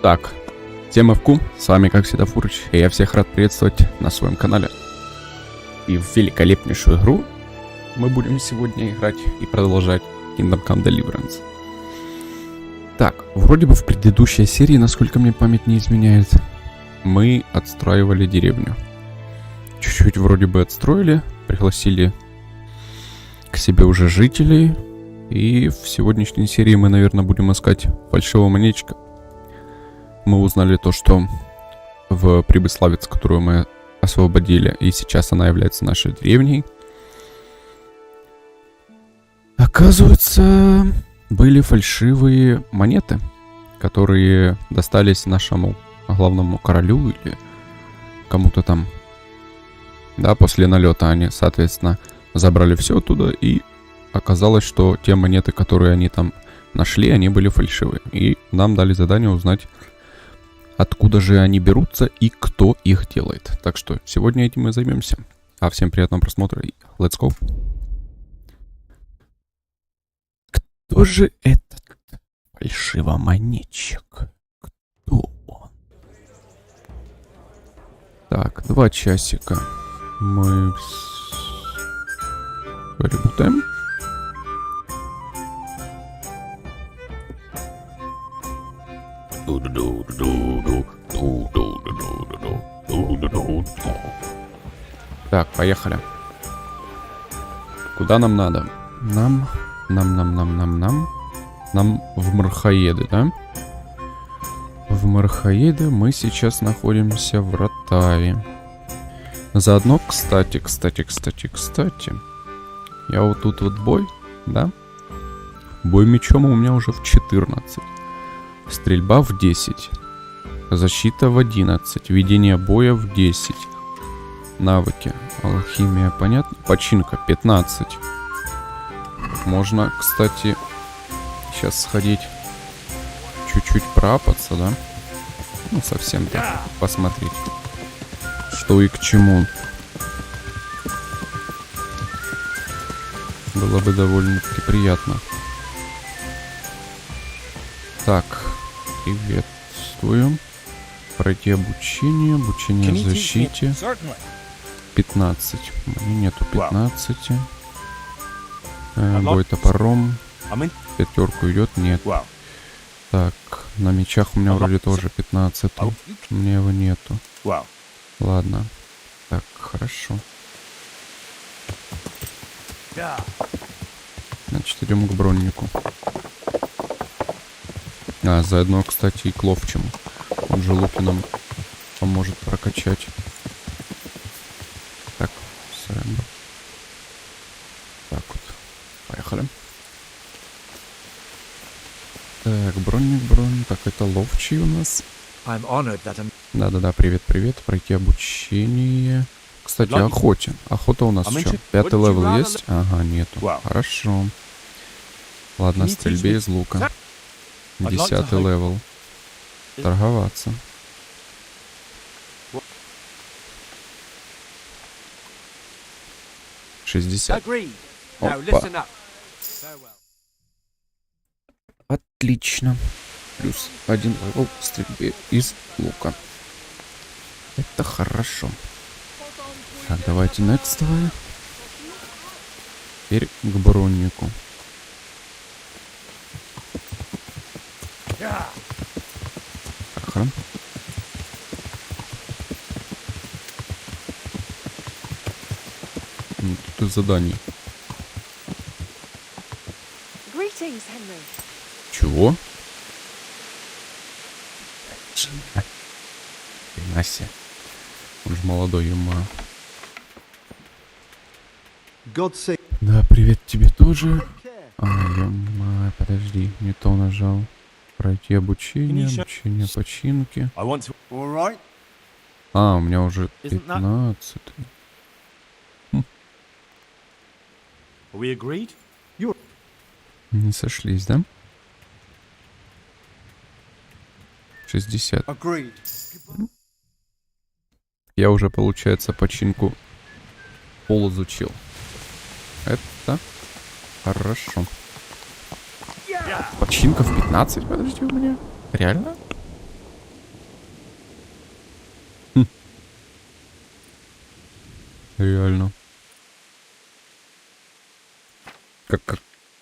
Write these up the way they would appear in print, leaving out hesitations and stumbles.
Так, всем ФК, с вами как всегда Furych, и я всех рад приветствовать на своем канале. И в великолепнейшую игру мы будем сегодня играть и продолжать Kingdom Come Deliverance. Так, вроде бы в предыдущей серии, насколько мне память не изменяет, мы отстраивали деревню. Чуть-чуть вроде бы отстроили, пригласили к себе уже жителей. И в сегодняшней серии мы, наверное, будем искать фальшивомонетчика. Мы узнали то, что в Прибыславец, которую мы освободили, и сейчас она является нашей деревней, оказывается, были фальшивые монеты, которые достались нашему главному королю или кому-то там. Да, после налета они, соответственно, забрали все оттуда, и оказалось, что те монеты, которые они там нашли, они были фальшивые. И нам дали задание узнать, откуда же они берутся и кто их делает. Так что сегодня этим мы займемся. А всем приятного просмотра и let's go. Кто же этот фальшивомонетчик? Кто он? Так, 2 часика. Мы работаем. Так, поехали. Куда нам надо? Нам в Мархаеды, да? В Мархаеды мы сейчас находимся в Ротаве. Заодно, кстати. Я вот тут вот бой, да? Бой мечом у меня уже в 14. Стрельба в 10. Защита в 11. Ведение боя в 10. Навыки. Алхимия, понятно. Починка 15. Можно, кстати, сейчас сходить чуть-чуть проапаться, да? Ну, совсем так. Посмотреть, что и к чему. Было бы довольно-таки приятно. Так, приветствую. Пройти обучение. Обучение в защите. 15. Мне нету 15. Бой топором. 5 идет? Нет. Так, на мечах у меня вроде тоже 15. У меня его нету. Ладно. Так, хорошо. Значит, идем к броннику. А, заодно, кстати, и к ловчему. Он же луки нам поможет прокачать. Так, сами. Так вот. Поехали. Так, бронник. Так, это ловчий у нас. Да-да-да, привет. Пройти обучение. Кстати, охоте. Охота у нас что? 5-й левел есть? Ага, нету. Хорошо. Ладно, стрельбе из лука. 10-й левел. Торговаться. $60. Опа. Отлично. Плюс 1 левел в стрельбе из лука. Это хорошо. Так, давайте next. Теперь к броннику. Ага. Тут и заданий. Чего? Нася. Он же молодой, ё-моё. Да, привет тебе тоже. А, ё-моё, подожди, не то нажал. Пройти обучение, починки. А, у меня уже 15. Не сошлись, да? 60. Я уже, получается, починку полузучил. Это хорошо. Починка в 15, подожди, у меня. Реально? Реально.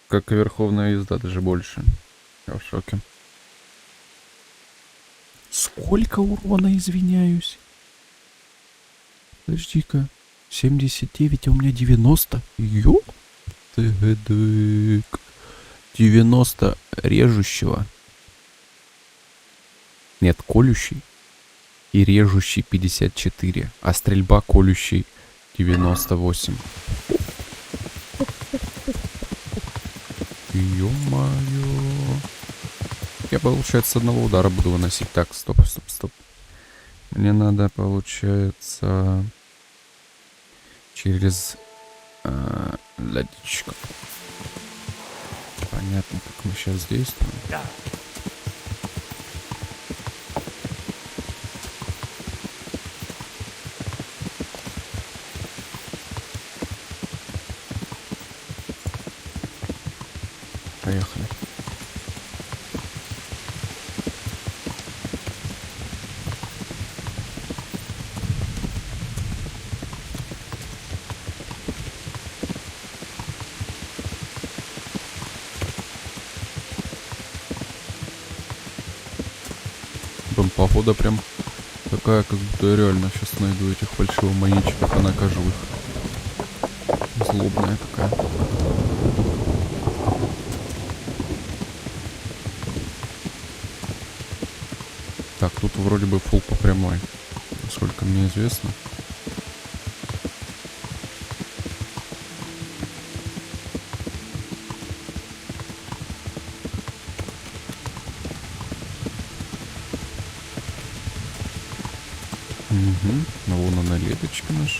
Как верховная езда, даже больше. Я в шоке. Сколько урона, извиняюсь? Подожди-ка. 79, а у меня 90. Ё? Ты гадык. 90 режущего. Нет, колющий. И режущий 54. А стрельба колющий 98. Ё-моё. Я, получается, с одного удара буду выносить. Так, стоп. Мне надо, получается, через ладичку. Понятно, как мы сейчас действуем. Поехали. Погода прям такая, как будто я реально сейчас найду этих фальшивомонетчиков и накажу их. Злобная какая. Так, тут вроде бы фул по прямой, насколько мне известно. Угу, вон она леточка наша.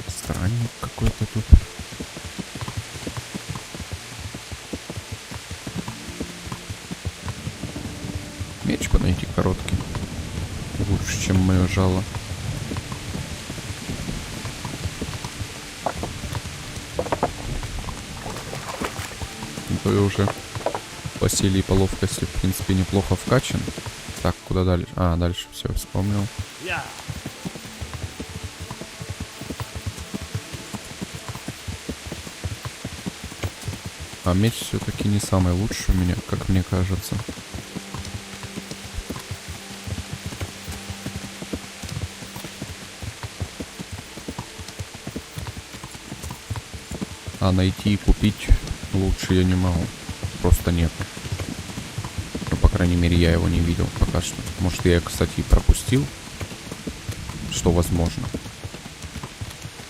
Странник какой-то тут. Меч подойти короткий. Лучше, чем мое жало. То я уже по силе и по ловкости, в принципе, неплохо вкачан. Так, куда дальше? А, дальше все, вспомнил. А меч все-таки не самый лучший у меня, как мне кажется. А найти и купить лучше я не могу. Просто нет. Ну, по крайней мере, я его не видел пока что. Может, я, кстати, и пропустил. Что возможно.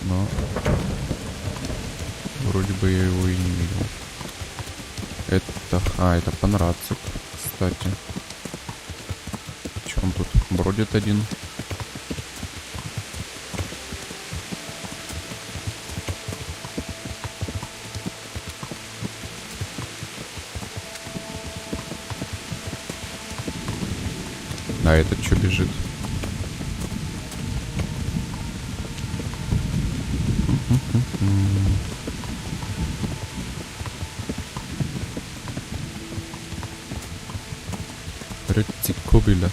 Но вроде бы я его и не видел. Это... А, это панрацик, кстати. Че он тут бродит один? А этот что бежит? Кобеля.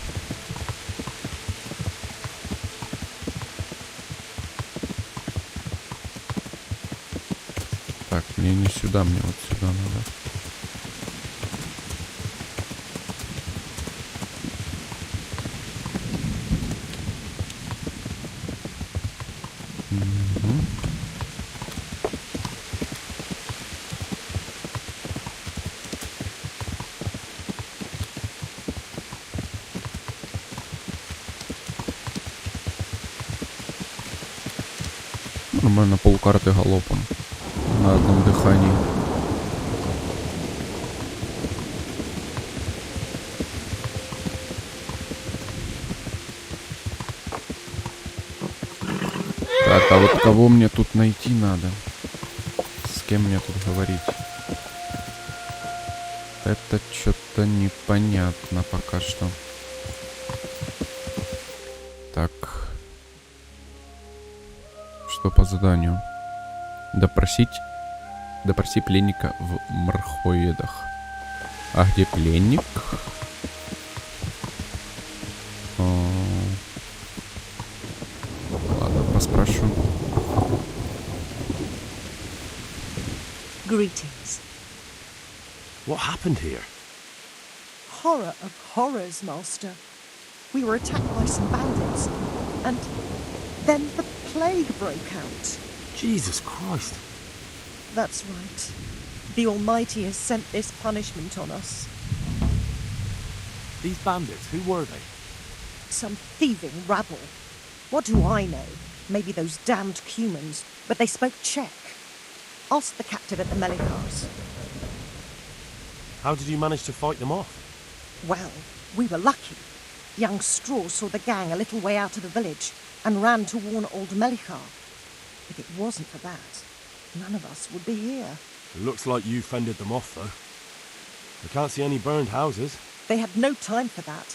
Так, мне не сюда, мне вот сюда надо. Нормально, полкарты галопом. На одном дыхании. Так, а вот кого мне тут найти надо? С кем мне тут говорить? Это что-то непонятно пока что. Так. Что по заданию? Допроси пленника в 꽱ᴱᴜᴜьдах. А где пленник? Greetings. What happened here? Horror of horrors, Master. We were attacked by some bandits, and then the plague broke out. Jesus Christ. That's right. The Almighty has sent this punishment on us. These bandits, who were they? Some thieving rabble. What do I know? Maybe those damned humans, but they spoke Czech. Ask the captive at the Melikars. How did you manage to fight them off? Well, we were lucky. Young Straw saw the gang a little way out of the village and ran to warn old Melikar. If it wasn't for that, none of us would be here. It looks like you fended them off, though. I can't see any burned houses. They had no time for that,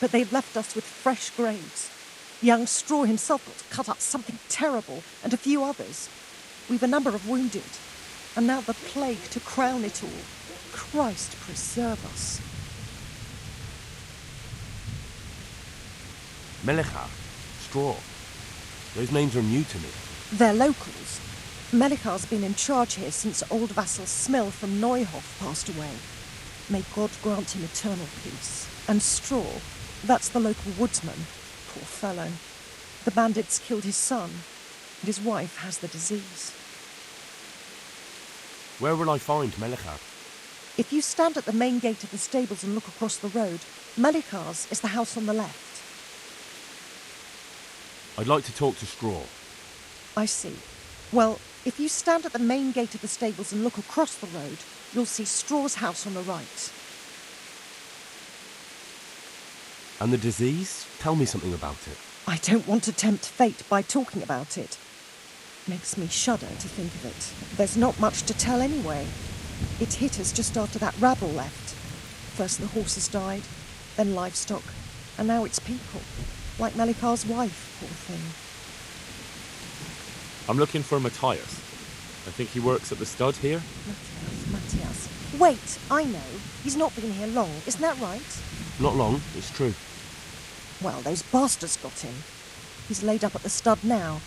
but they've left us with fresh graves. Young Straw himself got cut up something terrible, and a few others. We've a number of wounded, and now the plague to crown it all. Christ preserve us. Melikar, Straw. Those names are new to me. They're locals. Melikar's been in charge here since old vassal Smill from Neuhof passed away. May God grant him eternal peace. And Straw, that's the local woodsman. Poor fellow. The bandits killed his son, and his wife has the disease. Where will I find Melikar? If you stand at the main gate of the stables and look across the road, Melikar's is the house on the left. I'd like to talk to Straw. I see. Well, if you stand at the main gate of the stables and look across the road, you'll see Straw's house on the right. And the disease? Tell me something about it. I don't want to tempt fate by talking about it. Makes me shudder to think of it. There's not much to tell anyway. It hit us just after that rabble left. First the horses died, then livestock, and now it's people. Like Melikar's wife, poor thing. I'm looking for Matthias. I think he works at the stud here. Matthias. Wait, I know. He's not been here long, isn't that right? Not long, it's true. Well, those bastards got him. He's laid up at the stud now.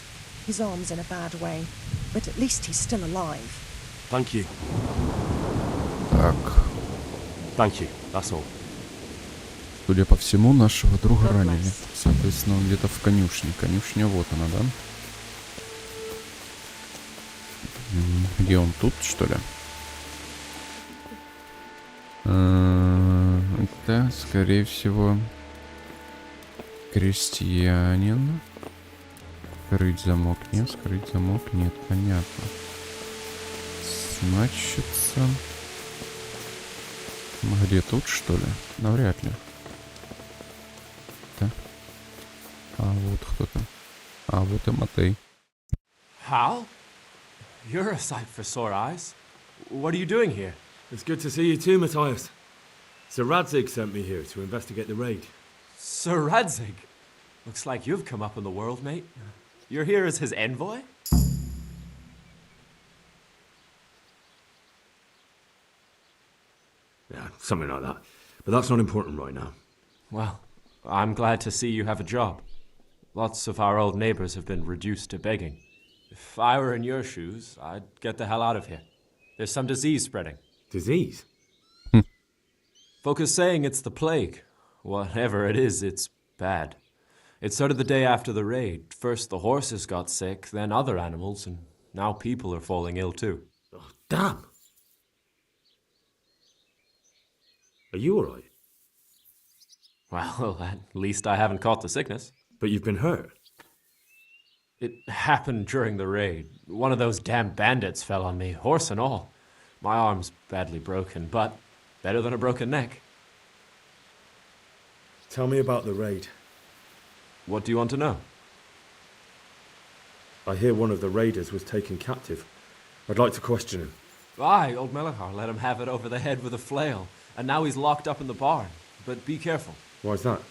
His arm's in a bad way, but at least he's still alive. Thank you. Так, Thank you, that's all. судя по всему, нашего друга ранили. Соответственно, он где-то в конюшне. Конюшня вот она, да? Где он тут, что ли? Это, скорее всего, крестьянин. Скрыть замок нет, скрыть замок нет, понятно. Значится... Где тут, что ли? Навряд ли. Да. А вот кто-то. А вот и Матей. Hal? You're a sight for sore eyes. What are you doing here? It's good to see you too, Matthias. Sir Radzig sent me here to investigate the raid. Sir Radzig? Looks like you've come up in the world, mate. You're here as his envoy? Yeah, something like that. But that's not important right now. Well, I'm glad to see you have a job. Lots of our old neighbors have been reduced to begging. If I were in your shoes, I'd get the hell out of here. There's some disease spreading. Disease? Folk are saying it's the plague. Whatever it is, it's bad. It started the day after the raid. First the horses got sick, then other animals, and now people are falling ill too. Oh, damn! Are you alright? Well, at least I haven't caught the sickness. But you've been hurt. It happened during the raid. One of those damn bandits fell on me, horse and all. My arm's badly broken, but better than a broken neck. Tell me about the raid. What do you want to know? I hear one of the raiders was taken captive. I'd like to question him. Aye, old Melikar let him have it over the head with a flail, and now he's locked up in the barn. But be careful. Why's that?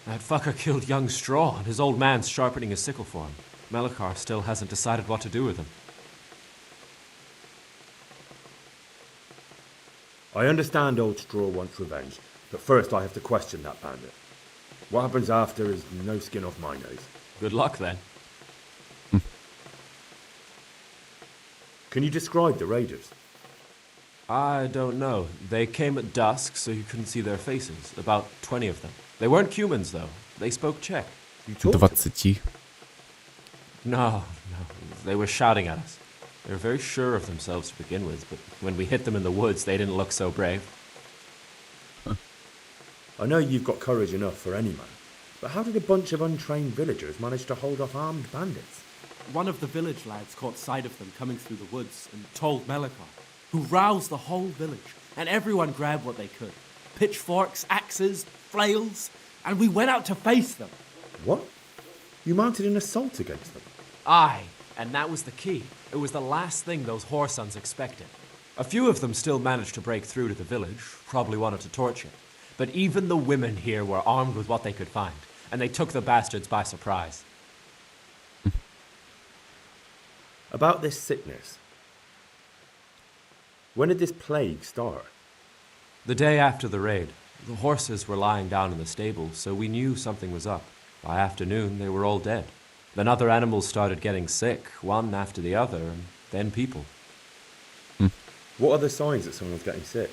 That fucker killed young Straw, and his old man's sharpening his sickle for him. Melikar still hasn't decided what to do with him. I understand old Straw wants revenge, but first I have to question that bandit. What happens after is no skin off my nose. Good luck, then. Can you describe the raiders? I don't know. They came at dusk, so you couldn't see their faces. About 20 of them. They weren't humans, though. They spoke Czech. You talked to them? 20. No. They were shouting at us. They were very sure of themselves to begin with, but when we hit them in the woods, they didn't look so brave. I know you've got courage enough for any man, but how did a bunch of untrained villagers manage to hold off armed bandits? One of the village lads caught sight of them coming through the woods and told Melikar, who roused the whole village, and everyone grabbed what they could. Pitchforks, axes, flails, and we went out to face them. What? You mounted an assault against them? Aye, and that was the key. It was the last thing those whoresons expected. A few of them still managed to break through to the village, probably wanted to torch it. But even the women here were armed with what they could find, and they took the bastards by surprise. About this sickness. When did this plague start? The day after the raid, the horses were lying down in the stable, so we knew something was up. By afternoon, they were all dead. Then other animals started getting sick, one after the other, and then people. What are the signs that someone's getting sick?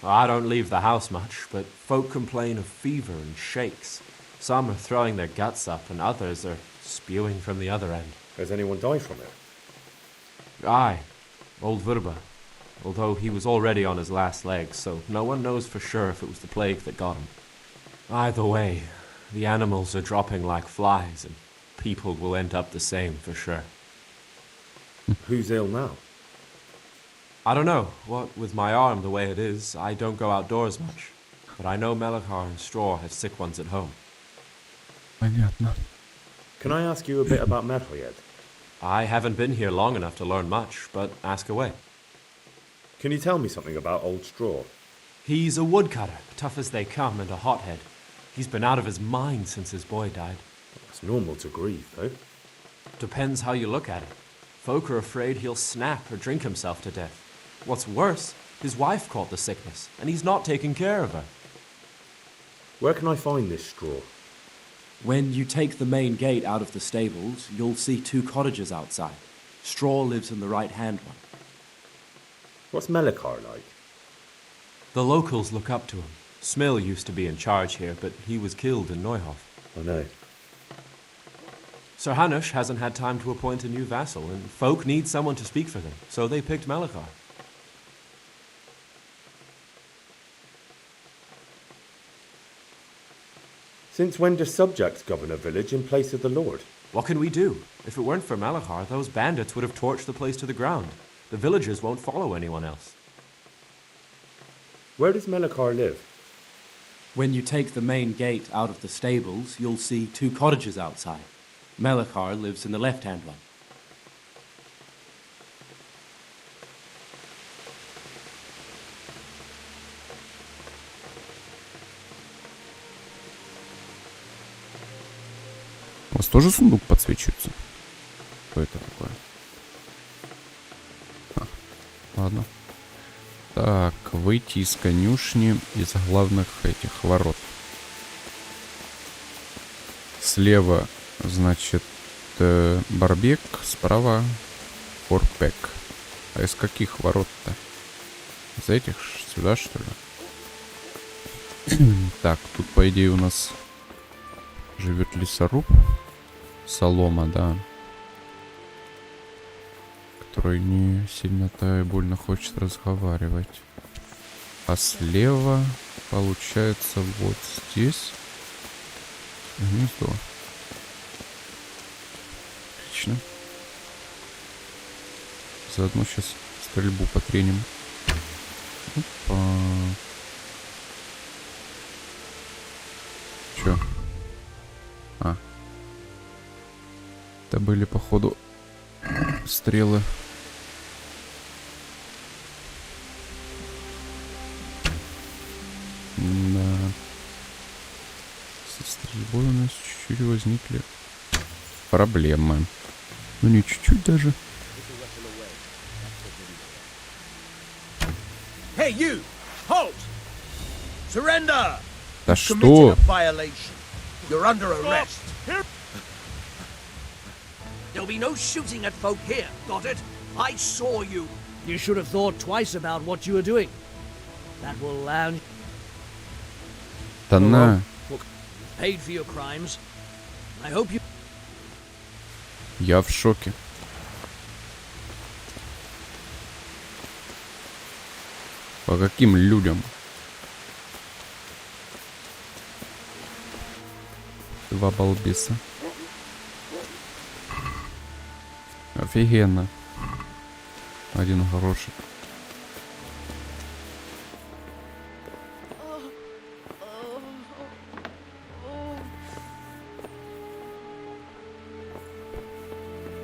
I don't leave the house much, but folk complain of fever and shakes. Some are throwing their guts up, and others are spewing from the other end. Has anyone died from it? Aye, old Vurba. Although he was already on his last legs, so no one knows for sure if it was the plague that got him. Either way, the animals are dropping like flies, and people will end up the same for sure. Who's ill now? I don't know. What with my arm the way it is, I don't go outdoors much. But I know Melikar and Straw have sick ones at home. Понятно. Can I ask you a bit about 꽱ᴱᴇᴜᴜ? I haven't been here long enough to learn much, but ask away. Can you tell me something about Old Straw? He's a woodcutter, tough as they come, and a hothead. He's been out of his mind since his boy died. It's normal to grieve, though. Depends how you look at it. Folk are afraid he'll snap or drink himself to death. What's worse, his wife caught the sickness, and he's not taking care of her. Where can I find this Straw? When you take the main gate out of the stables, you'll see 2 cottages outside. Straw lives in the right-hand one. What's Melikar like? The locals look up to him. Smill used to be in charge here, but he was killed in Neuhof. I know. Sir Hanush hasn't had time to appoint a new vassal, and folk need someone to speak for them, so they picked Melikar. Since when do subjects govern a village in place of the lord? What can we do? If it weren't for Melikar, those bandits would have torched the place to the ground. The villagers won't follow anyone else. Where does Melikar live? When you take the main gate out of the stables, you'll see 2 cottages outside. Melikar lives in the left-hand one. У вас тоже сундук подсвечивается? Что это такое? Ладно. Так, выйти из конюшни, из главных этих ворот. Слева, значит, Барбек, справа Форпек. А из каких ворот-то? Из этих сюда, что ли? Так, тут, по идее, у нас живет лесоруб. Солома, да. Который не сильно-то и больно хочет разговаривать. А слева, получается, вот здесь гнездо. Отлично. Заодно сейчас стрельбу потреним. Опа. Чё? А. Это были, походу, стрелы. Да. Со стрельбой у нас чуть-чуть возникли проблемы. Ну не чуть-чуть даже. Hey you! Halt! Surrender! Да Committed что? a violation. You're under arrest. There'll be no shooting at folk here, got it? I saw you. You should have thought twice about what you were doing. That will land Да на. paid for your crimes. I hope you... Я в шоке. По каким людям? Два балбеса. Офигенно. Один хороший.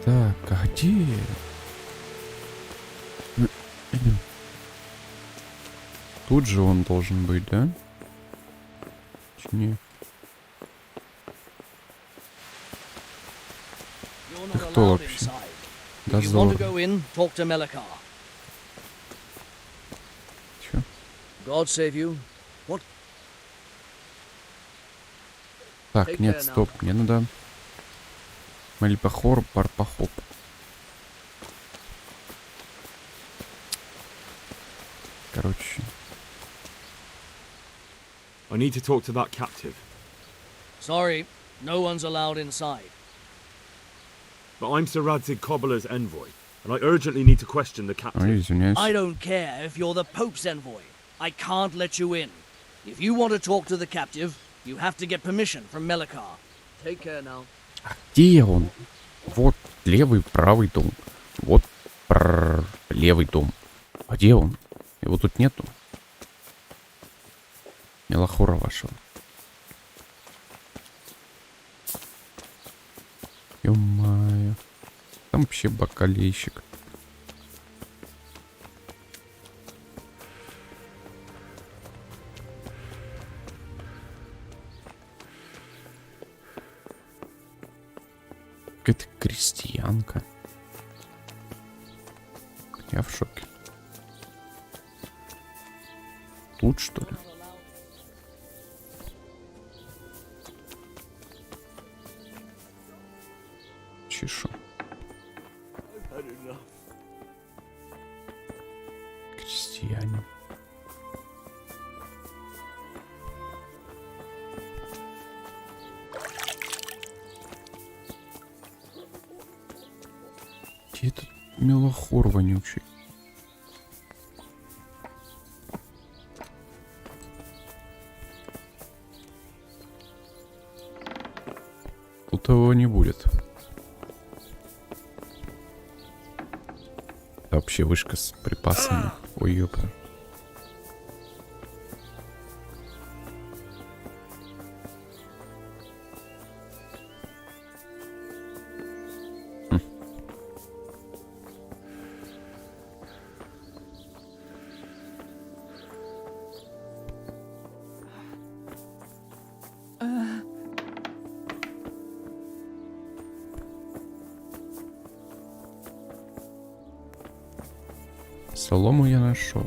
Так, а где? Тут же он должен быть, да? Нет. Ты кто вообще? Дозор. Чё? God save you. Так, нет, стоп, мне надо... Мальпахор, парпахоп. Короче. I need to talk to that captive. Sorry, no one's allowed inside. But I'm Sir Radzig Cobbler's envoy, and I urgently need to question the captive. Ой, извиняюсь. I don't care if you're the Pope's envoy. I can't let you in. If you want to talk to the captive, you have to get permission from Melikar. Take care now. Где он? Вот левый, правый дом. Вот левый дом. А где он? Его тут нету. Мелохора вашего. Ё-моё. Там вообще бакалейщик. Какая-то крестьянка. Я в шоке. Тут что ли? Чешу. Крестьяне. Где этот мелохор вонючий? Тут его не будет. Это вообще вышка с припасами. Ой, ёпа. Солому я нашел.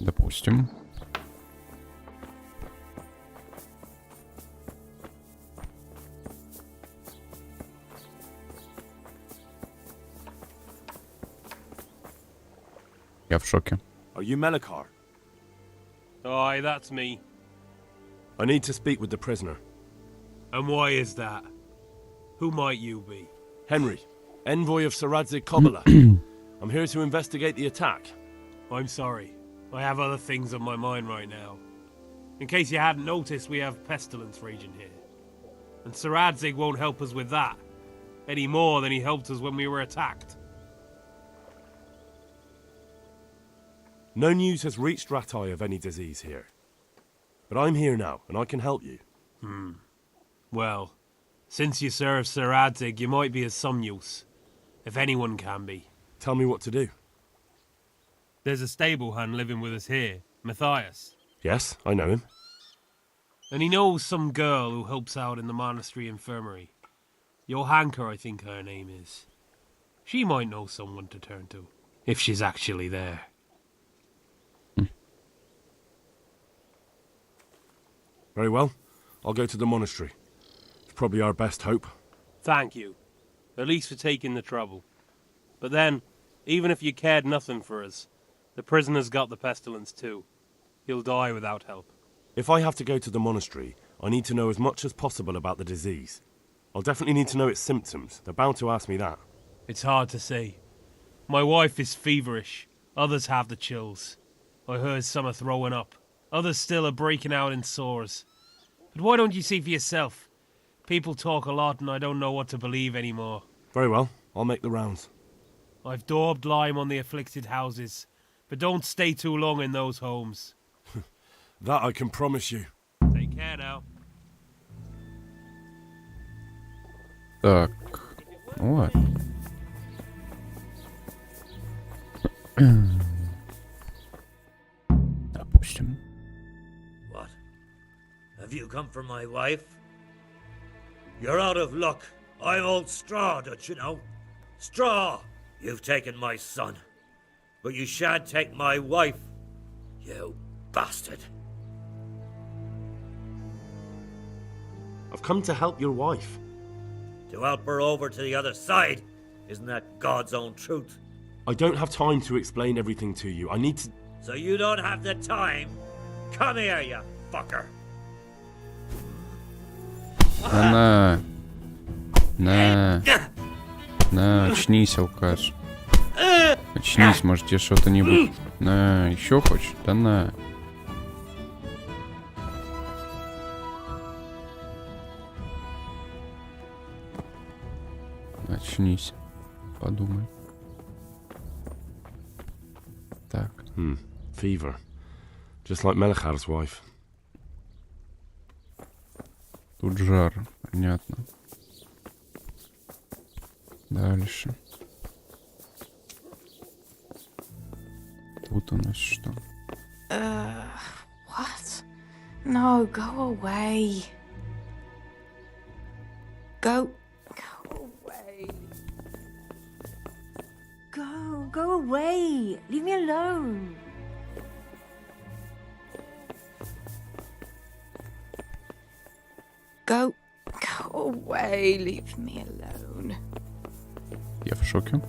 Допустим. Я в шоке. Are you Melikar? Aye, that's me. I need to speak with the prisoner. And why is that? Who might you be? Henry, envoy of Sir Radzig Cobbler. I'm here to investigate the attack. I'm sorry. I have other things on my mind right now. In case you hadn't noticed, we have pestilence raging here. And Sir Radzig won't help us with that. Any more than he helped us when we were attacked. No news has reached Ratai of any disease here. But I'm here now, and I can help you. Well, since you serve Sir Radzig, you might be of some use. If anyone can be. Tell me what to do. There's a stable hand living with us here, Matthias. Yes, I know him. And he knows some girl who helps out in the monastery infirmary. Johanka, I think her name is. She might know someone to turn to, if she's actually there. Very well. I'll go to the monastery. It's probably our best hope. Thank you. At least for taking the trouble. But then, even if you cared nothing for us, the prisoner's got the pestilence too. He'll die without help. If I have to go to the monastery, I need to know as much as possible about the disease. I'll definitely need to know its symptoms. They're bound to ask me that. It's hard to say. My wife is feverish. Others have the chills. I heard some are throwing up. Others still are breaking out in sores. But why don't you see for yourself? People talk a lot and I don't know what to believe anymore. Very well. I'll make the rounds. I've daubed lime on the afflicted houses, but don't stay too long in those homes. That I can promise you. Take care now. Так, ну ладно. Допустим. What? Have you come for my wife? You're out of luck. I'm old Straw, don't you know? Straw! You've taken my son. But you shan't take my wife. You bastard. I've come to help your wife. To help her over to the other side. Isn't that God's own truth? I don't have time to explain everything to you. I need to... So you don't have the time? Come here, you fucker. На, очнись, алкаш. Очнись, может тебе что-то-нибудь. На, еще хочешь? Да на. Очнись. Подумай. Так. Fever. Just like Melichar's wife. Тут жар, понятно. Дальше. Тут у нас что? What? No, go away. Go away. Go away. Leave me alone. Go away. Leave me alone. Я в шоке.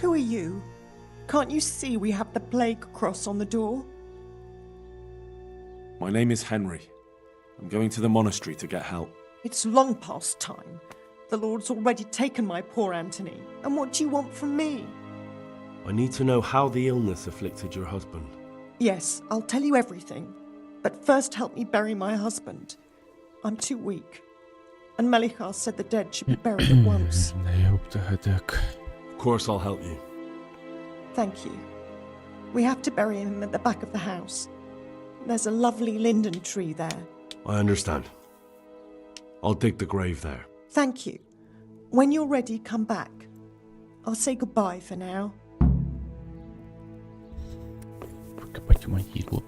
Who are you? Can't you see we have the plague cross on the door? My name is Henry. I'm going to the monastery to get help. It's long past time. The Lord's already taken my poor Anthony. And what do you want from me? I need to know how the illness afflicted your husband. Yes, I'll tell you everything. But first help me bury my husband. I'm too weak. And Melichar said the dead should be buried at once. Of course I'll help you. Thank you. We have to bury him at the back of the house. There's a lovely linden tree there. I understand. I'll dig the grave there. Thank you. When you're ready, come back. I'll say goodbye for now. Выкопать могилу.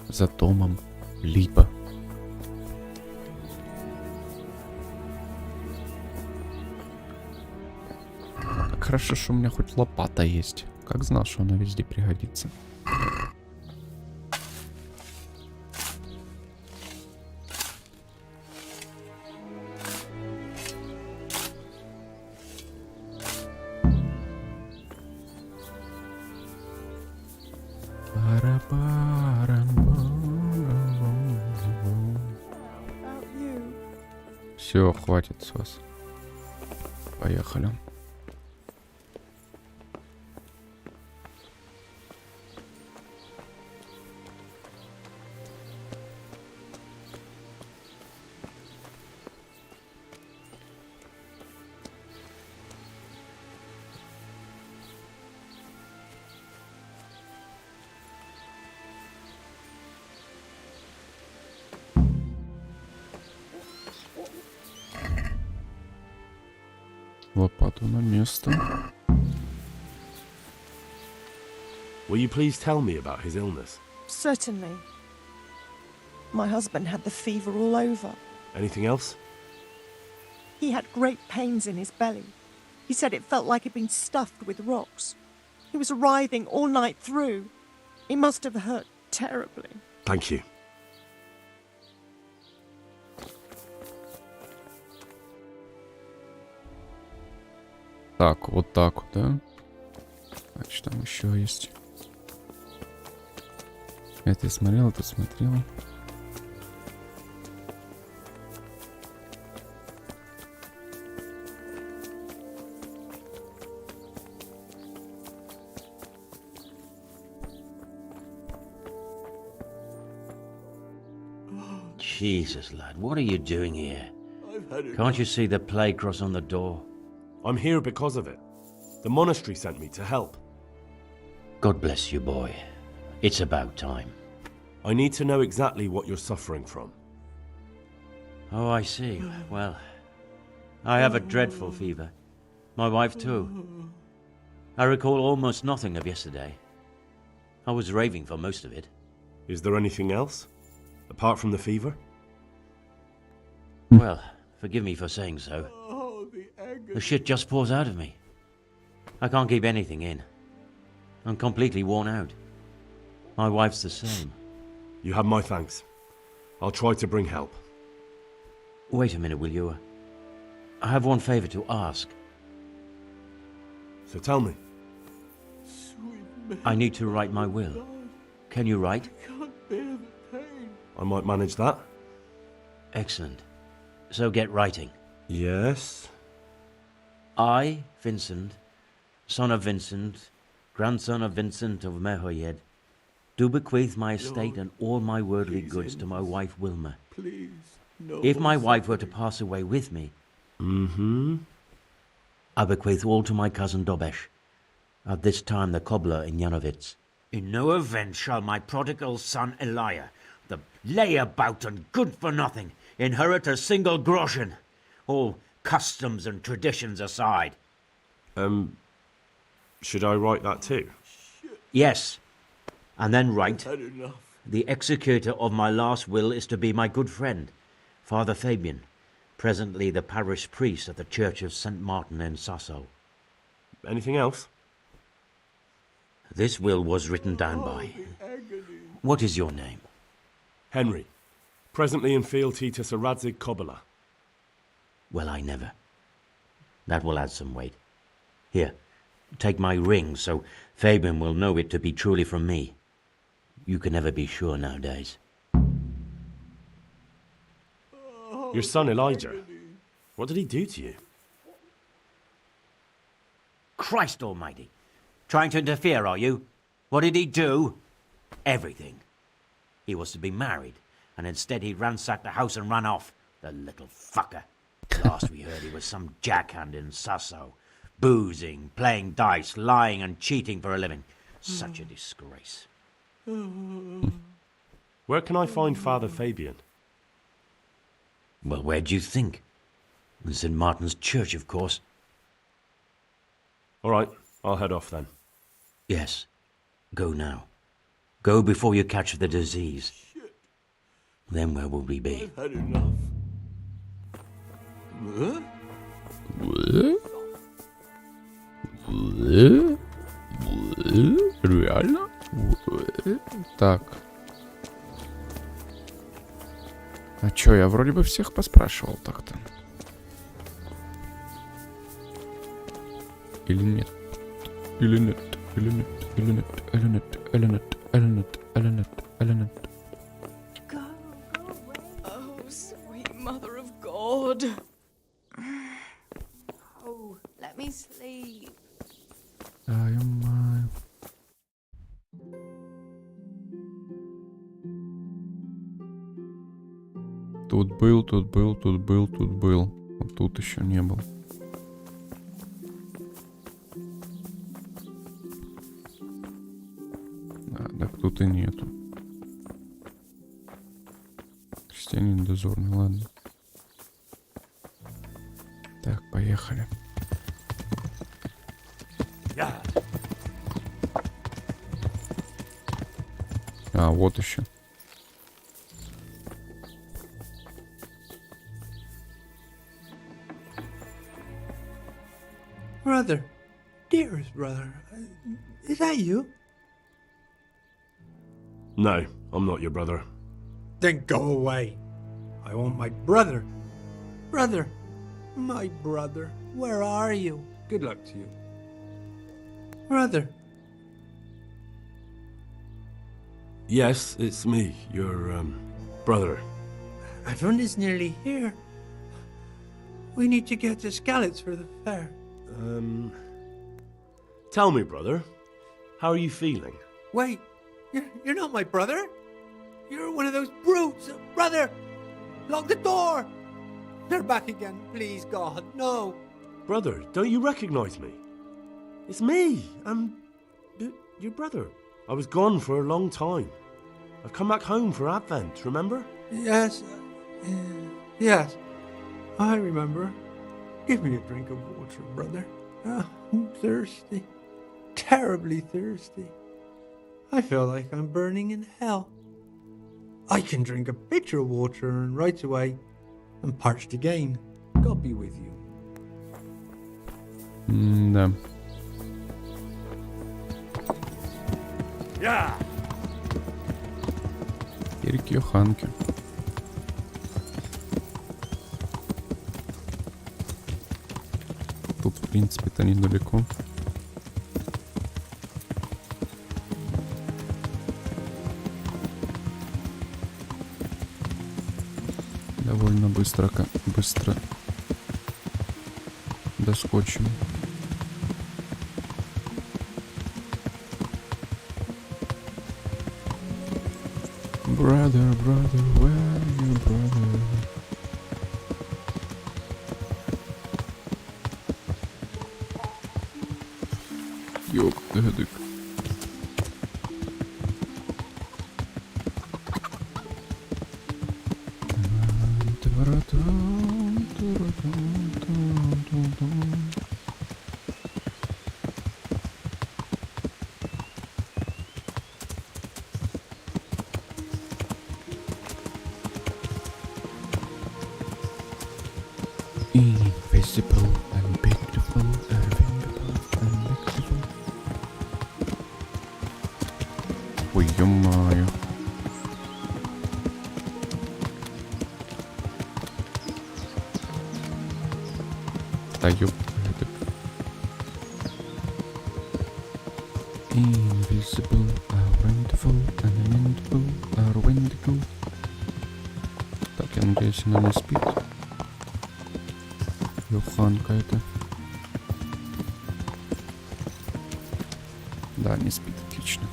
За домом. Либо. Как хорошо, что у меня хоть лопата есть. Как знал, что она везде пригодится. Все, хватит с вас. Поехали. Лопату на место. Will you please tell me about his illness? Certainly. My husband had the fever all over. Anything else? He had great pains in his belly. He said it felt like it'd been stuffed with rocks. He was writhing all night through. It must have hurt terribly. Thank you. Так, вот так вот, да? Значит, там еще есть. Это я смотрел, это смотрел. Jesus, lad, what are you doing here? Can't you see the plague cross on the door? I'm here because of it. The monastery sent me to help. God bless you, boy. It's about time. I need to know exactly what you're suffering from. Oh, I see. Well, I have a dreadful fever. My wife too. I recall almost nothing of yesterday. I was raving for most of it. Is there anything else? Apart from the fever? Well, forgive me for saying so. The shit just pours out of me. I can't keep anything in. I'm completely worn out. My wife's the same. You have my thanks. I'll try to bring help. Wait a minute, will you? I have one favor to ask. So tell me. I need to write my will. Can you write? I might manage that. Excellent. So get writing. Yes? I, Vincent, son of Vincent, grandson of Vincent of 꽱ᴱᴇᴄᴱ, do bequeath my estate and all my worldly goods to my wife Wilma. If my wife were to pass away with me, I bequeath all to my cousin Dobesh, at this time the cobbler in Janovitz. In no event shall my prodigal son Elijah, the layabout and good-for-nothing, inherit a single groschen, all customs and traditions aside. Should I write that too? Yes, and then write, the executor of my last will is to be my good friend, Father Fabian, presently the parish priest at the Church of St. Martin in Sasso. Anything else? This will was written down by. What is your name? Henry. Presently in fealty to Sir Radzig Kobyla. Well, I never. That will add some weight. Here, take my ring so Fabian will know it to be truly from me. You can never be sure nowadays. Your son Elijah. What did he do to you? Christ almighty. Trying to interfere, are you? What did he do? Everything. He was to be married, and instead he ransacked the house and ran off. The little fucker. Last we heard he was some jackhand in Sasso. Boozing, playing dice, lying and cheating for a living. Such a disgrace. Where can I find Father Fabian? Well, where do you think? In St. Martin's Church, of course. All right, I'll head off then. Yes. Go now. Go before you catch the disease. Then where will we be? I've had enough. Реально? Так. А чё, я вроде бы всех поспрашивал так-то. Или нет? Или нет? Или нет? Или нет? Или нет? Или нет? Или нет? Или нет? Или нет? Go away. Oh, sweet mother of God. Oh, let me sleep. Ай-май. Тут был, тут был, тут был, тут был. Вот тут еще не был. А, так тут и нету. Крестьянин дозорный, ладно. Так, поехали. А, вот еще. Brother, dearest brother, is that you? No, I'm not your brother. Then go away. I want my brother. Brother, my brother, where are you? Good luck to you. Brother. Yes, it's me, your, brother. Everyone is nearly here. We need to get to Skalitz for the fair. Tell me, brother, how are you feeling? Wait, you're not my brother? You're one of those brutes! Brother! Lock the door! They're back again, please, God, no! Brother, don't you recognize me? It's me, your brother. I was gone for a long time. I've come back home for Advent, remember? Yes, yes, I remember. Give me a drink of water, brother. I'm thirsty, terribly thirsty. I feel like I'm burning in hell. I can drink a pitcher of water and right away I'm parched again. God be with you. Да. Yeah. Ʇᴚᴇᴜᴜᴇᴜ. Тут, в принципе-то, недалеко. Довольно быстро доскочим. Brother, brother, where are you, brother? Ʇᴚᴜᴜᴜᴜ. Invisible and beautiful and invisible and beautiful. Ой, ё-моё. Да ёп. Invisible are wonderful and invisible are wonderful. Так, я надеюсь, она не спит. Юханка это. Да, не спит, отлично.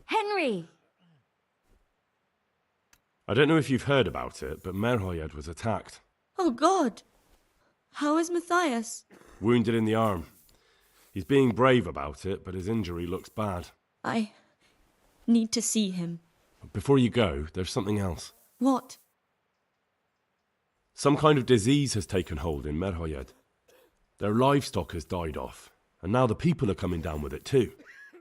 Henry! I don't know if you've heard about it, but Ʇᴱᴜᴜᴜ was attacked. Oh God! How is Matthias? Wounded in the arm. He's being brave about it, but his injury looks bad. I need to see him. Before you go, there's something else. What? Some kind of disease has taken hold in Ʇᴜᴜᴜ. Their livestock has died off, and now the people are coming down with it too.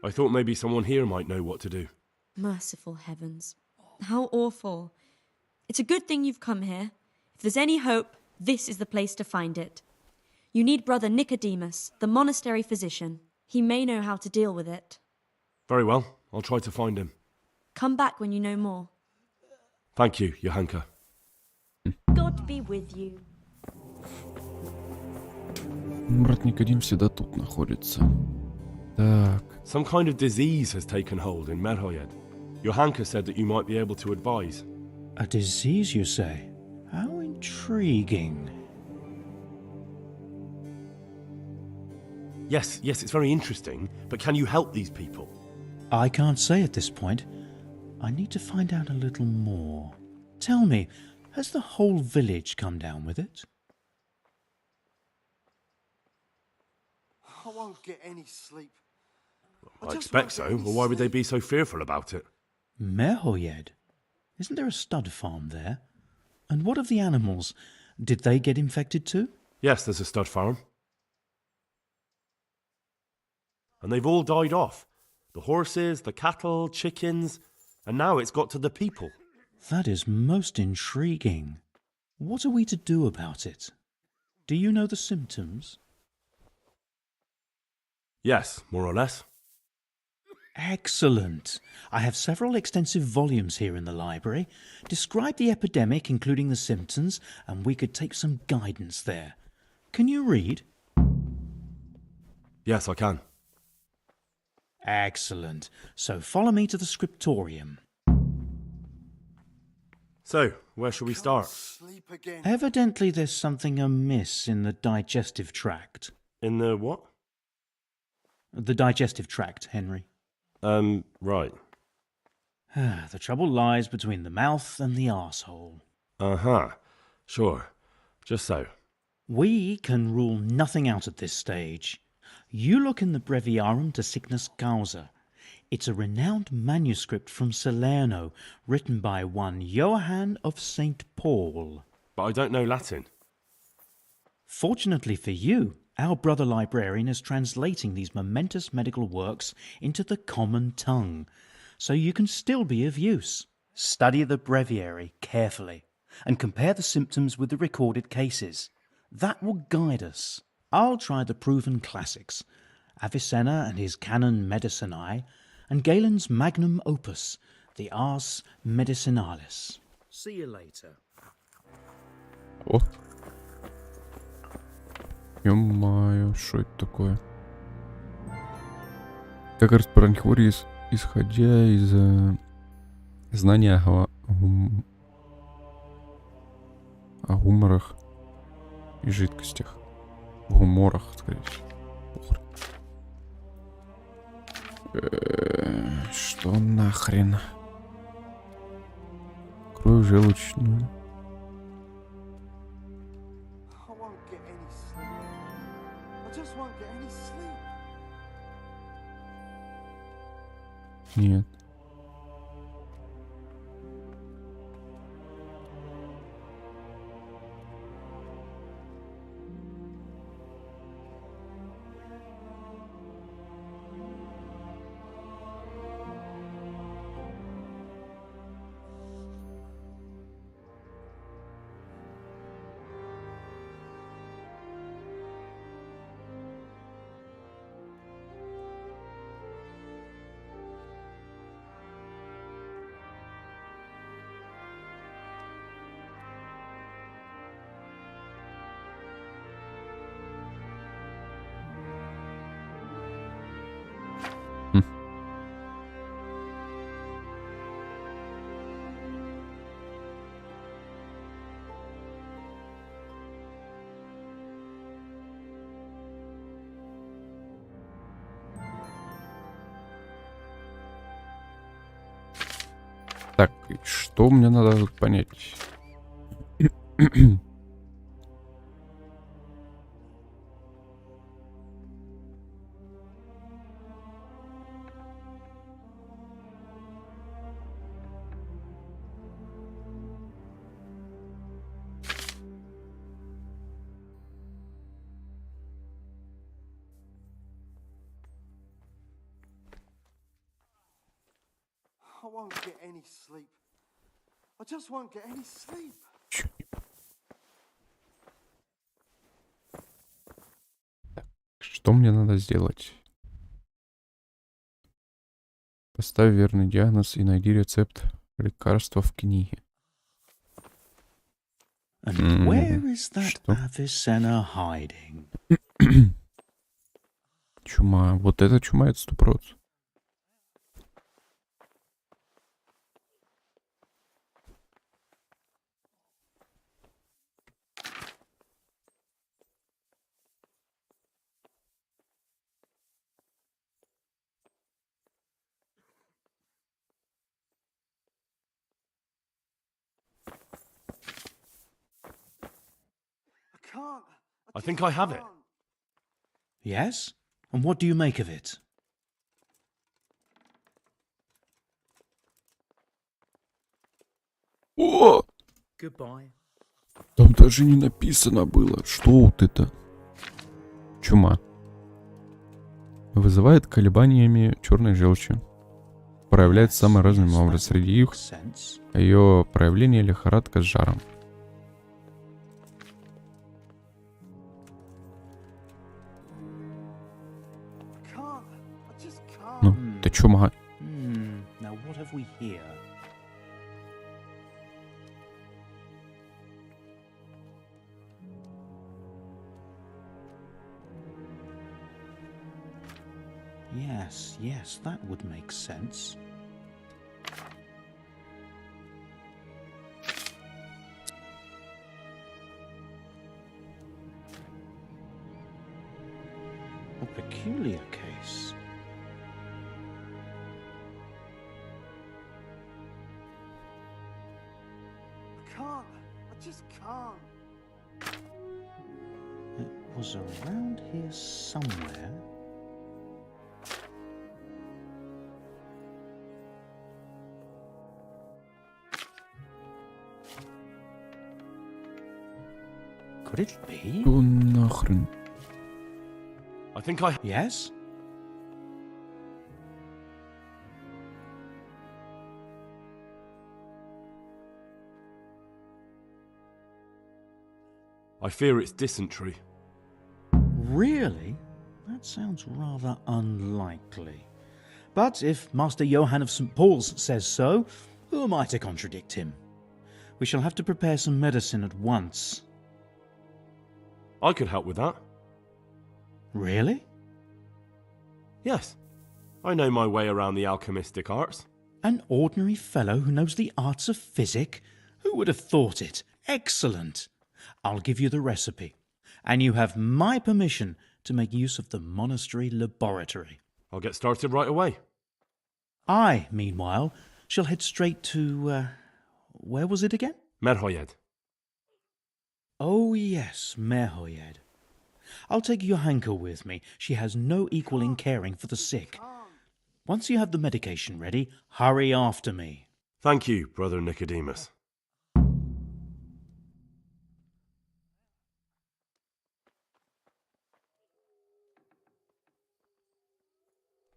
I thought maybe someone here might know what to do. Merciful heavens. How awful. It's a good thing you've come here. If there's any hope, this is the place to find it. You need Brother Nicodemus, the monastery physician. He may know how to deal with it. Very well, I'll try to find him. Come back when you know more. Thank you, Ʇᴜᴜᴜ. God be with you. Брат Никодим всегда тут находится. Так. Some kind of disease has taken hold in Ʇᴜᴜᴜ. ꞉ᴜᴜᴜ said that you might be able to advise. A disease, you say? How intriguing. Yes, it's very interesting, but can you help these people? I can't say at this point. I need to find out a little more. Tell me, has the whole village come down with it? I won't get any sleep. I expect so, or why would they be so fearful about it? Ʇᴜᴜᴜ? Isn't there a stud farm there? And what of the animals? Did they get infected too? Yes, there's a stud farm. And they've all died off. The horses, the cattle, chickens, and now it's got to the people. That is most intriguing. What are we to do about it? Do you know the symptoms? Yes, more or less. Excellent. I have several extensive volumes here in the library. Describe the epidemic, including the symptoms, and we could take some guidance there. Can you read? Yes, I can. Excellent. So follow me to the scriptorium. So, where shall we start? Evidently there's something amiss in the digestive tract. In the what? The digestive tract, Henry. Right. The trouble lies between the mouth and the arsehole. Uh-huh. Sure. Just so. We can rule nothing out at this stage. You look in the Breviarum de Sickness Causa. It's a renowned manuscript from Salerno, written by one Johann of St. Paul. But I don't know Latin. Fortunately for you, our brother librarian is translating these momentous medical works into the common tongue, so you can still be of use. Study the breviary carefully, and compare the symptoms with the recorded cases. That will guide us. I'll try the proven classics, Avicenna and his Canon Medicinae, and Galen's magnum opus, the Ars Medicinalis. See you later. О. Ё-моё, что это такое? Как распространить хвори, исходя из знания о гуморах и жидкостях. Гуморах, скорее всего. Что нахрен? Кровь желчную. Нет. Так, что мне надо тут понять? I won't get any sleep. I just won't get any sleep. Что мне надо сделать? Поставь верный диагноз и найди рецепт лекарства в книге. And where is that Avicenna hiding? Чума. Вот это чума, это 100%. I think I have it. Yes? And what do you make of it? О! Goodbye. Там даже не написано было, что вот это. Чума. Вызывает колебаниями черной желчи. Проявляется самым разным образом. Среди их ее проявление лихорадка с жаром. чумага. Now what have we here? Yes, that would make sense. A peculiar case. I can't. I just can't. It was around here somewhere. Could it be? Что нахрен? I think I... Yes? I fear it's dysentery. Really? That sounds rather unlikely. But if Master Johann of St. Paul's says so, who am I to contradict him? We shall have to prepare some medicine at once. I could help with that. Really? Yes. I know my way around the alchemistic arts. An ordinary fellow who knows the arts of physic? Who would have thought it? Excellent. I'll give you the recipe. And you have my permission to make use of the monastery laboratory. I'll get started right away. I, meanwhile, shall head straight to, where was it again? 꽱ᴱᴜᴜᴜ. Oh yes, 꽱ᴱᴜᴜᴜ. I'll take Johanka with me. She has no equal in caring for the sick. Once you have the medication ready, hurry after me. Thank you, Brother Nicodemus.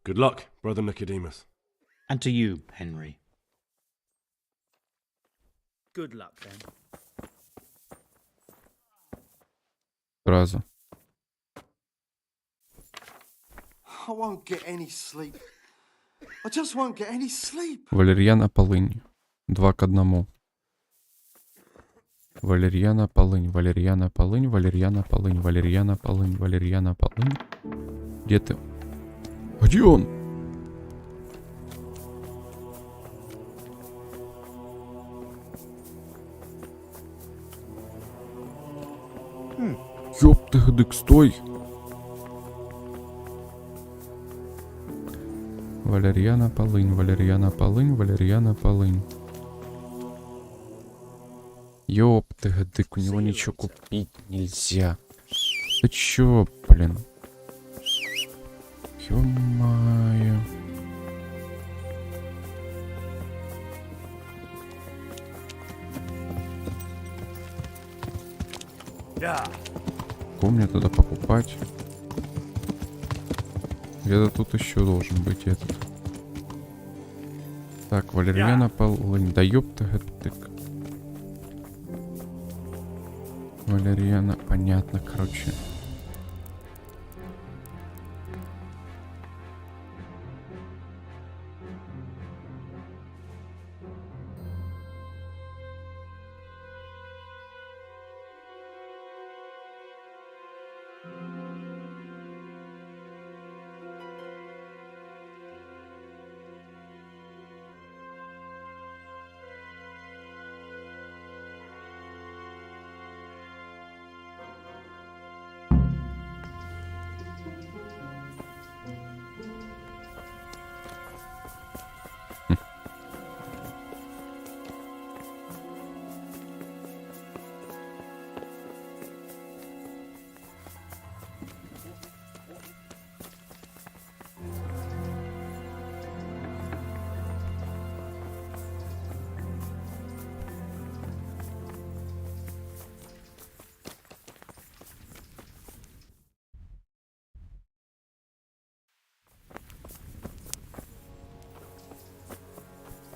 Good luck, Brother Nicodemus. And to you, Henry. Good luck, then. Сразу. I won't get any sleep. I just won't get any sleep. Валерьяна полынь. 2 к 1. Валерьяна полынь, валерьяна полынь, валерьяна полынь, валерьяна полынь, валерьяна полынь. Где ты? Где он? Ёп ты гдык, стой! Валерьяна полынь, валерьяна полынь, валерьяна полынь. Ёп ты гдык, у него ничего купить нельзя. Ты чё, блин? Ё-моё. Что мне туда покупать? Где-то тут еще должен быть этот. Так, валерьяна полынь. Да ёпта гтык. Валерьяна, понятно, короче.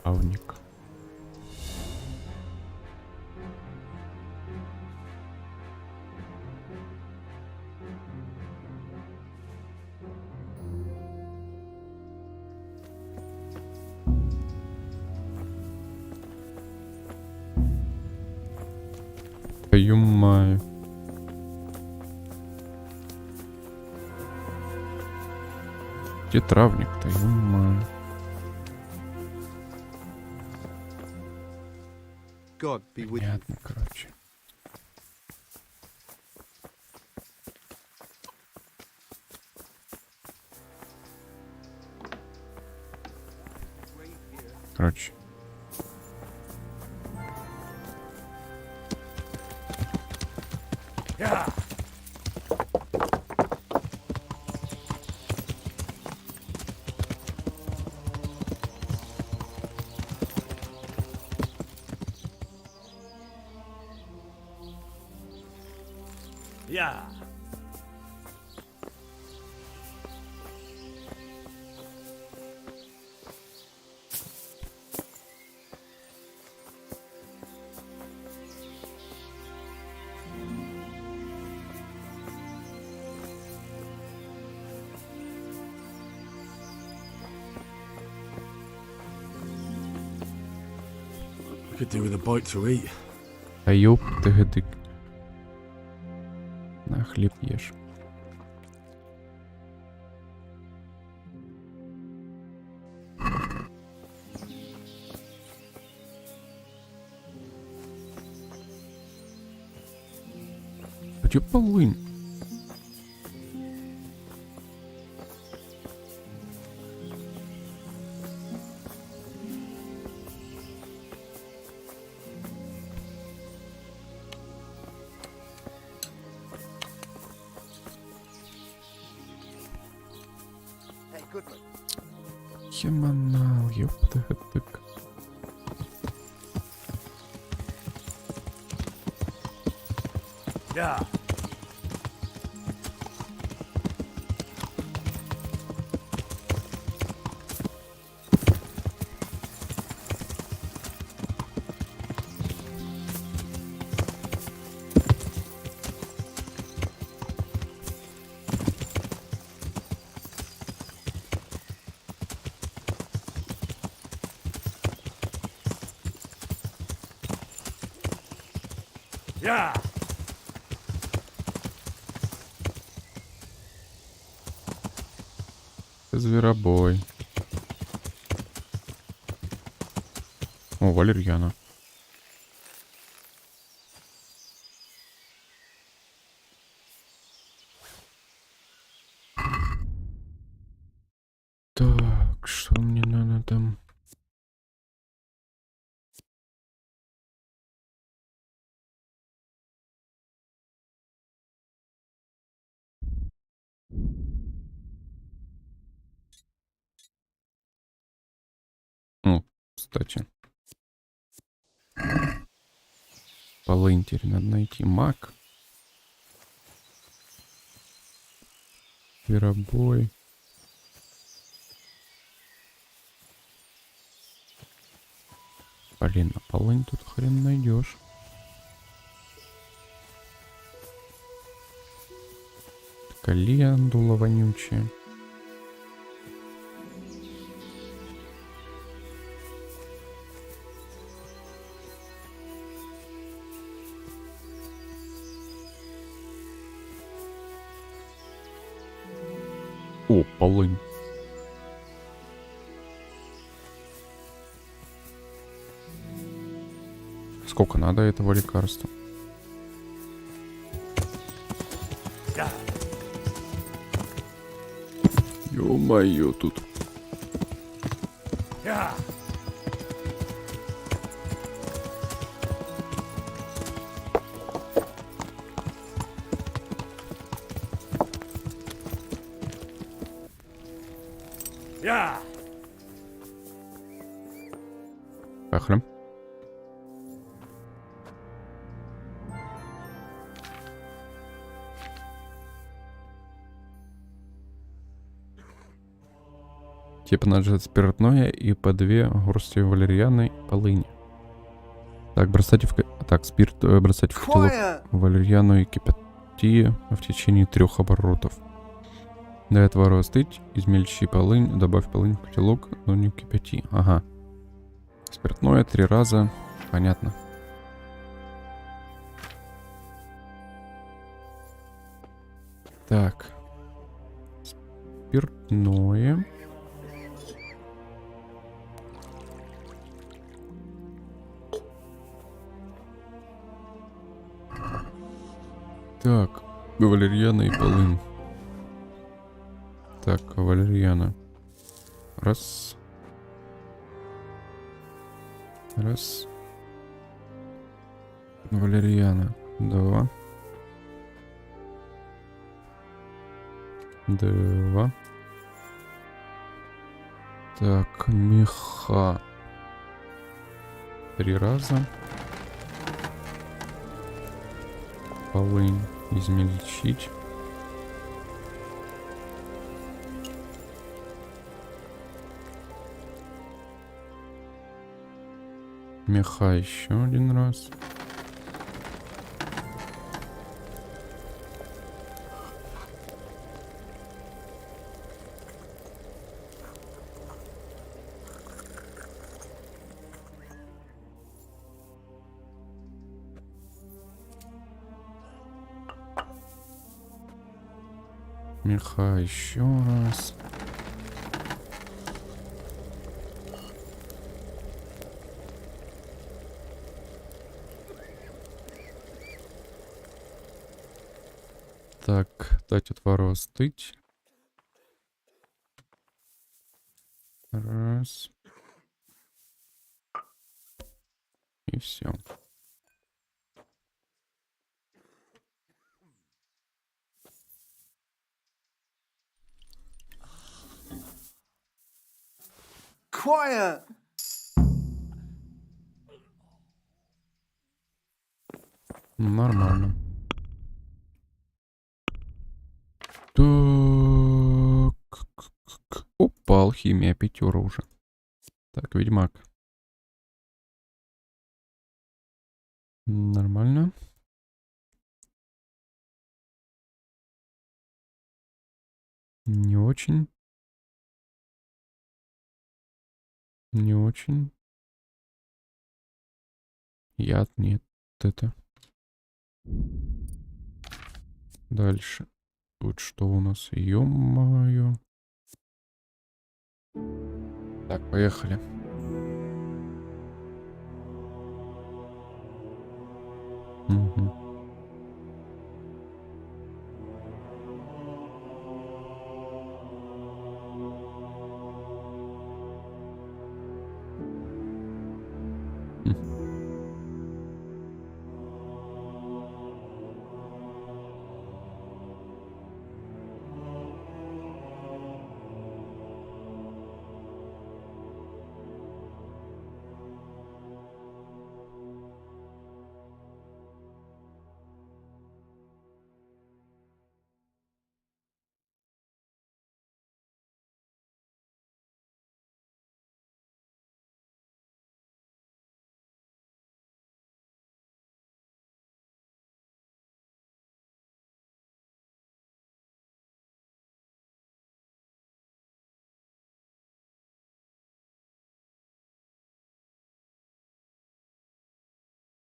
Авник. твою мать. Где травник, твою мать? Понятно, короче. Короче. Yeah. Could do with a bite to eat. Ʇыйᴚᴇᴄᴱ. На хлеб ешь. А чё полынь? Хеманал, ёптыгытык. Yeah. Yeah. Зверобой. О, валерьяна. Так, что мне надо там? О, кстати. Полынь теперь надо найти. Мак. Зверобой. Блин, а полынь тут хрен найдешь. Календула вонючая. О, полынь. Сколько надо этого лекарства? Ё-моё, тут. Поехали. Типа надо спиртное и по 2 горсти валерьяны и полыни. Так, бросайте в... Так, спирт бросать в котелок валерьяну и кипяти в течение 3 оборотов. Дай отвару остыть, измельчи полынь, добавь полынь в котелок, но не кипяти. Ага. Спиртное 3 раза. Понятно. Так. Спиртное. Так, валерьяна и полынь. Так, валерьяна. Раз. Раз. Валерьяна. Два. Два. Так, меха. 3 раза. Полынь измельчить. Меха еще 1 раз. Меха еще раз. Так, дать отвару остыть. Раз. И все. Quiet! Нормально. Так. Опа, алхимия 5 уже. Так, ведьмак. Нормально. Не очень. Не очень. Яд нет. Это. Дальше. Тут что у нас? Ё-моё. Так, поехали. Угу.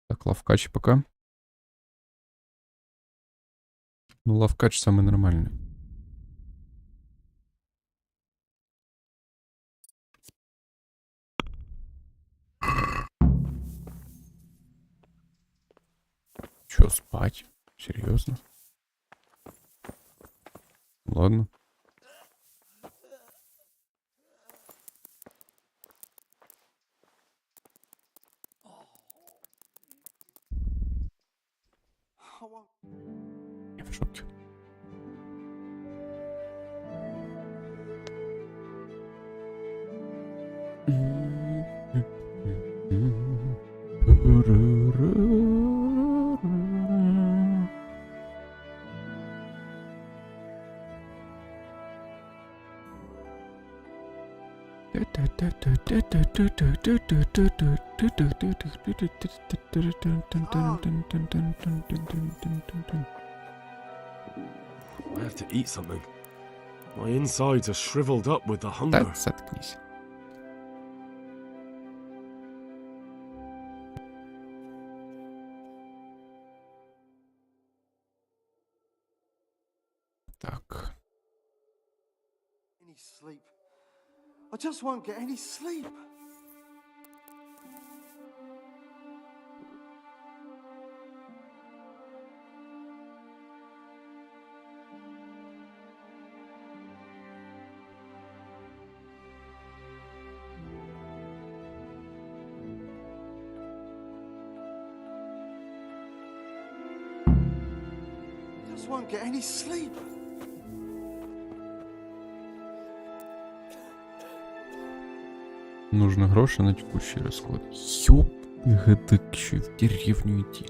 Так, лавкач пока. Ну, лавкач самый нормальный. Чё, спать? Серьезно? Ладно. Я в шоке. I have to eat something. My insides are shriveled up with the hunger. Да, заткнись. Так. Any sleep. I just won't get any sleep. Just won't get any sleep. Нужно гроши на текущий расход. Ʇыдыкши, в деревню идти.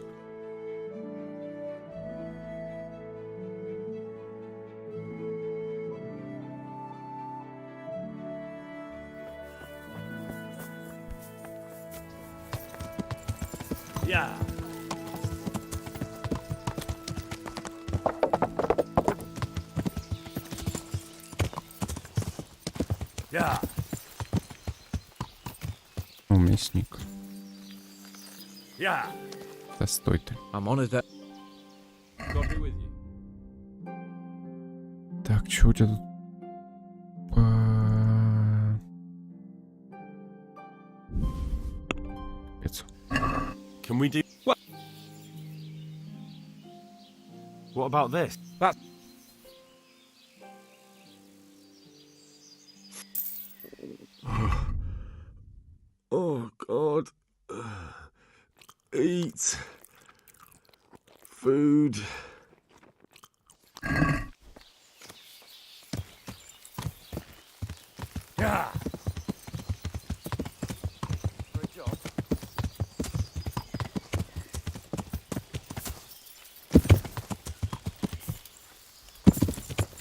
Yeah. Yeah. Мясник. Yeah. Да стой ты. I'm on it. Так, что у тебя тут? Can we do what? What about this? That. Oh God. Eat. Food. Yeah.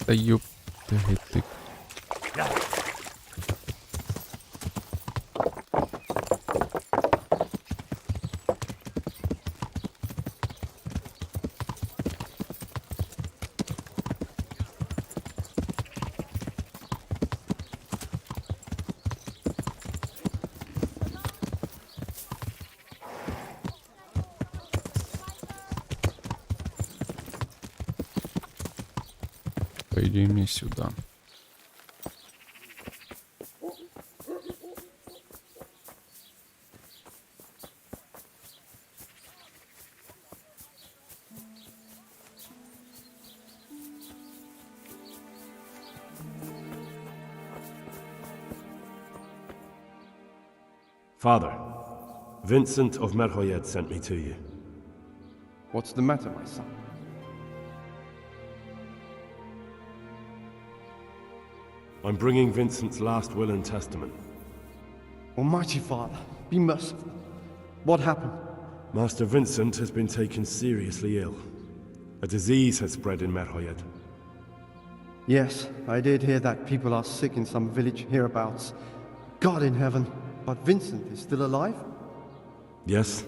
Да ёп, ты. По идее, мне сюда. Father, Vincent of 꽱ᴱᴜᴜᴜ sent me to you. What's the matter, my son? I'm bringing Vincent's last will and testament. Almighty Father, be merciful. What happened? Master Vincent has been taken seriously ill. A disease has spread in 꽱ᴱᴜᴜᴜ. Yes, I did hear that people are sick in some village hereabouts. God in heaven, but Vincent is still alive? Yes,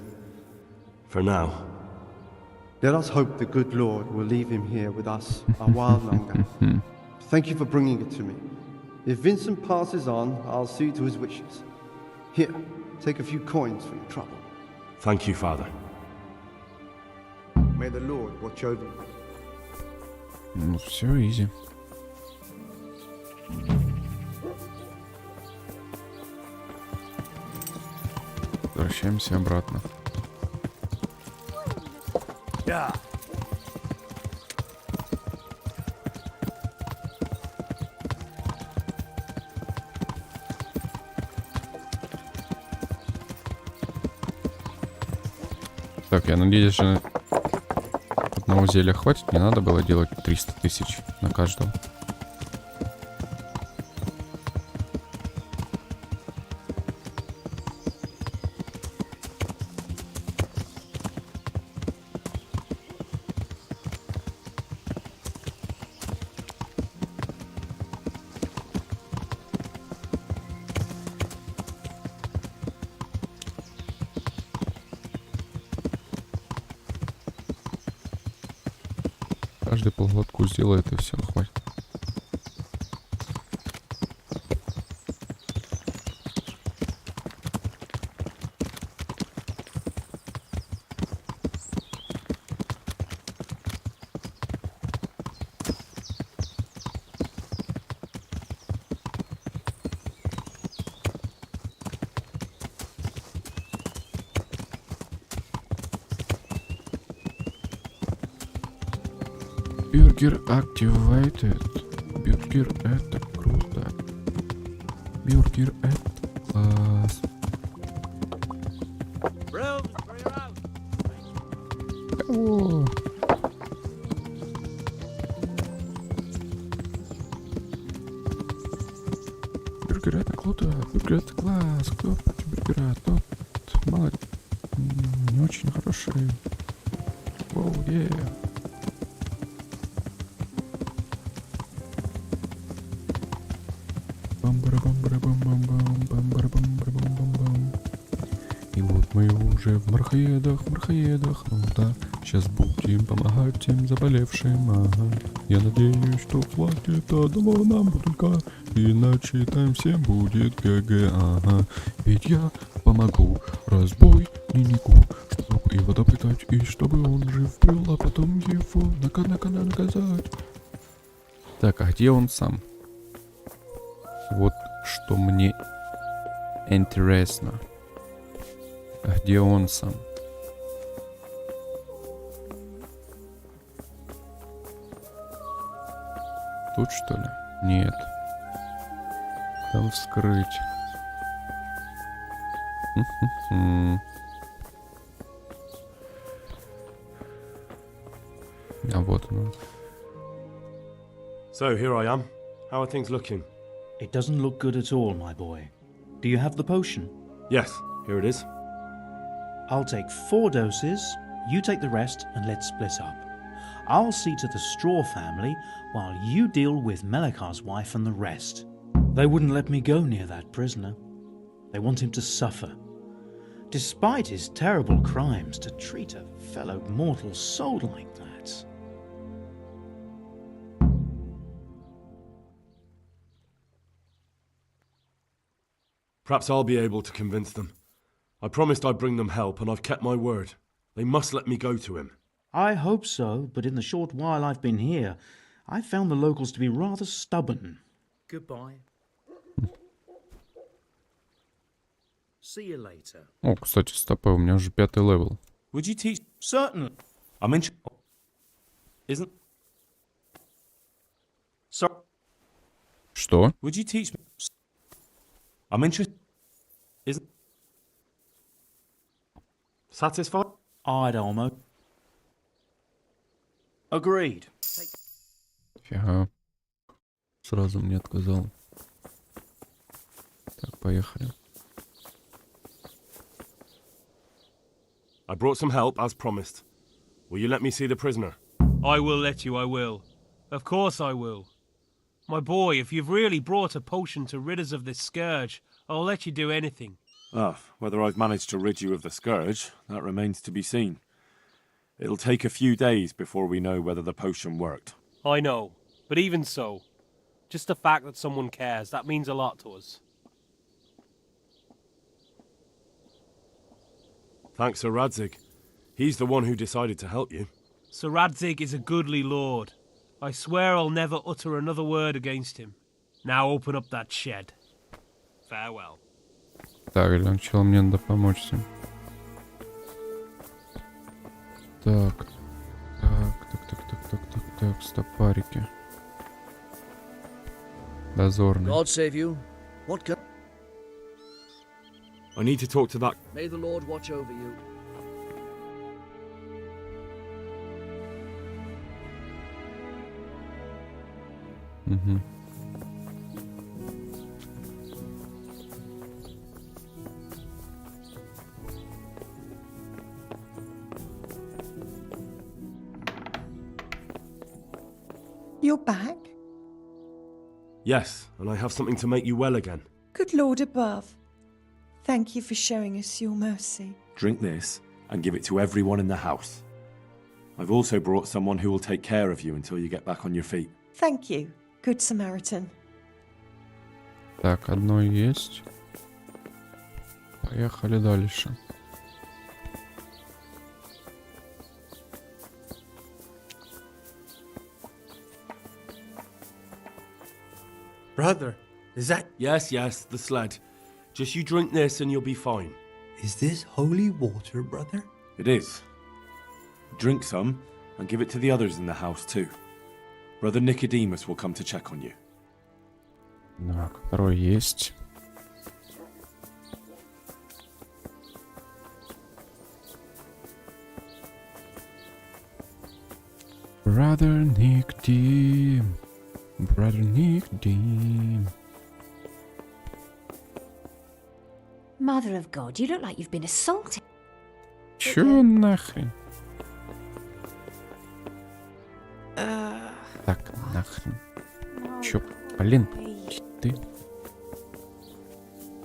for now. Let us hope the good Lord will leave him here with us a while longer. Thank you for bringing it to me. If Vincent passes on, I'll see to his wishes. Here, take a few coins for your trouble. Thank you, Father. May the Lord watch over you. Ну, все, изи. Возвращаемся обратно. Yeah. Так, я надеюсь, же одного зелья хватит. Не надо было делать 300 тысяч на каждого. Каждый полглотку сделает и все, хватит. Бюргер activated. Бюргер это круто. Бюргер это класс. Кого? Бюргер это круто. Бюргер это класс. Кто против бюргера? Тот мало не очень хороший. Воу, И вот мы уже в мархаедах, ну да, сейчас будем помогать тем заболевшим, ага. Я надеюсь, что хватит одного нам бутылька, иначе там всем будет ГГ, ага. Ведь я помогу разбойнику, чтобы его допытать, и чтобы он жив был, а потом его наказать. Так, а где он сам? Вот что мне интересно. А где он сам? Тут, что ли? Нет. Там вскрыть. А вот он. So, here I am. How are things looking? It doesn't look good at all, my boy. Do you have the potion? Yes, here it is. I'll take 4 doses, you take the rest, and let's split up. I'll see to the Straw family, while you deal with Melikar's wife and the rest. They wouldn't let me go near that prisoner. They want him to suffer. Despite his terrible crimes, to treat a fellow mortal soul like that. Perhaps I'll be able to convince them. I promised I'd bring them help, and I've kept my word. They must let me go to him. I hope so, but in the short while I've been here, I've found the locals to be rather stubborn. Goodbye. See you later. О, кстати, стопэ, у меня уже 5-й левел. Would you teach? Certainly. I'm in. Isn't. So. Что? Would you teach me? I'm interested. Isn't. Satisfied? I'd almost. Agreed. Фига. Сразу мне отказал. Так, поехали. I brought some help, as promised. Will you let me see the prisoner? I will let you, I will. Of course I will. My boy, if you've really brought a potion to rid us of this scourge, I'll let you do anything. Ah, whether I've managed to rid you of the scourge, that remains to be seen. It'll take a few days before we know whether the potion worked. I know, but even so, just the fact that someone cares, that means a lot to us. Thanks, Sir Radzig. He's the one who decided to help you. Sir Radzig is a goodly lord. I swear I'll never utter another word against him. Now open up that shed. Farewell. Так, для начала мне надо помочь всем. Так, стопарики. Дозорный. God save you. What can... I need to talk to that... May the Lord watch over you. Угу. You're back? Yes, and I have something to make you well again. Good Lord above. Thank you for showing us your mercy. Drink this and give it to everyone in the house. I've also brought someone who will take care of you until you get back on your feet. Thank you, Good Samaritan. Так, одно есть. Поехали дальше. Brother, is that... Yes, the sled. Just you drink this and you'll be fine. Is this holy water, brother? It is. Drink some and give it to the others in the house too. Brother Nicodemus will come to check on you. Так, второй есть. Brother Nicodemus. Brother Nicodemus. Mother of God, you look like you've been assaulted. Чё нахрен? Так, нахрен. Чё, блин, ты?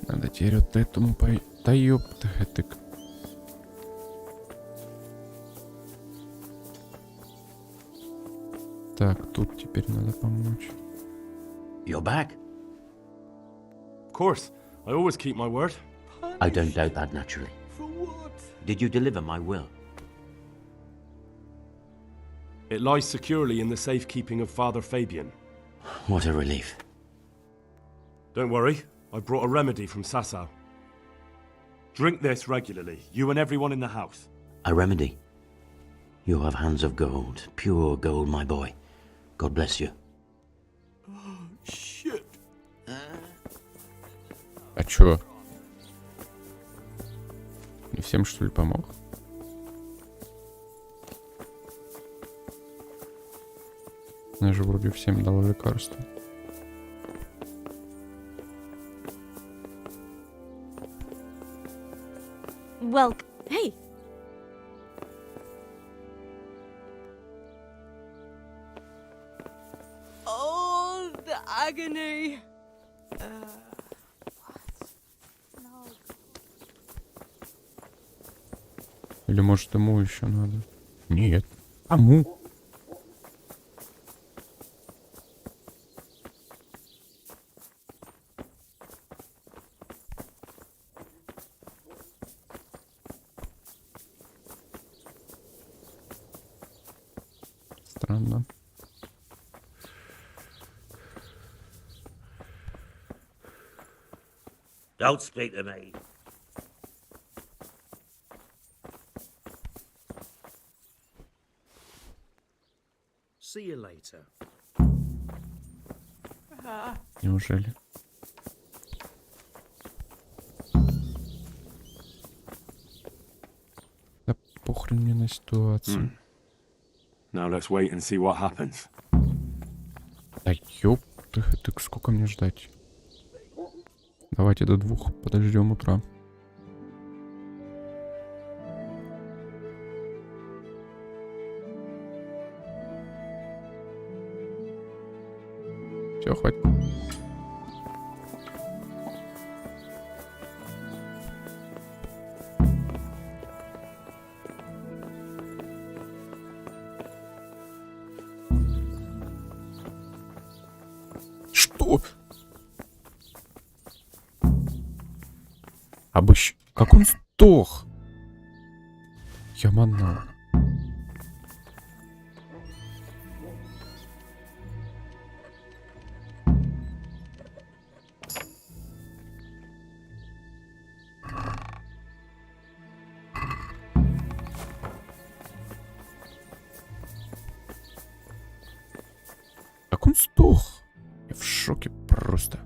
Надо теперь вот этому Да ёпта, это... Так, тут теперь надо помочь. You're back? Of course. I always keep my word. I don't doubt that, naturally. Did you deliver my will? It lies securely in the safekeeping of Father Fabian. What a relief. Don't worry, I brought a remedy from Sassau. Drink this regularly, you and everyone in the house. A remedy? You have hands of gold, pure gold, my boy. God bless you. Oh, shit. А чё? Не всем, что ли, помог? Я же вроде всем дал лекарство. Well, hey! Oh, the agony! Или может ему еще надо? Нет. Кому? Странно. Don't speak to me. See you later. Неужели? Да похрен мне на ситуацию. Now let's wait and see what happens. Да ёпта, так сколько мне ждать? Давайте до 2 подождем утра. Все, хватит. Что? Как он сдох? Ямана. Как он сдох? Я в шоке просто.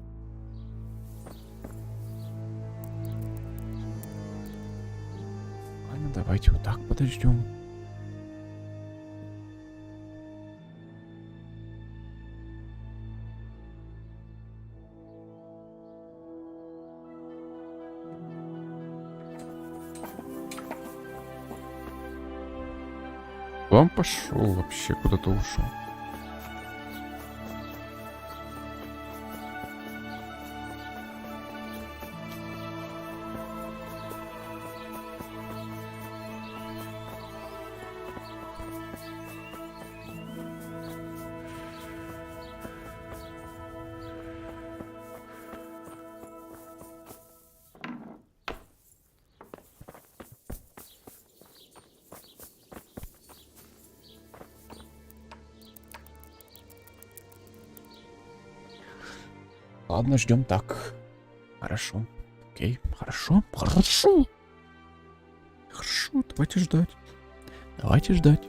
Ладно, давайте вот так подождем. Он пошел вообще, куда-то ушел. Ладно, ждем так. Хорошо. Окей, хорошо. Хорошо. Хорошо, давайте ждать. Давайте ждать.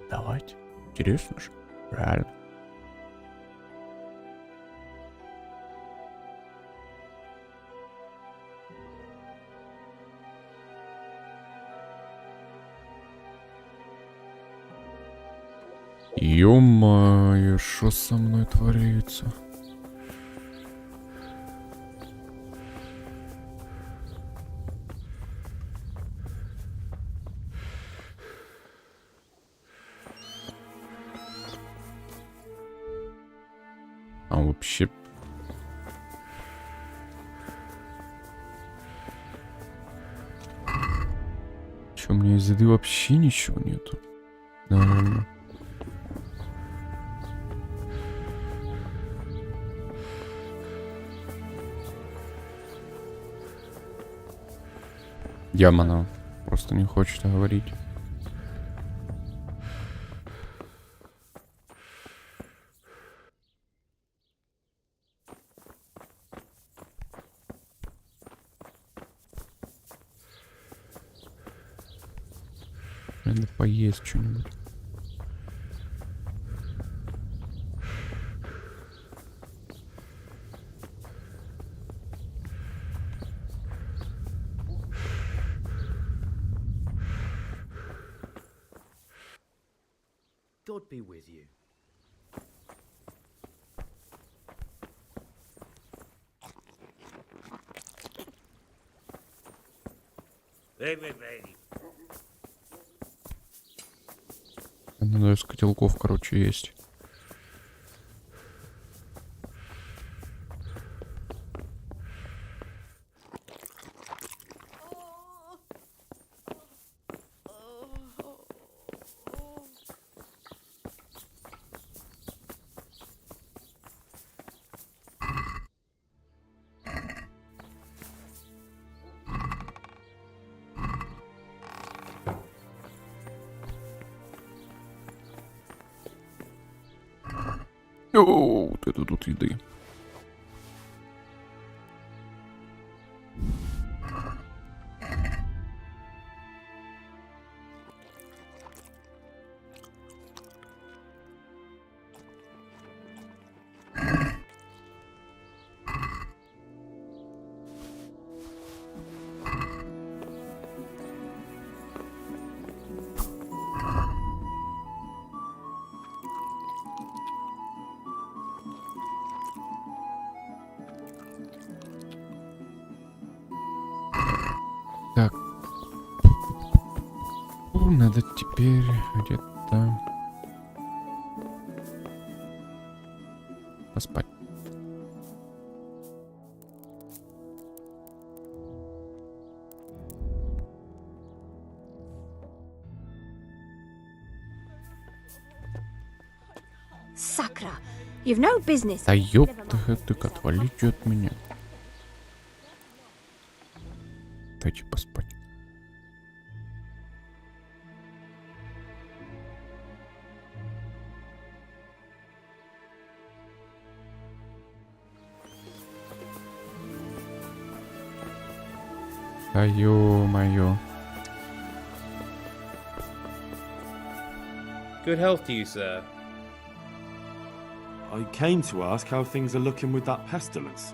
Давайте. Интересно же. Реально. Ё-моё, что со мной творится? А вообще... Чё, у меня из еды вообще ничего нету? Нормально. Ямана просто не хочет говорить. Надо поесть что-нибудь. God be with you. Надо из котелков, короче, есть. О, вот это тут еды. Так. Надо теперь где-то поспать. Sakra, you've no business. Да ёпта, так отвалите от меня. Дайте поспать. Да ё-моё. Good health to you, sir. I came to ask how things are looking with that pestilence.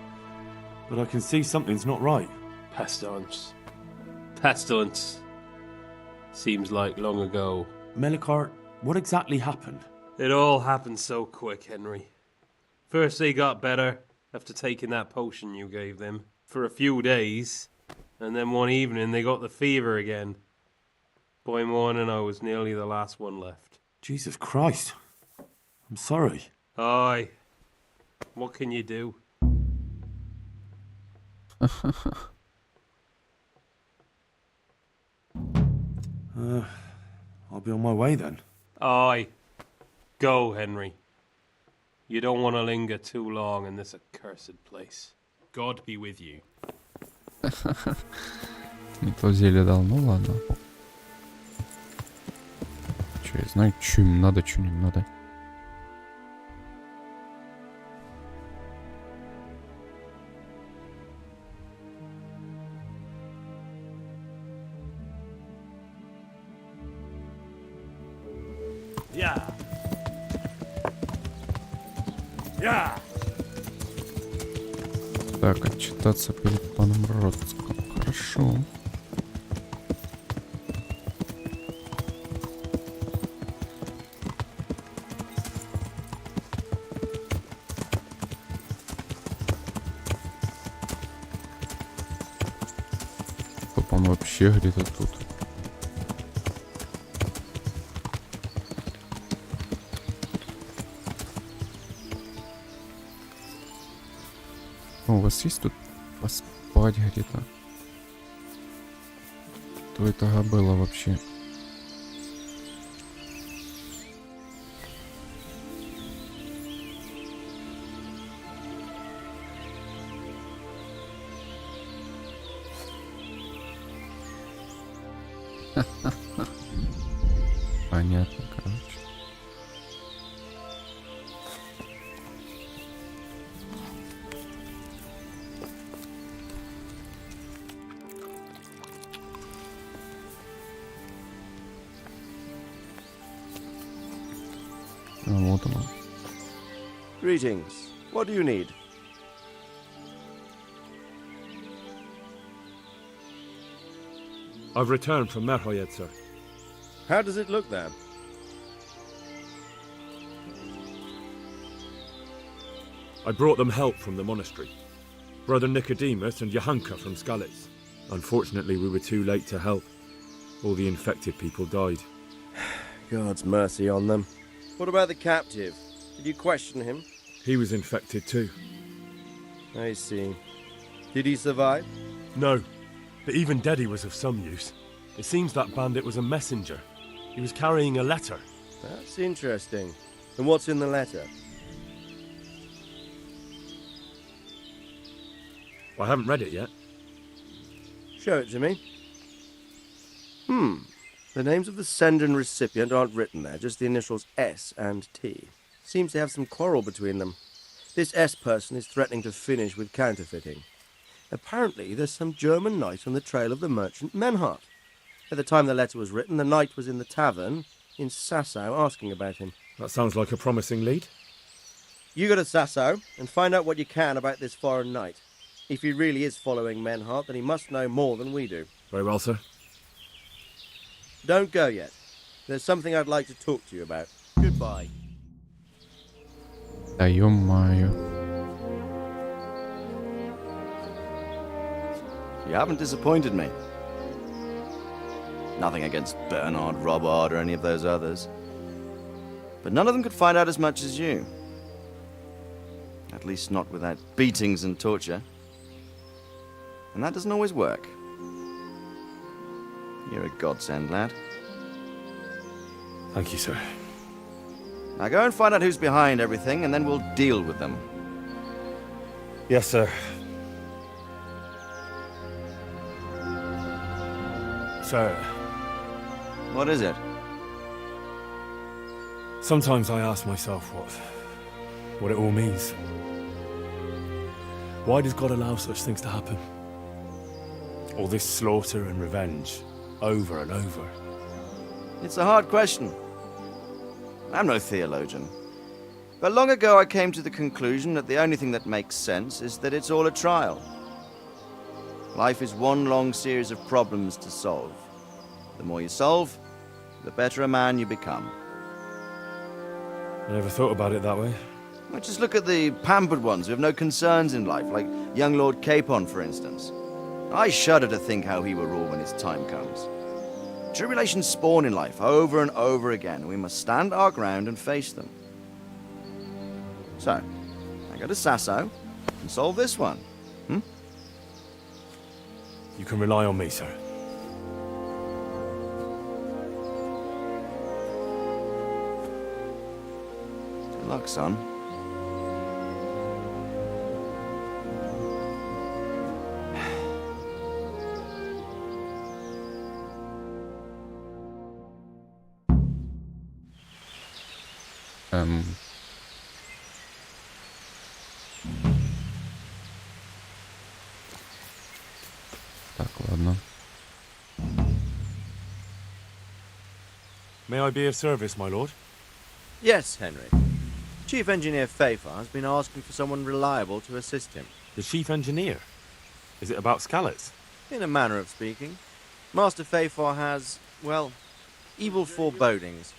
But I can see something's not right. Pestilence. Pestilence. Seems like long ago. Melikar, what exactly happened? It all happened so quick, Henry. First they got better after taking that potion you gave them for a few days, and then one evening they got the fever again. By morning I was nearly the last one left. Jesus Christ. I'm sorry. Aye. What can you do? I'll be on my way then. Aye. Go, Henry. You don't want to linger too long in this accursed place. God be with you. Не то зелье дал, ну ладно. Че, я знаю, что им надо, что не надо. Так, отчитаться перед паном Роцком. Хорошо. Он вообще где-то тут. У вас есть тут поспать где-то? Что это было вообще? Понятно, короче. Вот оно. Greetings. What do you need? I've returned from 꽱ᴱᴇᴄᴱ, sir. How does it look there? I brought them help from the monastery. Brother Nicodemus and Ʇᴱᴇᴄᴱ from Skalitz. Unfortunately, we were too late to help. All the infected people died. God's mercy on them. What about the captive? Did you question him? He was infected too. I see. Did he survive? No, but even dead he was of some use. It seems that bandit was a messenger. He was carrying a letter. That's interesting. And what's in the letter? I haven't read it yet. Show it to me. The names of the sender and recipient aren't written there, just the initials S and T. Seems to have some quarrel between them. This S person is threatening to finish with counterfeiting. Apparently, there's some German knight on the trail of the merchant Menhart. At the time the letter was written, the knight was in the tavern in Sassau asking about him. That sounds like a promising lead. You go to Sassau and find out what you can about this foreign knight. If he really is following Menhart, then he must know more than we do. Very well, sir. Don't go yet. There's something I'd like to talk to you about. Goodbye. Да ё-моё. You haven't disappointed me. Nothing against Bernard, Robert, or any of those others. But none of them could find out as much as you. At least not without beatings and torture. And that doesn't always work. You're a godsend, lad. Thank you, sir. Now go and find out who's behind everything, and then we'll deal with them. Yes, sir. Sir. What is it? Sometimes I ask myself what it all means. Why does God allow such things to happen? All this slaughter and revenge, over and over. It's a hard question. I'm no theologian. But long ago I came to the conclusion that the only thing that makes sense is that it's all a trial. Life is one long series of problems to solve. The more you solve, the better a man you become. I never thought about it that way. Well, just look at the pampered ones who have no concerns in life, like young Lord Capon, for instance. I shudder to think how he will rule when his time comes. Tribulations spawn in life over and over again, and we must stand our ground and face them. So, I go to Sassau and solve this one. You can rely on me, sir. Good luck, son. Так, ладно. May I be of service, my lord? Yes, Henry. Chief Engineer Pfeiffer has been asking for someone reliable to assist him. The chief engineer? Is it about Skalitz? In a manner of speaking. Master Pfeiffer has, well, evil forebodings.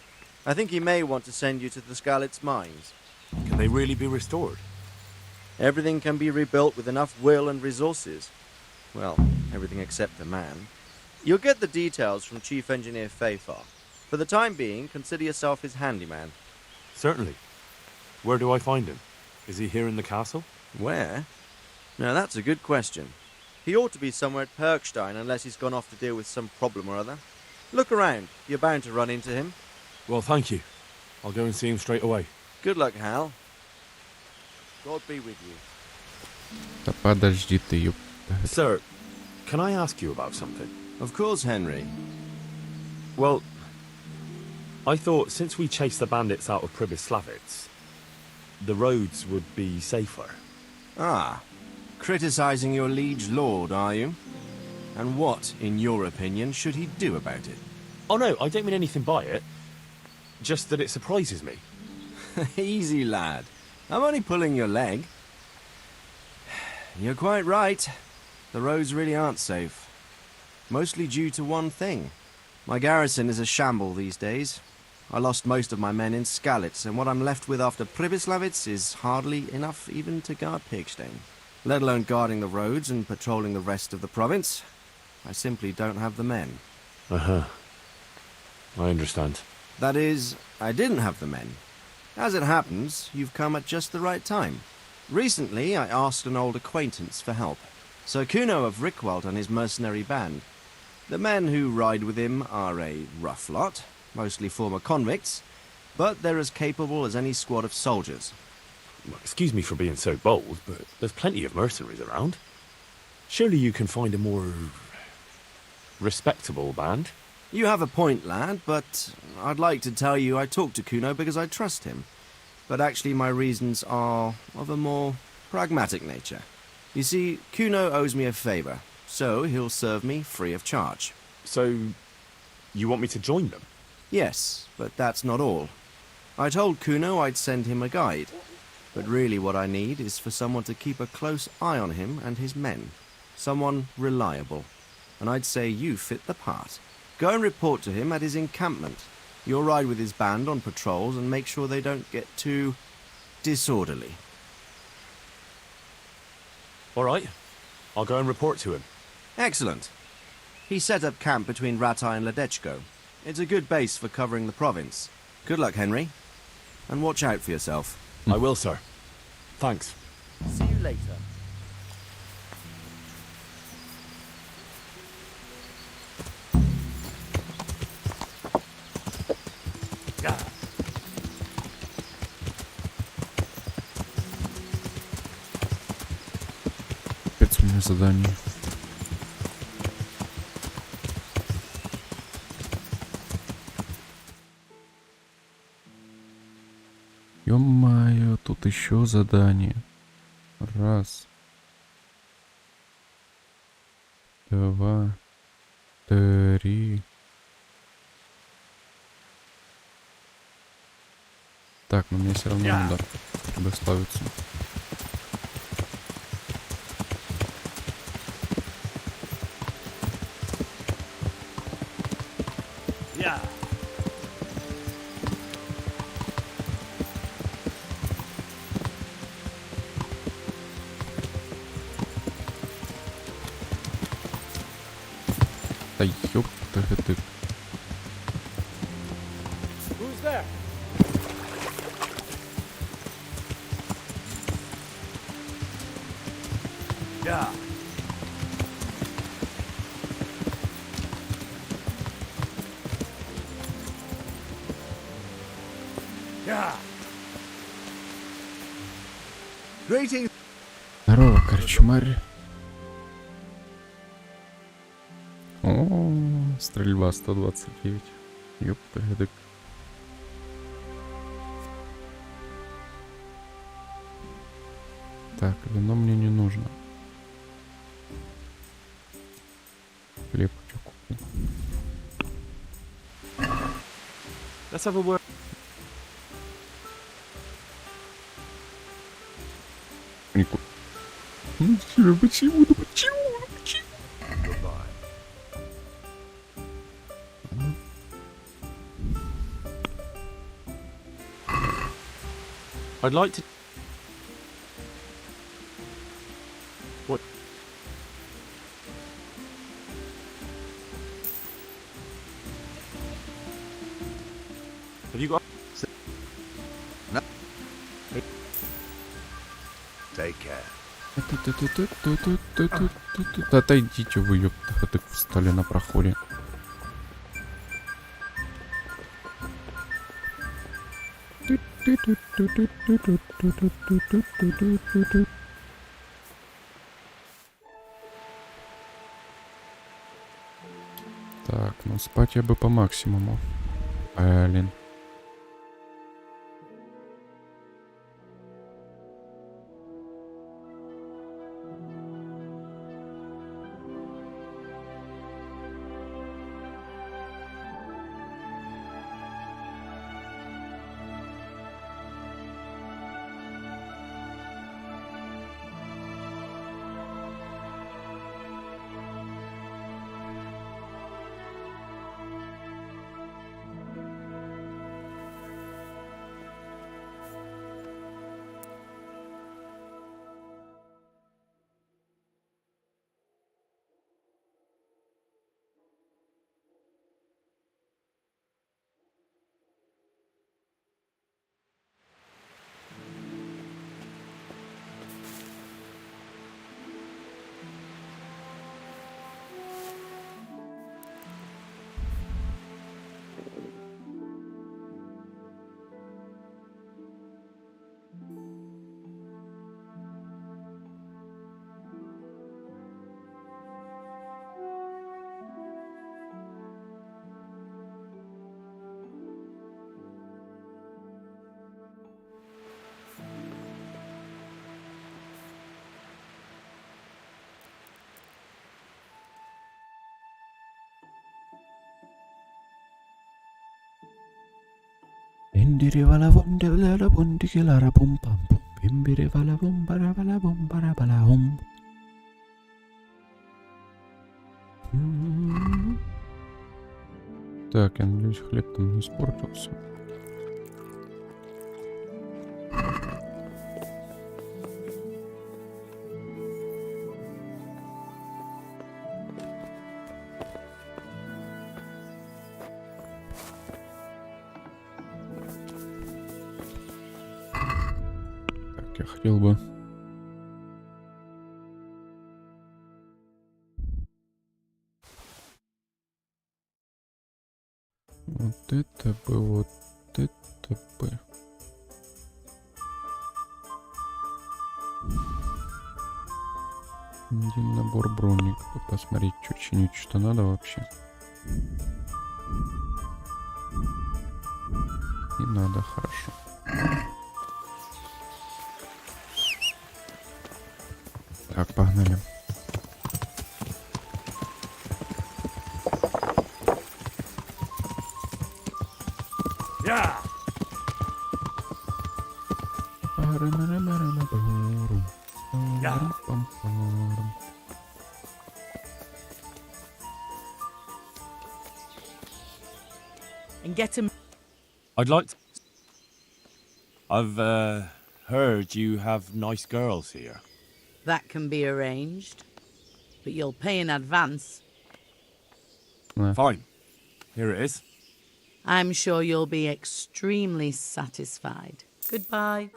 I think he may want to send you to the Skalitz mines. Can they really be restored? Everything can be rebuilt with enough will and resources. Well, everything except the man. You'll get the details from Chief Engineer Fayfar. For the time being, consider yourself his handyman. Certainly. Where do I find him? Is he here in the castle? Where? Now that's a good question. He ought to be somewhere at Perkstein unless he's gone off to deal with some problem or other. Look around. You're bound to run into him. Well, thank you. I'll go and see him straight away. Good luck, Hal. God be with you. Да подожди ты, ёп. Sir, can I ask you about something? Of course, Henry. Well, I thought since we chased the bandits out of Pribyslavitz, the roads would be safer. Ah. Criticizing your liege lord, are you? And what, in your opinion, should he do about it? Oh no, I don't mean anything by it. Just that it surprises me. Easy, lad. I'm only pulling your leg. You're quite right. The roads really aren't safe. Mostly due to one thing. My garrison is a shamble these days. I lost most of my men in Skalitz, and what I'm left with after Pribyslavitz is hardly enough even to guard Pigstein. Let alone guarding the roads and patrolling the rest of the province. I simply don't have the men. Uh-huh. I understand. That is, I didn't have the men. As it happens, you've come at just the right time. Recently, I asked an old acquaintance for help. Sir Kuno of Rickwald and his mercenary band. The men who ride with him are a rough lot, mostly former convicts, but they're as capable as any squad of soldiers. Well, excuse me for being so bold, but there's plenty of mercenaries around. Surely you can find a more respectable band? You have a point, lad, but I'd like to tell you I talked to Kuno because I trust him. But actually my reasons are of a more pragmatic nature. You see, Kuno owes me a favour, so he'll serve me free of charge. So, you want me to join them? Yes, but that's not all. I told Kuno I'd send him a guide, but really what I need is for someone to keep a close eye on him and his men. Someone reliable. And I'd say you fit the part. Go and report to him at his encampment. You'll ride with his band on patrols and make sure they don't get too disorderly. All right. I'll go and report to him. Excellent. He set up camp between Ratai and Ledechko. It's a good base for covering the province. Good luck, Henry. And watch out for yourself. I will, sir. Thanks. See you later. Опять у меня задание. Ё-моё, тут еще задание. Раз. Два. Три. Так, но мне все равно надо доставиться. Да ёпта. Who's there? Yeah. Yeah. Greetings. Здорово, корчмарь. О, стрельба 129. Ёпта. Так, вино мне не нужно. Хлеб что куплю. Let's have a word. Почему? I'd like to... What? Отойдите вы, ёпта, ты встали на проходе. Так, ну спать я бы по максимуму. Блин. Так, я надеюсь, хлеб там не испортился. Так, я хотел бы... Вот это бы, вот это бы. Один набор броник. Посмотреть, что чинить, что надо вообще. Не надо, хорошо. Так, погнали. And get him. I'd like to... I've heard you have nice girls here. That can be arranged, but you'll pay in advance. Fine. Here it is. I'm sure you'll be extremely satisfied. Goodbye.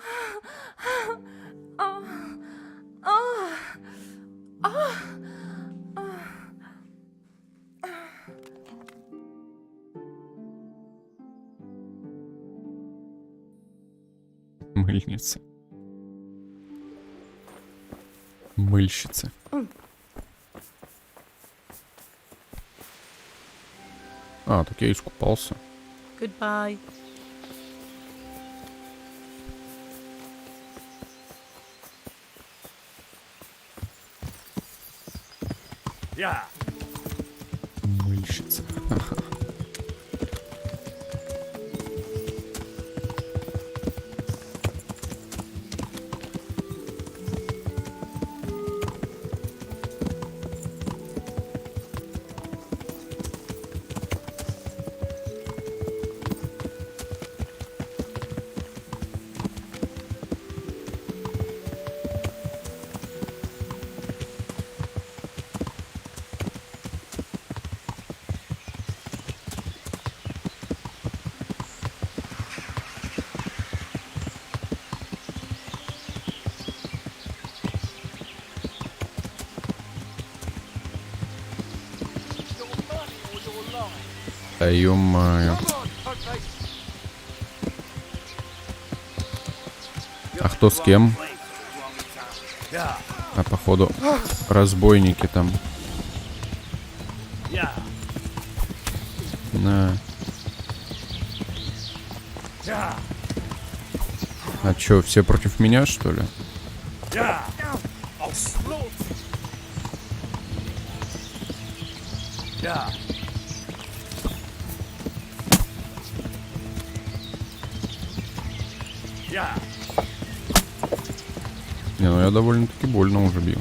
Мыльница. Мыльщица. А, так я искупался. Goodbye. Мыльщица. Да ё-моё. А кто с кем? А походу разбойники там. На. А чё, все против меня, что ли? Не, ну я довольно-таки больно уже бил.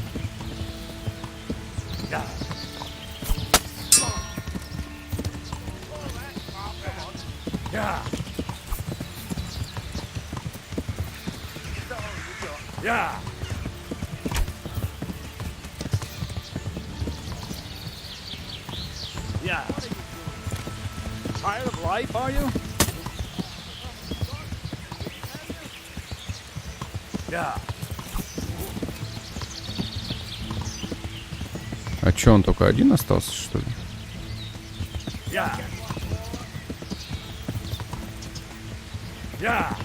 Tired of life, are you? Yeah. А чё, он только один остался, что ли? Yeah. Yeah.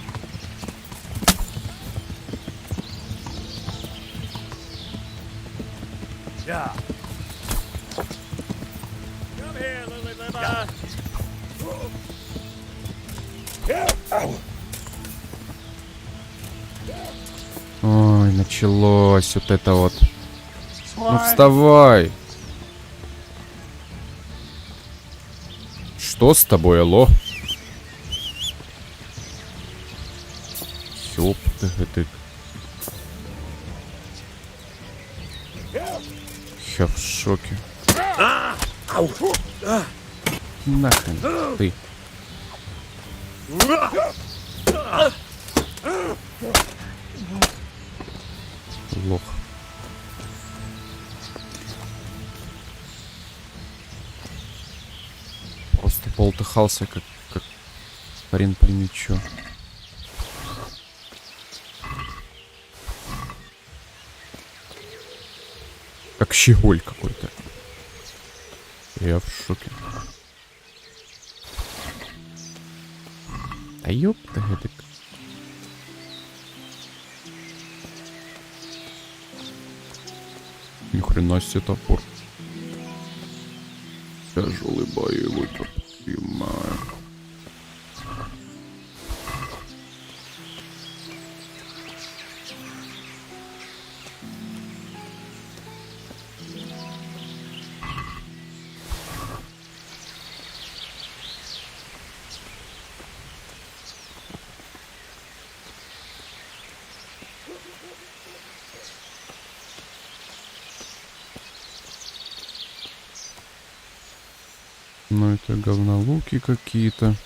Yeah. Come here, Lily Liver. Ой, началось вот это вот. Ну вставай. Что с тобой, алло? Ёпта, ты. Я в шоке. Нахрен ты. Лох. Просто полтыхался, как хрен пойми чё. Как щеголь какой-то. Я в шоке. Да ёпта, это... Ни хрена себе топор. Тяжелый боевой топор. Ё-моё. Ну это говнолуки какие-то.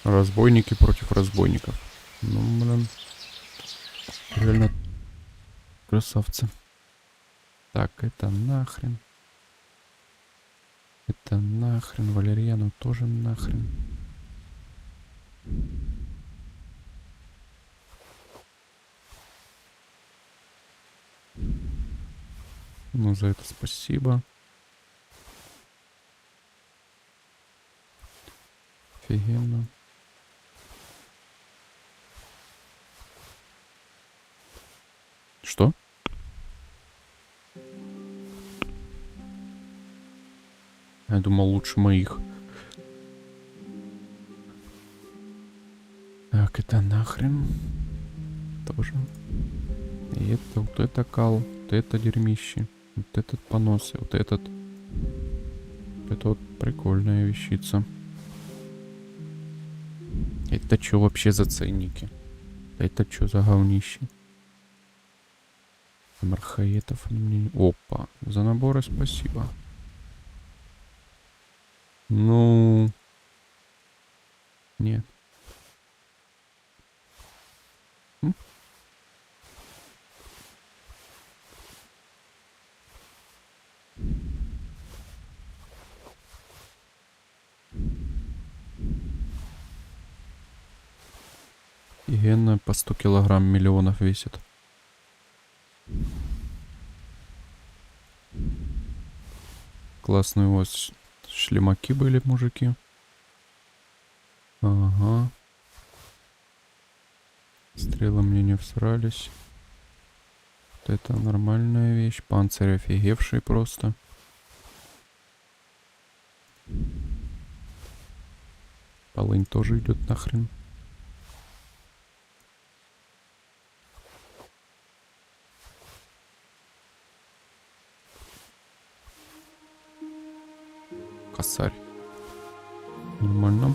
Разбойники против разбойников. Ну, блин. Реально красавцы. Так, это нахрен. Это нахрен. Валерьяну тоже нахрен. Ну, за это спасибо. Офигенно. Что? Я думал, лучше моих. Так, это нахрен. Тоже. И это, вот это кал, вот это дерьмище. Вот этот понос, вот этот. Это вот прикольная вещица. Это что вообще за ценники? Это что за говнище? Мархаетов мне... Опа, за наборы спасибо. Ну... Нет. Гена по 100 килограмм миллионов весит. Классные у вас шлемаки были, мужики. Ага. Стрелы мне не всрались. Вот это нормальная вещь. Панцирь офигевший просто. Полынь тоже идет нахрен. Косарь. Нормально.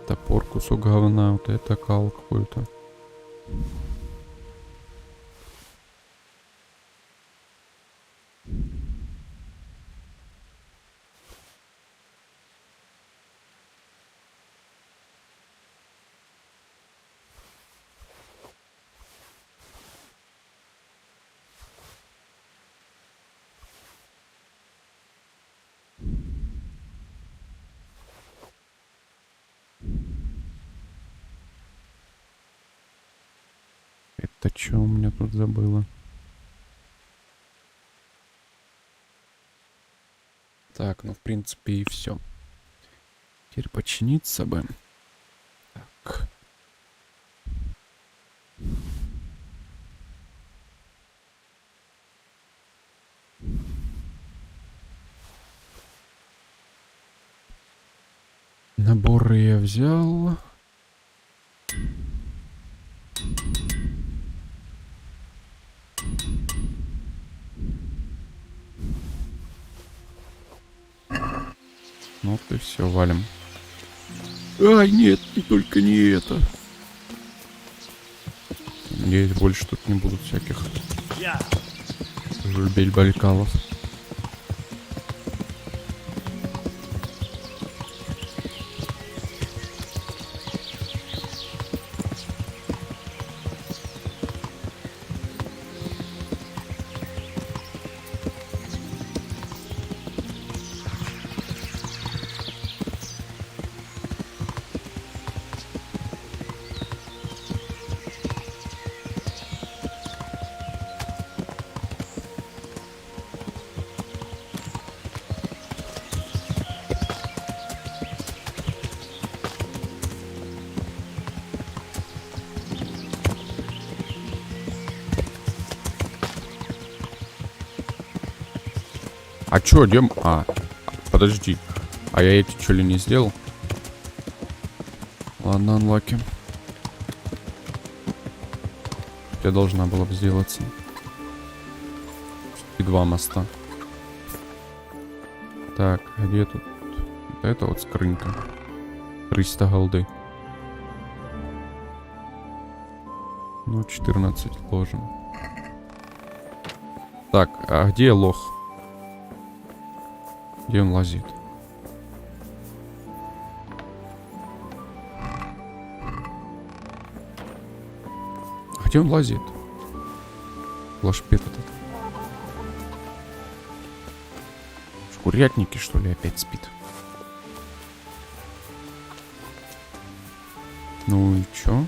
Топор, кусок говна, вот это кал какой-то. Это что у меня тут забыло? Так, ну в принципе и все. Теперь починиться бы. Так. Наборы я взял. Ну вот и все, валим. Ай, нет, не только не это. Надеюсь, больше тут не будут всяких жульбель-балькалов. А чё, Дем? А, подожди. А я эти чё ли не сделал? Ладно, анлаки. Я должна была бы сделаться. И 2 моста. Так, где тут? Вот это вот скрынька. 300 голды. Ну, 14 ложим. Так, а где лох? Где он лазит? Где он лазит? Лошпет этот. В курятнике, что ли, опять спит? Ну и чё?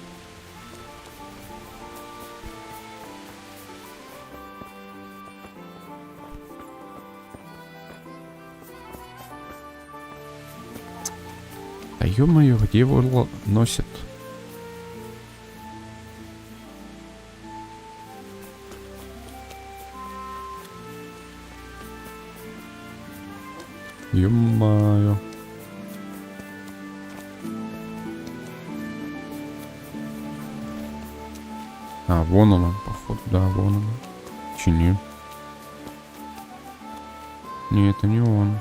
Да ё-моё, где его носят? Ё-моё. А, вон она, походу, да, вон она. Чини. Не, это не он.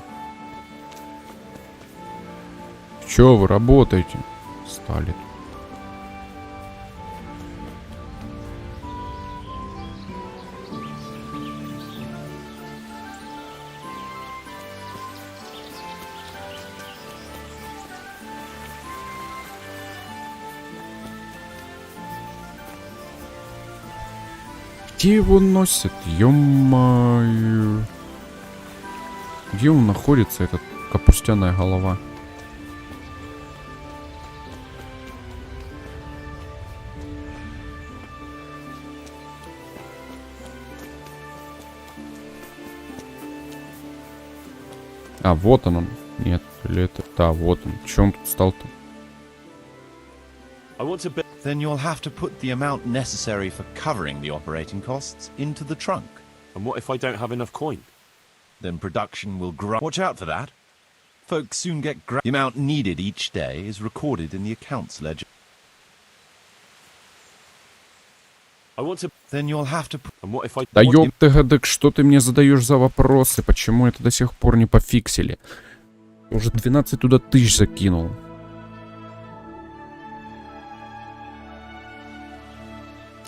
Чё вы работаете? Стали. Где его носят? Ё-моё. Где он находится, этот капустяная голова? А, вот он. Нет, или это... Да, вот он. Чё он тут стал-то? Then you'll have to put the amount necessary for covering the operating costs into the trunk. And what if I don't have enough coin? Then production will grow. Watch out for that. Folks soon get the amount needed each day is recorded in the accounts ledger. Then you'll have to... And what if I... Да ёптыгадык, что ты мне задаешь за вопросы? Почему это до сих пор не пофиксили? Уже 12 туда тысяч закинул.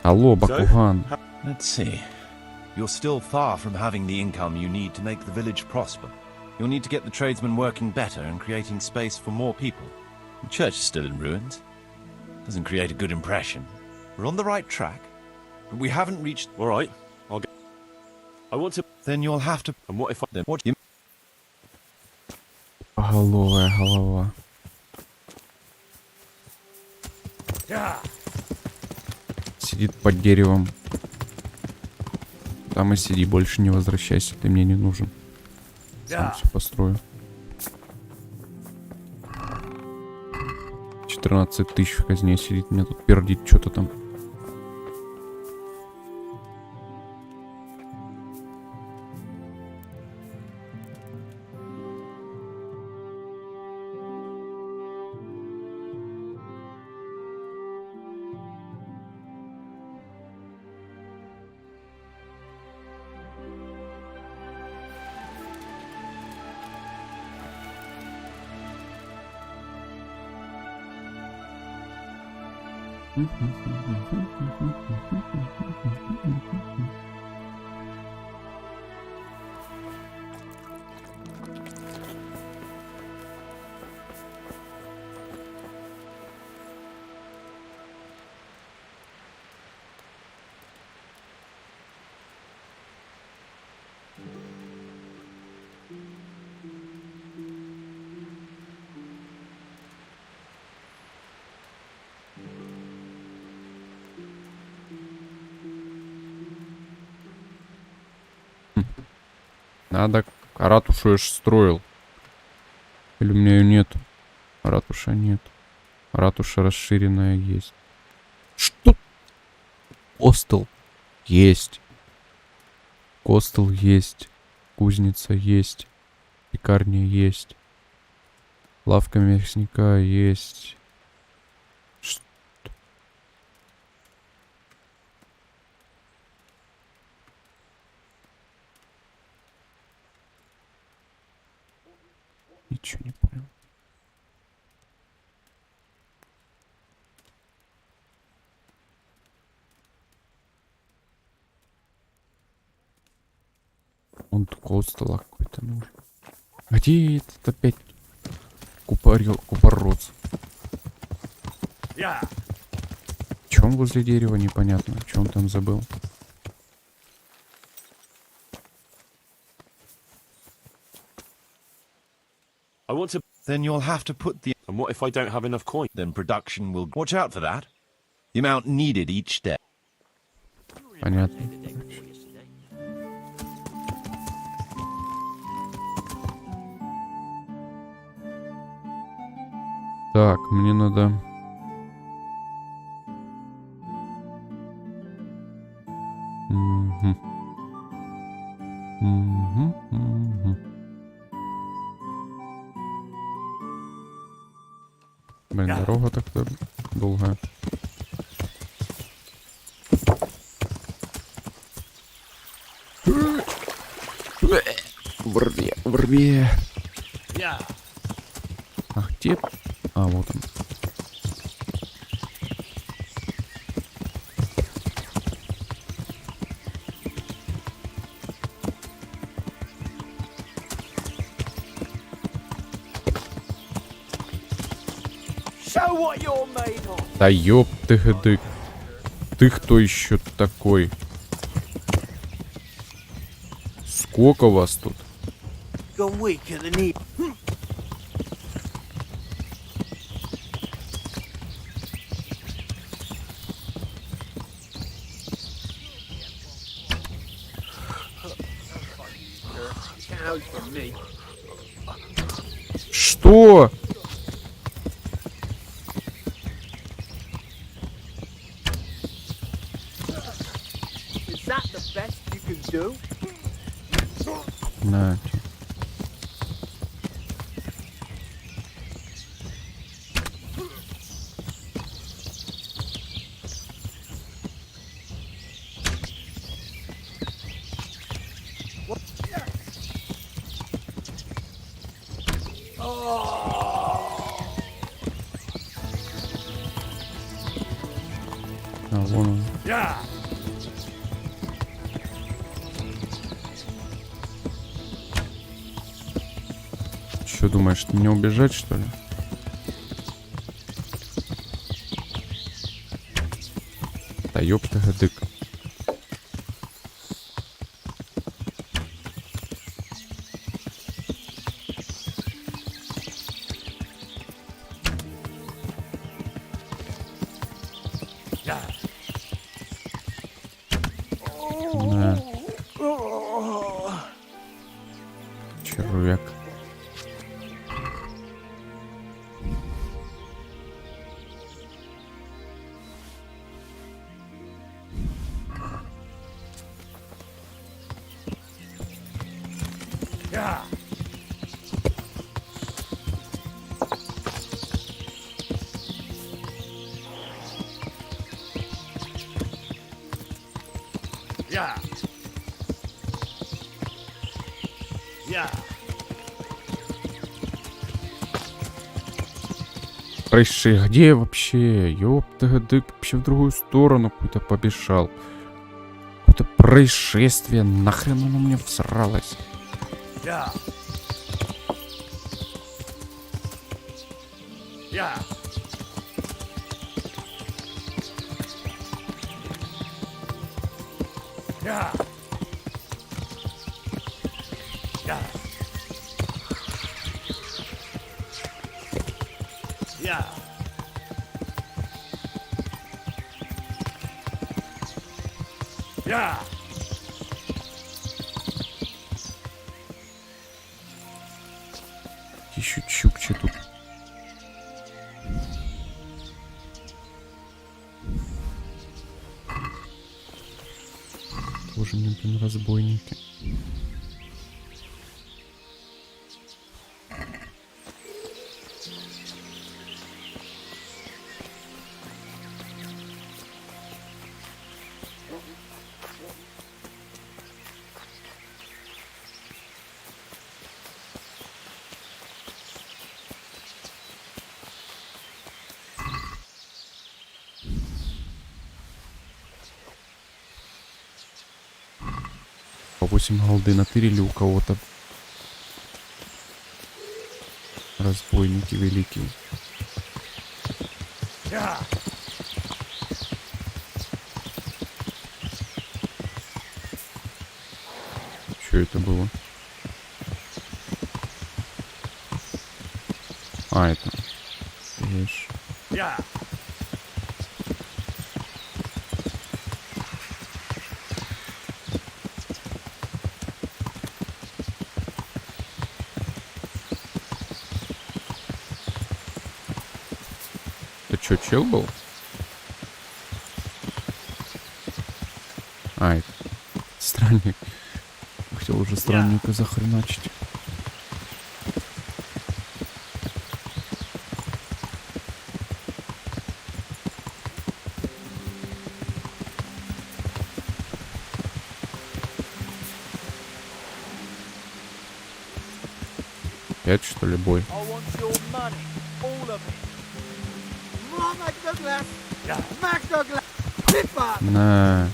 Алло, Бакуган. Let's see. You're still far from having the income you need to make the village prosper. You'll need to get the tradesmen working better and creating space for more people. The church is still in ruins. Doesn't create a good impression. We're on the right track, but we haven't reached... All right, I'll get... I want to... Then you'll have to... And what if I... Then what you... Головая голова. Сидит под деревом. Там и сиди, больше не возвращайся, ты мне не нужен. Сам все построю. 14 тысяч в казне сидит, мне тут пердит что-то там. Надо... А ратушу я ж строил. Или у меня ее нет? Ратуша нет. Ратуша расширенная есть. Что? Костел есть. Костел есть. Кузница есть. Пекарня есть. Лавка мясника есть. Ничего не понял. Он такого стола какой-то нужен. Где этот опять купорос? Че он возле дерева, непонятно. Че он там забыл? I want to... Then you'll have to put the... And what if I don't have enough coin? Then production will... Watch out for that. The amount needed each day. Понятно. Так, мне надо... Блин, дорога так-то долгая. Ворве. А где? А, вот он. Да ёптыгадык. Ты кто еще такой? Сколько вас тут? Gone weak at the knee. Что? Is that the best you can do? На. А, вон он. Что думаешь, мне убежать, что ли? Да ёпта гадык. Да. Червяк. Прыщи, где вообще? Ёпта гадык, вообще в другую сторону какую-то побежал. Какое-то происшествие, нахрен оно мне всралось. Еще чукче тут. Тоже мне, блин, разбойники. По 8 голды натырили у кого-то. Разбойники великие. Что это было? А, это... Видишь? Это что, чел был? А, это странник. Хотел уже странника захреначить. Опять, что ли, бой? На.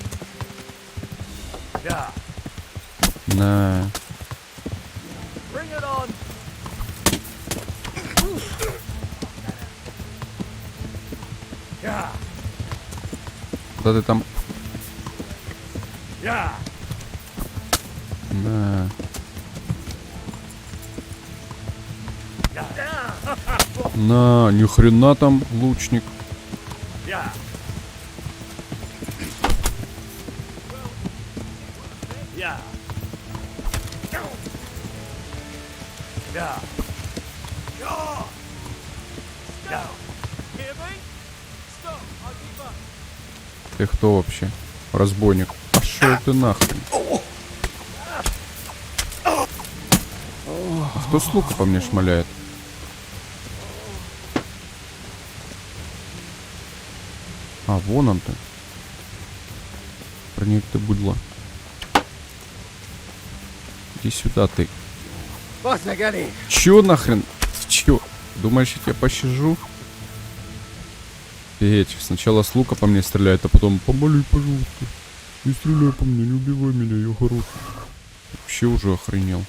На. Куда ты там? Да. На, ни хрена там лучник. Ты кто вообще? Разбойник. Пошел ты нахрен. Кто с лука по мне шмаляет? А, вон он ты. Проник ты, быдло. Иди сюда, ты. Чё нахрен? Ты чё? Думаешь, я тебя пощажу? Офигеть, сначала с лука по мне стреляет, а потом помоли, пожалуйста. Не стреляй по мне, не убивай меня, я хороший. Вообще уже охренел.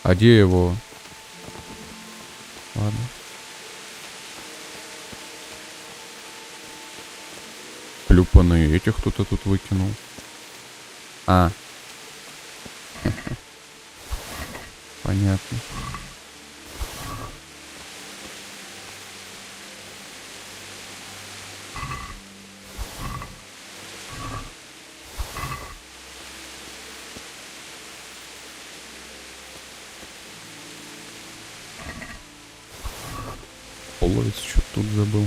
А где его? Ладно. Клюпаные этих кто-то тут выкинул. А. Понятно. Половец что тут забыл.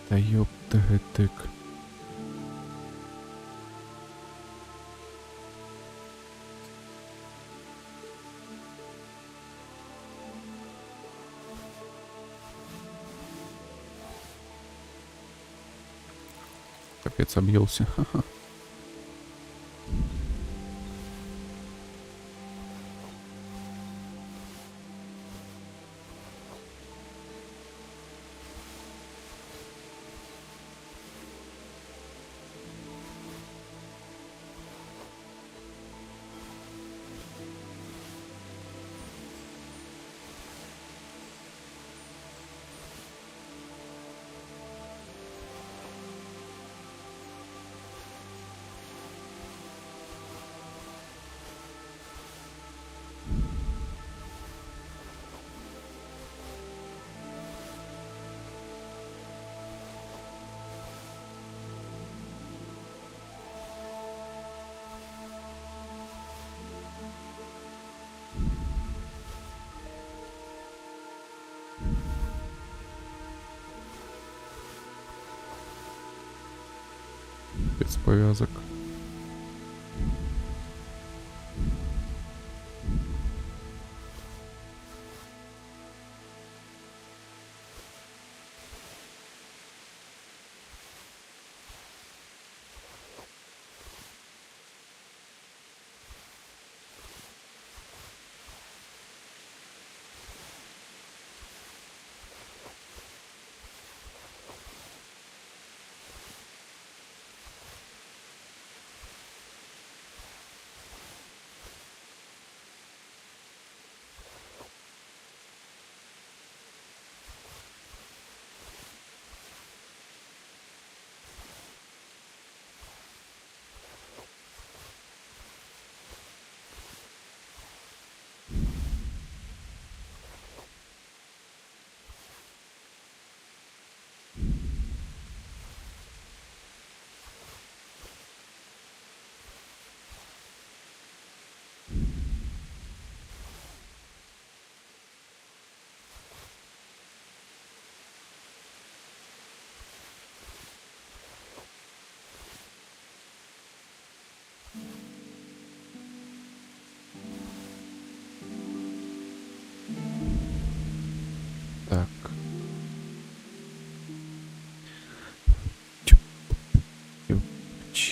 Да ёптыгытык. Капец, объелся. Ха-ха. Без повязок.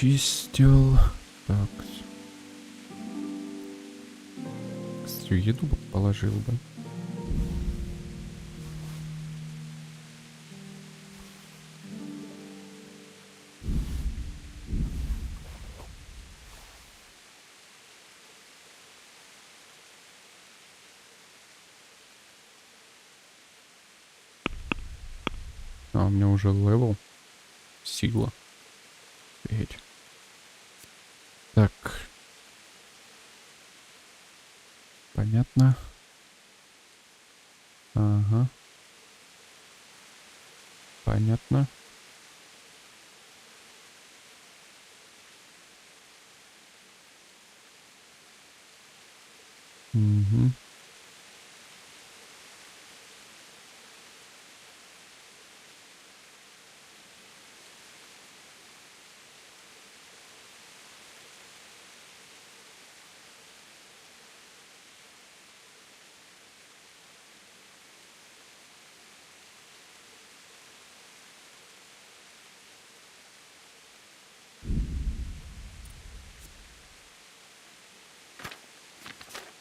почистил. Так. Кстати, еду бы положил бы. А, у меня уже левел. Сила. Офигеть. Так. Понятно. Ага. Понятно. Угу.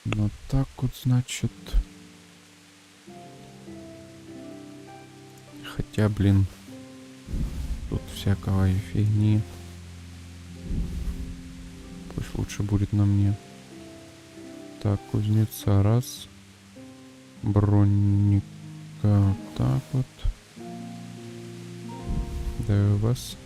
Вот так вот, значит. Хотя, блин, тут всякого и фигни. Пусть лучше будет на мне. Так, кузнеца раз. Бронника вот так вот. Да у вас.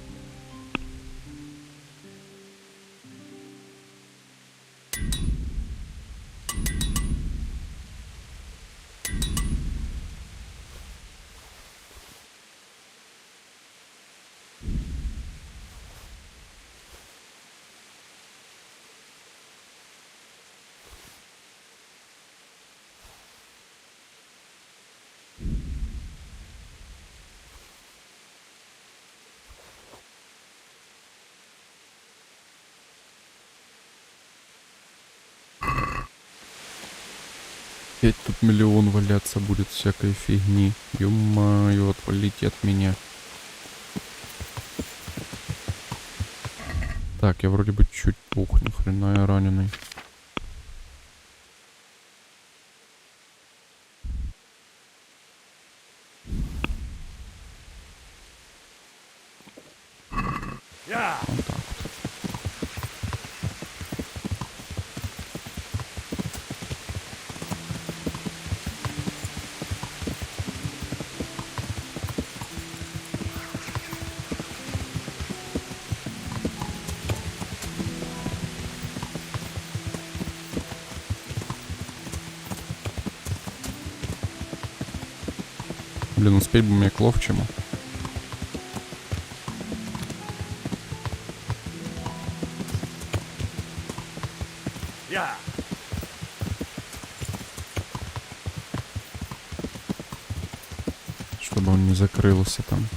Опять тут миллион валяться будет всякой фигни. Ё-моё, отвалите от меня. Так, я вроде бы чуть пух, ни хрена я раненый. Вот так вот. Блин, успеть бы мне к ловчему. Чтобы он не закрылся там.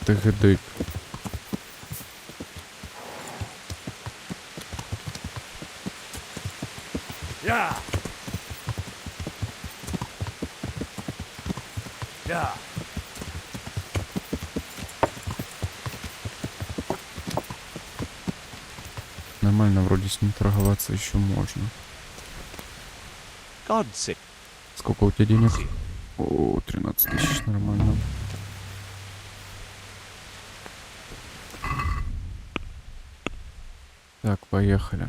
Ʇыдык. Нормально, вроде с ним торговаться еще можно. Сколько у тебя денег? О, 13 тысяч, нормально. Так, поехали.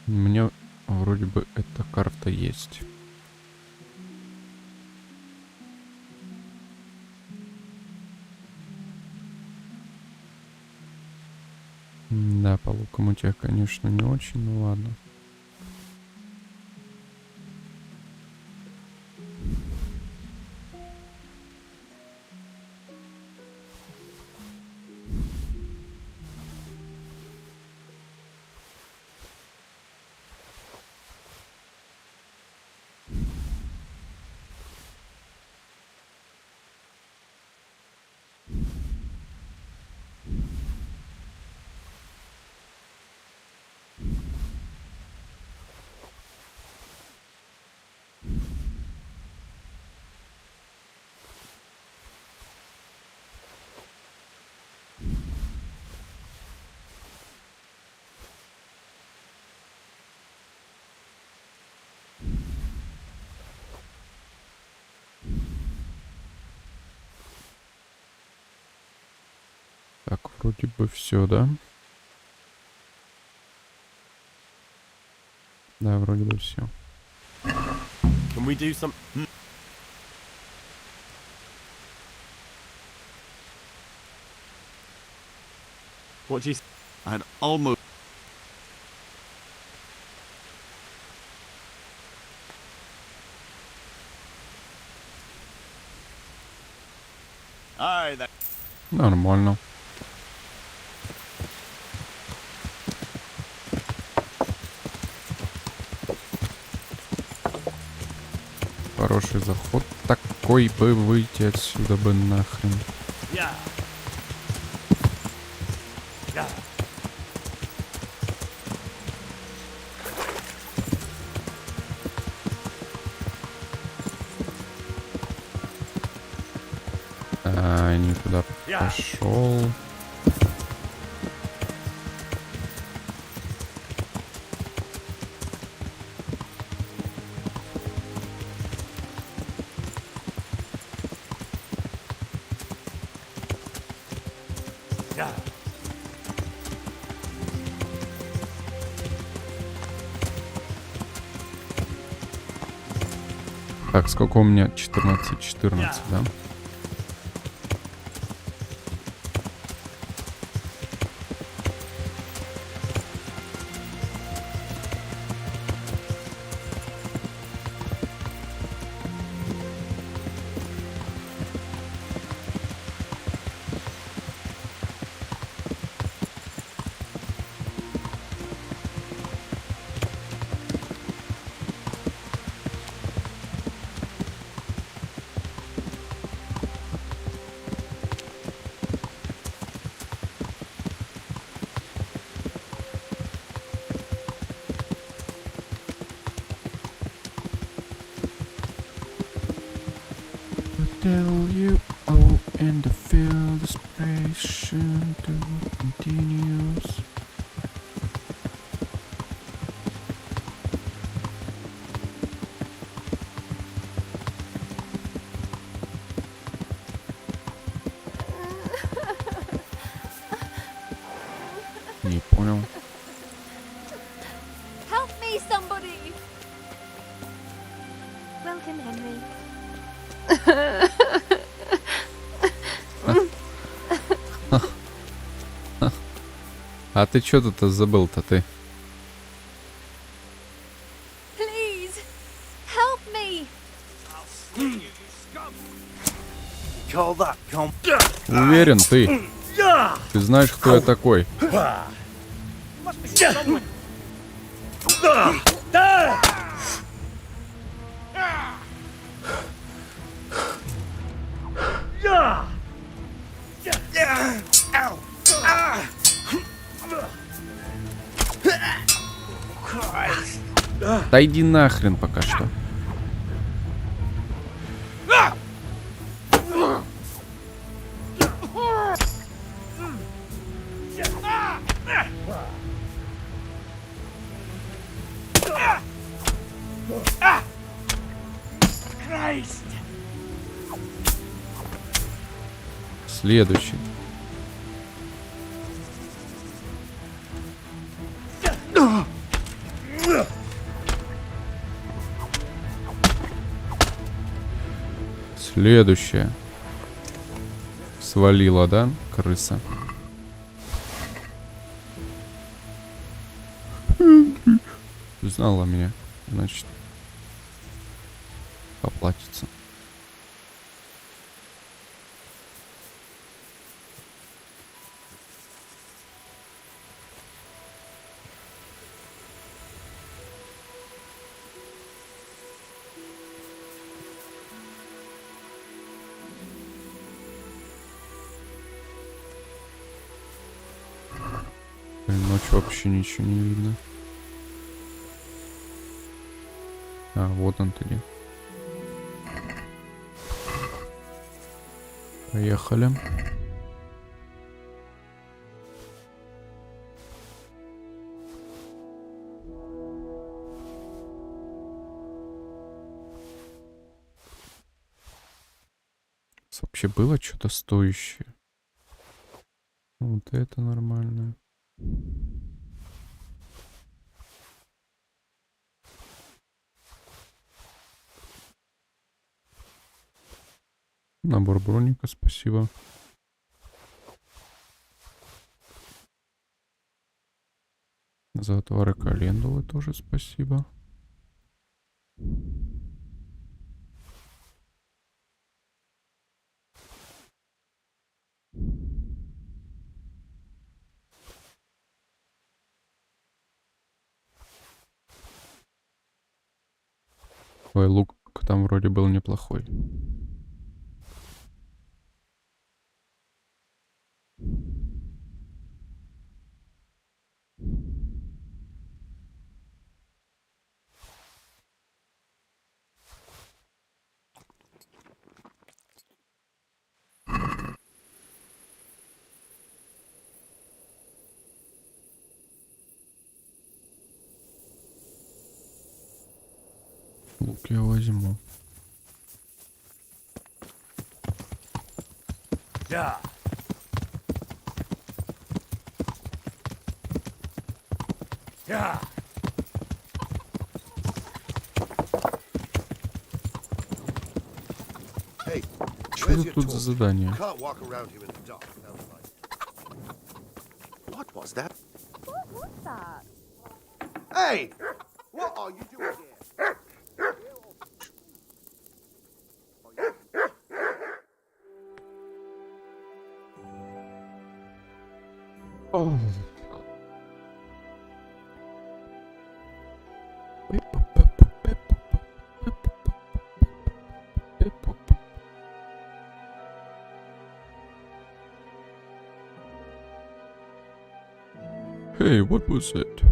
Мне вроде вроде бы эта карта есть. Да, по лукам у тебя, конечно, не очень, ну ладно. Так, вроде бы все, да? Да, вроде бы все. Can we do some? What do you? I'd almost. Aye, that. Нормально. Хороший заход такой бы, выйти отсюда бы нахрен. Никуда пошел. Так, сколько у меня? 14, да? Tell you oh and I feel desperation to continues. Не понял. Help me, somebody! Welcome, Henry. А ты чё тут забыл-то ты? Please, help me! Уверен, ты знаешь, кто я такой. Да иди нахрен пока что. Следующий. Следующее. Свалила, да, крыса? Узнала меня, значит, поплатится. Блин, ночью вообще ничего не видно. А, вот он ты где. Поехали. Вообще было что-то стоящее. Вот это нормально. Набор броника, спасибо. За товары календулы тоже спасибо. Ой, лук там вроде был неплохой. Лук я возьму. Да. Да. Что тут за задание? What was that? What was that? Hey! What are you doing here? Oh. Hey, what was it?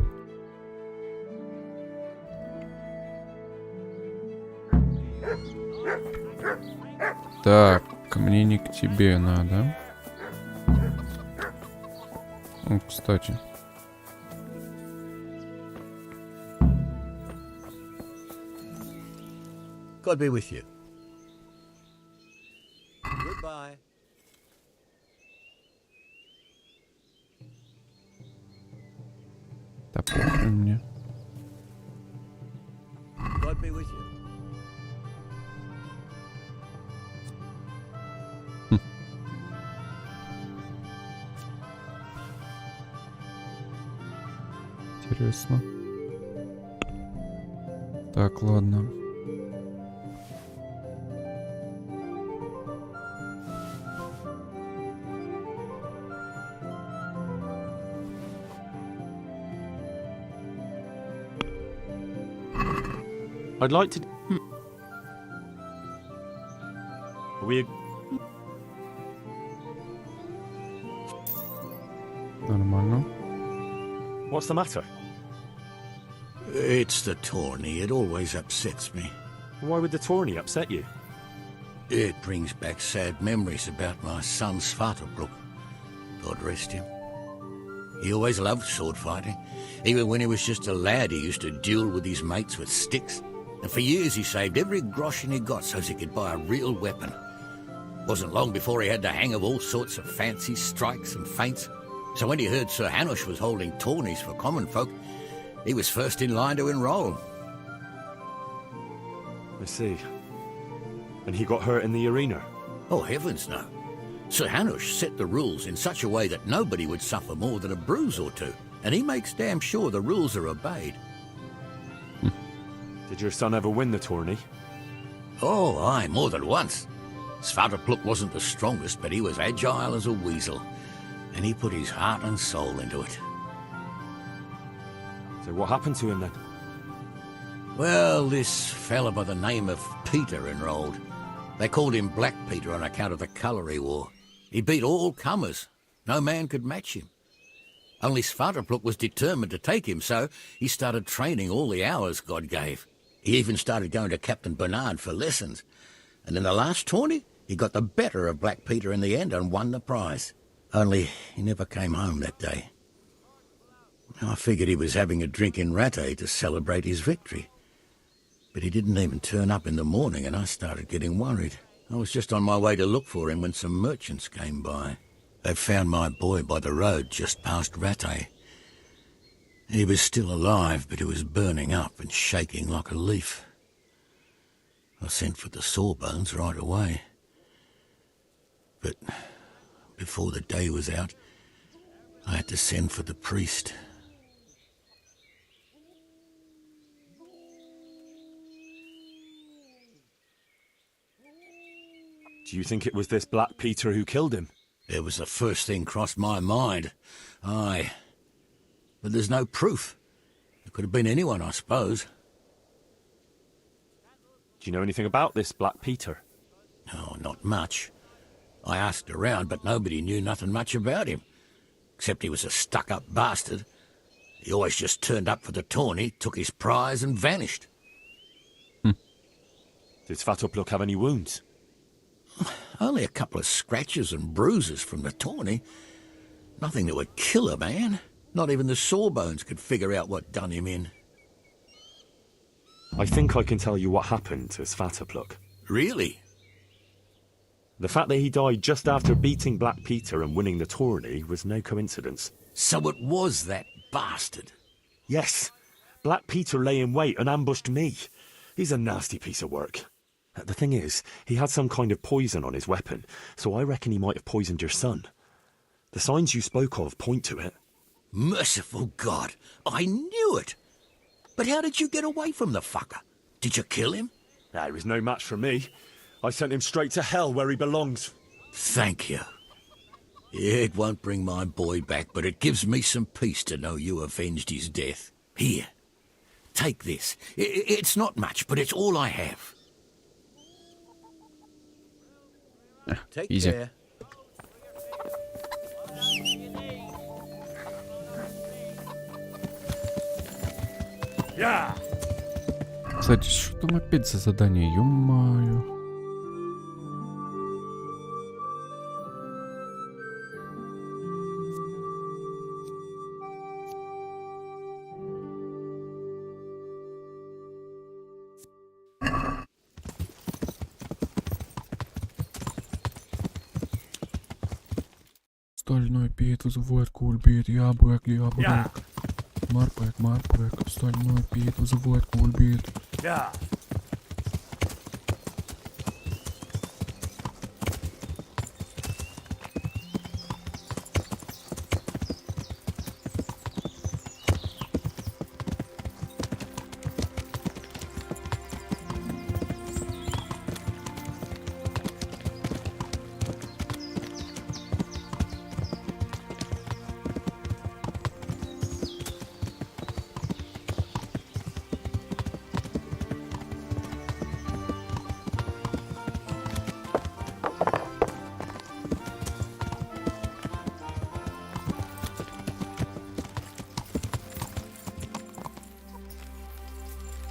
Так, мне не к тебе надо. О, кстати. God be with you. Goodbye. Да похуй мне. God be with you. Интересно. Так, ладно. I'd like to... We... Нормально. What's the matter? It's the tourney. It always upsets me. Why would the tourney upset you? It brings back sad memories about my son Svartabrook. God rest him. He always loved sword fighting. Even when he was just a lad, he used to duel with his mates with sticks. And for years he saved every groschen he got so as he could buy a real weapon. Wasn't long before he had the hang of all sorts of fancy strikes and feints. So when he heard Sir Hanush was holding tourneys for common folk, he was first in line to enroll. I see. And he got hurt in the arena? Oh, heavens no. Sir Hanush set the rules in such a way that nobody would suffer more than a bruise or two, and he makes damn sure the rules are obeyed. Did your son ever win the tourney? Oh, aye, more than once. Svartalfluk wasn't the strongest, but he was agile as a weasel, and he put his heart and soul into it. So what happened to him then? Well, this fella by the name of Peter enrolled. They called him Black Peter on account of the colour he wore. He beat all comers. No man could match him. Only Svartalfluk was determined to take him, so he started training all the hours God gave. He even started going to Captain Bernard for lessons. And in the last tourney, he got the better of Black Peter in the end and won the prize. Only he never came home that day. I figured he was having a drink in Rattay to celebrate his victory. But he didn't even turn up in the morning, and I started getting worried. I was just on my way to look for him when some merchants came by. They found my boy by the road just past Rattay. He was still alive, but he was burning up and shaking like a leaf. I sent for the sawbones right away. But before the day was out, I had to send for the priest. Do you think it was this Black Peter who killed him? It was the first thing crossed my mind. Aye. But there's no proof. It could have been anyone, I suppose. Do you know anything about this Black Peter? Oh, not much. I asked around, but nobody knew nothing much about him. Except he was a stuck-up bastard. He always just turned up for the tourney, took his prize and vanished. Did Svartalfluk have any wounds? Only a couple of scratches and bruises from the tourney. Nothing that would kill a man. Not even the sawbones could figure out what done him in. I think I can tell you what happened to Svartalfluk. Really? The fact that he died just after beating Black Peter and winning the tourney was no coincidence. So it was that bastard? Yes. Black Peter lay in wait and ambushed me. He's a nasty piece of work. The thing is, he had some kind of poison on his weapon, so I reckon he might have poisoned your son. The signs you spoke of point to it. Merciful God, I knew it! But how did you get away from the fucker? Did you kill him? He was no match for me. I sent him straight to hell where he belongs. Thank you. It won't bring my boy back, but it gives me some peace to know you avenged his death. Here, take this. It's not much, but it's all I have. Take easy. care. Yeah. Кстати, что там опять за задание? Ё-моё. Стальной пит вызывает кульбит, яблок. Марпек, стальной пит вызывает кульбит.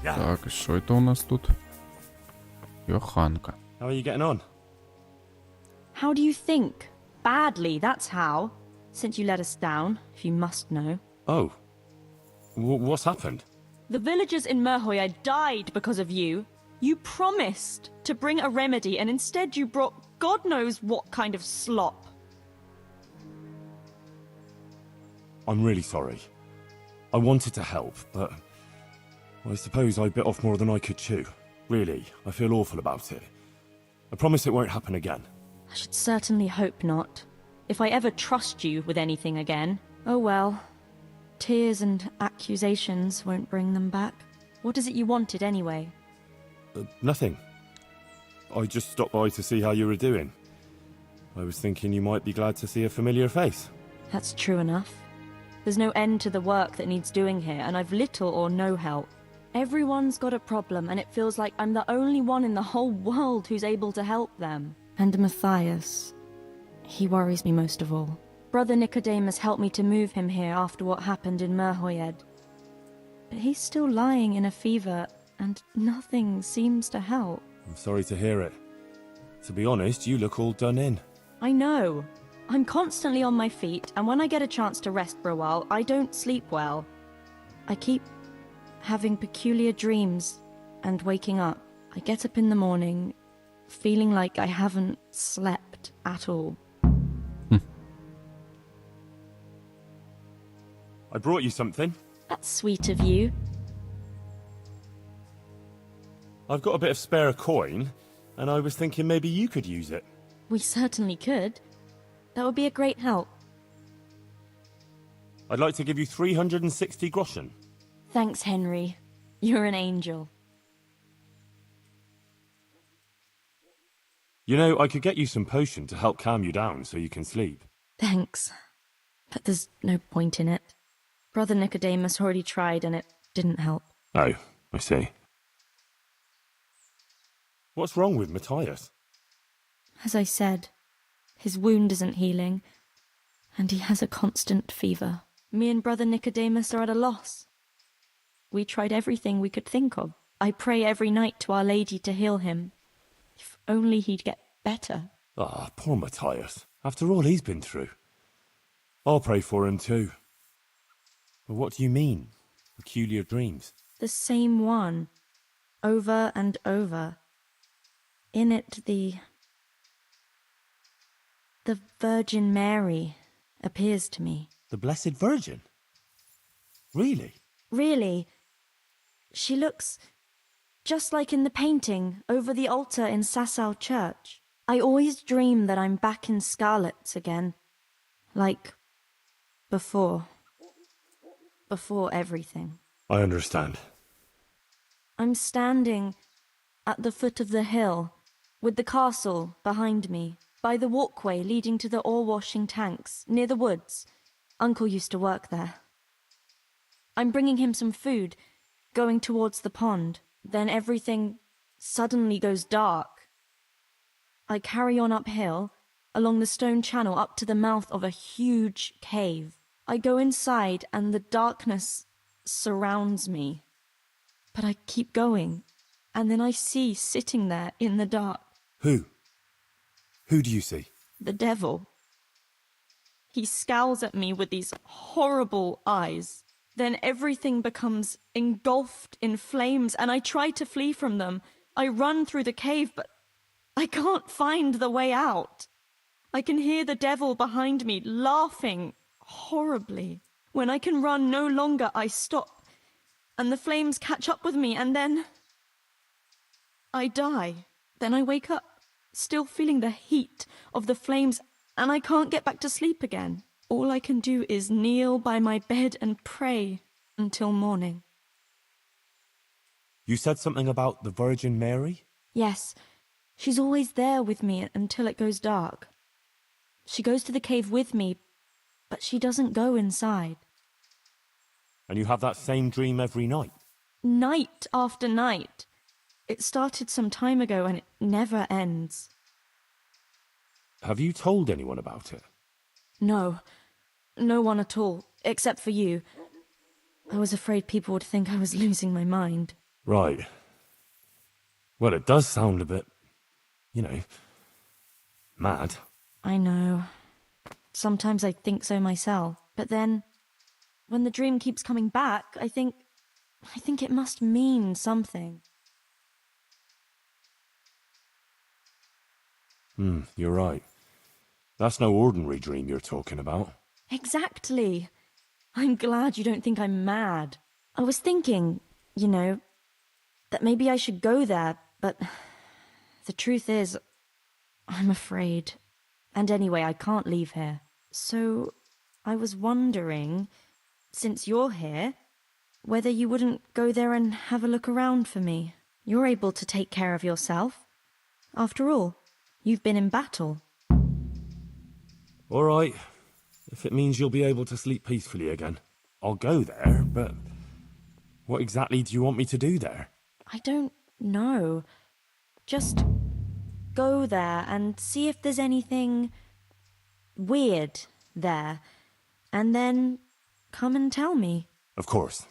Так, и что это у нас тут? Йоханка. How are you getting on? How do you think? Badly, that's how. Since you let us down, if you must know. Oh. What's happened? The villagers in Merhoya died because of you. You promised to bring a remedy, and instead you brought God knows what kind of slop. I'm really sorry. I wanted to help, but I suppose I bit off more than I could chew. Really, I feel awful about it. I promise it won't happen again. I should certainly hope not. If I ever trust you with anything again, oh well. Tears and accusations won't bring them back. What is it you wanted anyway? Nothing. I just stopped by to see how you were doing. I was thinking you might be glad to see a familiar face. That's true enough. There's no end to the work that needs doing here, and I've little or no help. Everyone's got a problem, and it feels like I'm the only one in the whole world who's able to help them. And Matthias, he worries me most of all. Brother Nicodemus helped me to move him here after what happened in 꽱ᴱᴇᴱ. But he's still lying in a fever, and nothing seems to help. I'm sorry to hear it. To be honest, you look all done in. I know. I'm constantly on my feet, and when I get a chance to rest for a while, I don't sleep well. I keep having peculiar dreams and waking up. I get up in the morning, feeling like I haven't slept at all. I brought you something. That's sweet of you. I've got a bit of spare coin, and I was thinking maybe you could use it. We certainly could. That would be a great help. I'd like to give you 360 groschen. Thanks, Henry. You're an angel. You know, I could get you some potion to help calm you down so you can sleep. Thanks. But there's no point in it. Brother Nicodemus already tried and it didn't help. Oh, I see. What's wrong with Matthias? As I said, his wound isn't healing, and he has a constant fever. Me and Brother Nicodemus are at a loss. We tried everything we could think of. I pray every night to Our Lady to heal him. If only he'd get better. Ah, poor Matthias. After all he's been through. I'll pray for him too. But what do you mean? Peculiar dreams? The same one. Over and over. In it, the Virgin Mary appears to me. The Blessed Virgin? Really? Really. She looks just like in the painting over the altar in Sasau Church. I always dream that I'm back in Scarlet's again. Like before. Before everything. I understand. I'm standing at the foot of the hill, with the castle behind me, by the walkway leading to the ore-washing tanks, near the woods. Uncle used to work there. I'm bringing him some food, going towards the pond. Then everything suddenly goes dark. I carry on uphill, along the stone channel up to the mouth of a huge cave. I go inside and the darkness surrounds me. But I keep going, and then I see sitting there in the dark. Who? Who do you see? The devil. He scowls at me with these horrible eyes. Then everything becomes engulfed in flames, and I try to flee from them. I run through the cave, but I can't find the way out. I can hear the devil behind me laughing horribly. When I can run no longer, I stop, and the flames catch up with me, and then I die. Then I wake up, still feeling the heat of the flames, and I can't get back to sleep again. All I can do is kneel by my bed and pray until morning. You said something about the Virgin Mary? Yes, she's always there with me until it goes dark. She goes to the cave with me, but she doesn't go inside. And you have that same dream every night? Night after night. It started some time ago and it never ends. Have you told anyone about it? No. No one at all, except for you. I was afraid people would think I was losing my mind. Right. Well, it does sound a bit, mad. I know. Sometimes I think so myself. But then, when the dream keeps coming back, I think it must mean something. You're right. That's no ordinary dream you're talking about. Exactly. I'm glad you don't think I'm mad. I was thinking, that maybe I should go there, but the truth is, I'm afraid. And anyway, I can't leave here. So, I was wondering, since you're here, whether you wouldn't go there and have a look around for me. You're able to take care of yourself. After all, you've been in battle. All right. If it means you'll be able to sleep peacefully again, I'll go there, but what exactly do you want me to do there? I don't know. Just go there and see if there's anything weird there, and then come and tell me. Of course.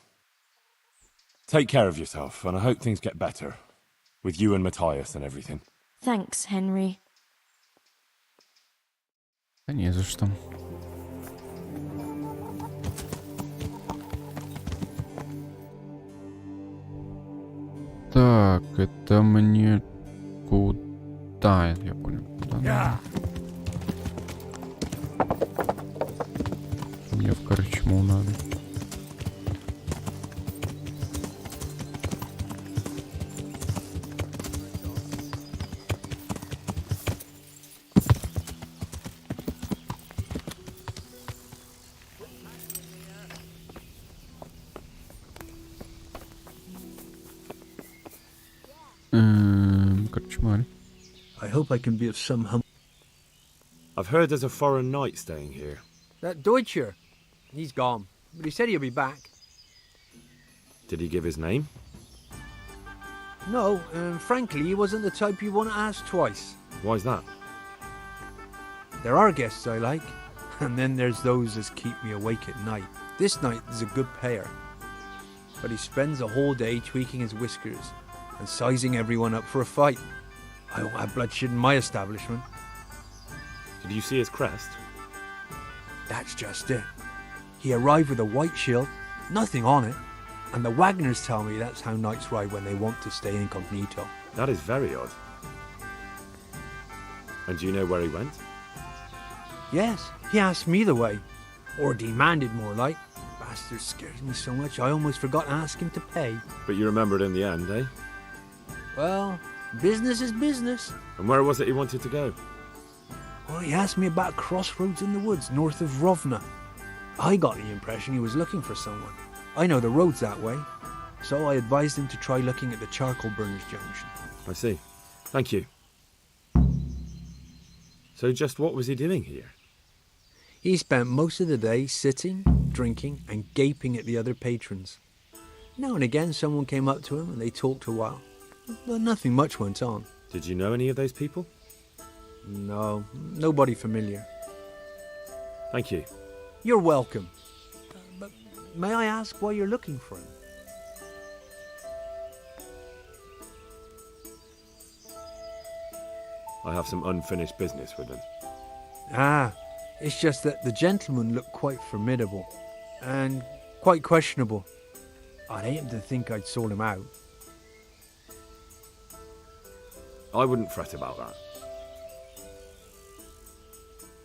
Take care of yourself, and I hope things get better. With you and Matthias and everything. Thanks, Henry. Да не за что. Так, это мне куда? Я понял. Куда? Мне в корчму надо. Корчмарь. I hope I can be of some help. I've heard there's a foreign knight staying here. That Ʇᴱᴇᴄᴱ. He's gone, but he said he'll be back. Did he give his name? No, frankly, he wasn't the type you want to ask twice. Why's that? There are guests I like, and then there's those that keep me awake at night. This knight is a good payer, but he spends the whole day tweaking his whiskers and sizing everyone up for a fight. I don't have bloodshed in my establishment. Did you see his crest? That's just it. He arrived with a white shield, nothing on it, and the Wagners tell me that's how knights ride when they want to stay incognito. That is very odd. And do you know where he went? Yes, he asked me the way. Or demanded, more like. Bastard scares me so much I almost forgot to ask him to pay. But you remembered in the end, eh? Well, business is business. And where was it he wanted to go? Well, he asked me about crossroads in the woods north of Rovna. I got the impression he was looking for someone. I know the roads that way, so I advised him to try looking at the charcoal burners junction. I see. Thank you. So just what was he doing here? He spent most of the day sitting, drinking, and gaping at the other patrons. Now and again someone came up to him and they talked a while, but nothing much went on. Did you know any of those people? No, nobody familiar. Thank you. You're welcome. But may I ask why you're looking for him? I have some unfinished business with him. Ah, it's just that the gentleman looked quite formidable and quite questionable. I'd hate him to think I'd sold him out. I wouldn't fret about that.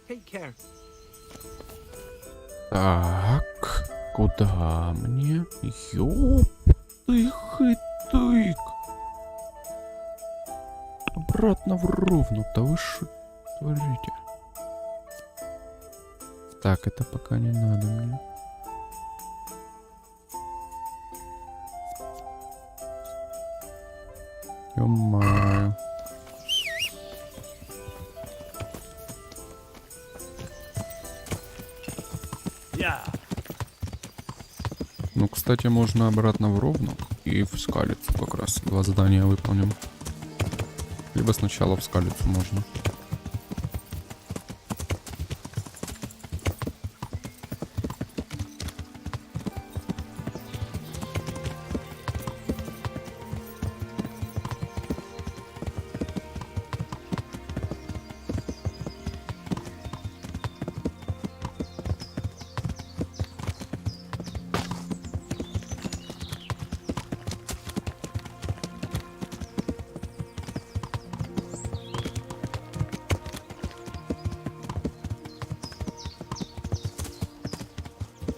Take care. Так, куда мне? Ёп-тых-и-тык. Обратно в Ровну-то вы шо творите? Так, это пока не надо мне. Ё-моё. Ну, кстати, можно обратно в Ровну и в Скалицу как раз. 2 задания выполним. Либо сначала в Скалицу можно.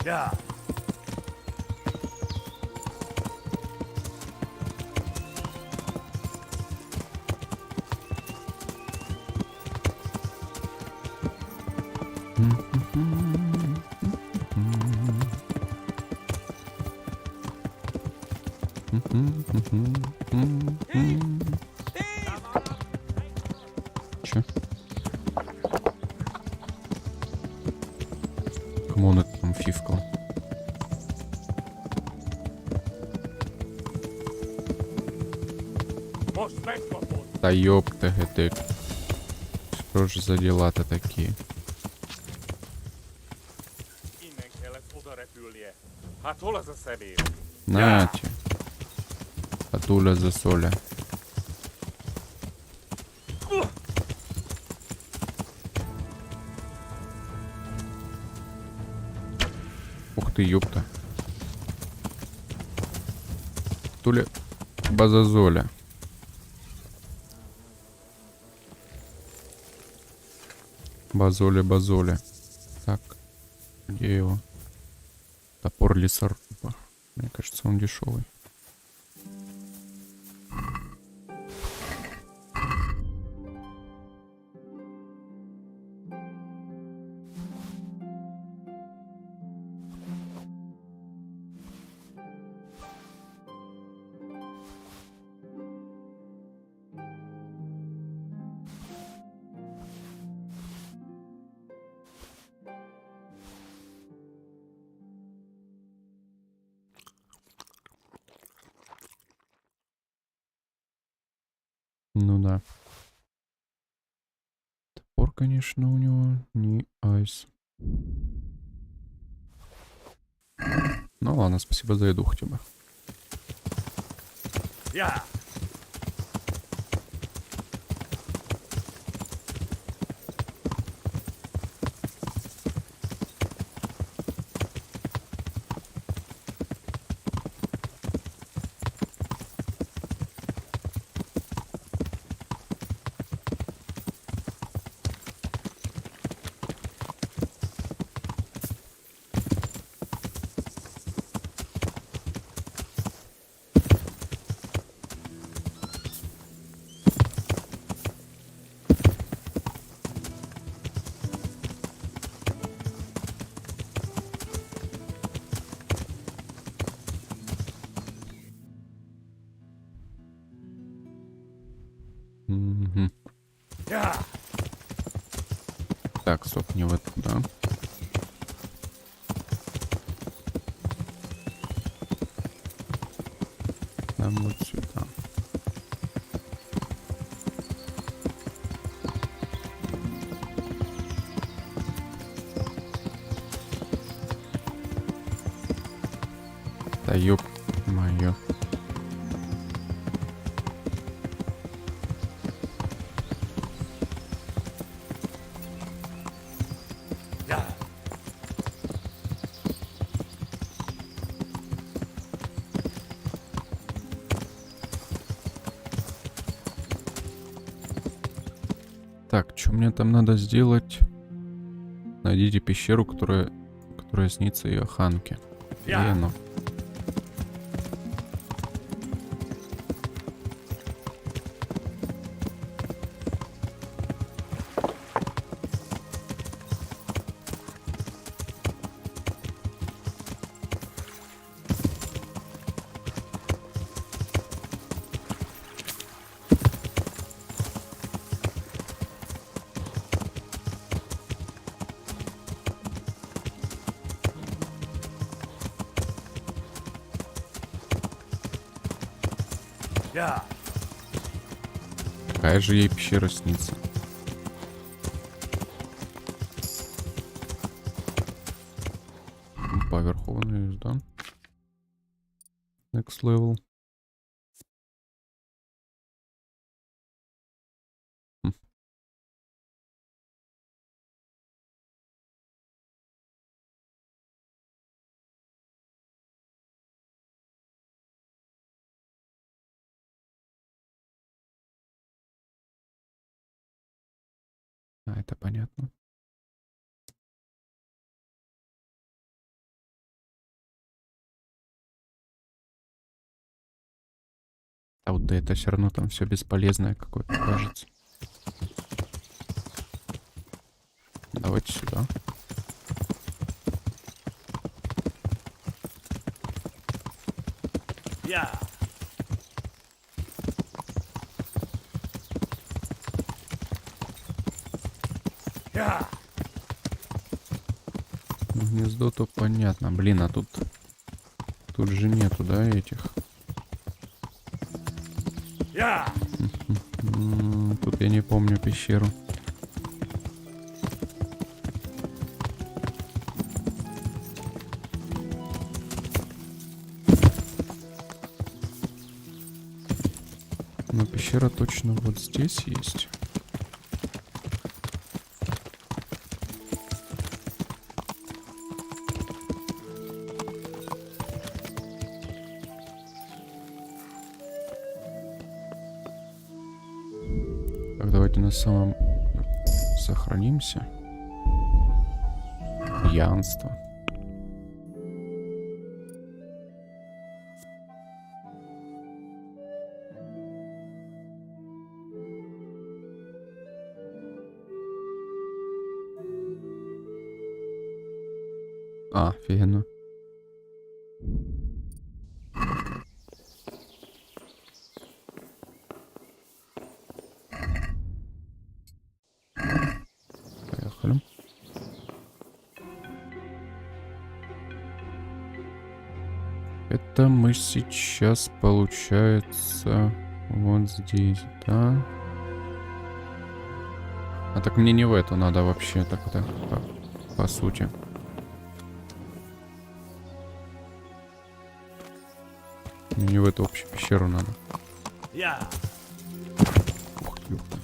Yeah. Че? Кому он это там фифкал? Да ёпта, это... Что же за дела-то такие? Нате. Хатуля за соля. Ух ты, ёпта. Туля базазоля. Базоля. Так. Где его? Топор лесоруба. Мне кажется, он дешевый. Ну да. Топор, конечно, у него не айс. Ну ладно, спасибо за еду хотя бы. Угу. Так, стоп, не вот туда. Нам вот сюда. Да ёп моё. Так, что мне там надо сделать? Найдите пещеру, которая снится Ʇыьᴣᴇᴄ. Где оно? Какая же ей пещера снится? Поверху вон есть, да? Next level. А, это понятно. А вот это все равно там все бесполезное какое-то кажется. Давайте сюда. Гнездо то понятно. Блин, а тут же нету, да, этих? Тут я не помню пещеру. Но пещера точно вот здесь есть. Так, давайте на самом сохранимся. Пьянство. А, офигенно. Поехали. Это мы сейчас, получается, вот здесь, да? А так мне не в эту надо вообще, так-то, по сути. Мне в эту общую пещеру надо. Ух, ёпта.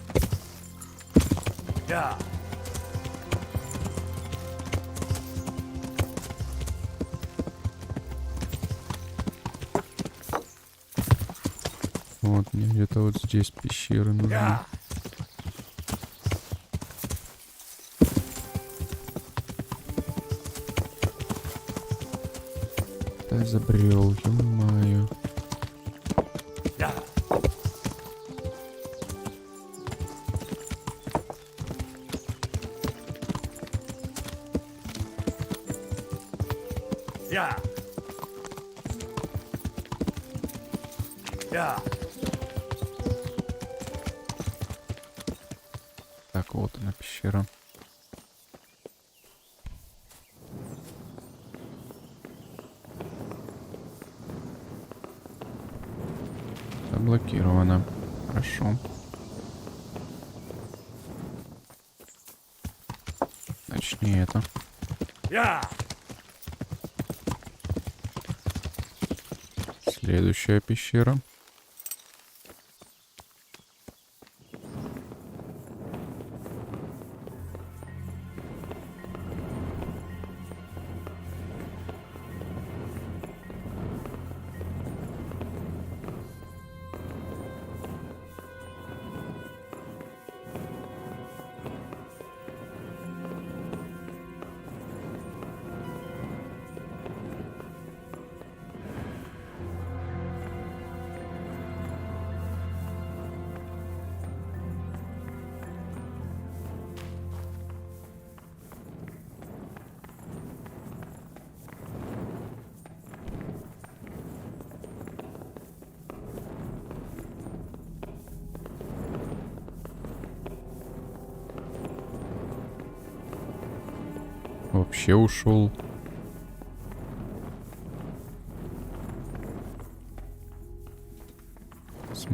Вот, мне где-то вот здесь пещеры нужны. Да, забрел, ё-моё. Так, вот она, пещера. Заблокировано. Хорошо. Значит, не это. Следующая пещера. Вообще ушел. С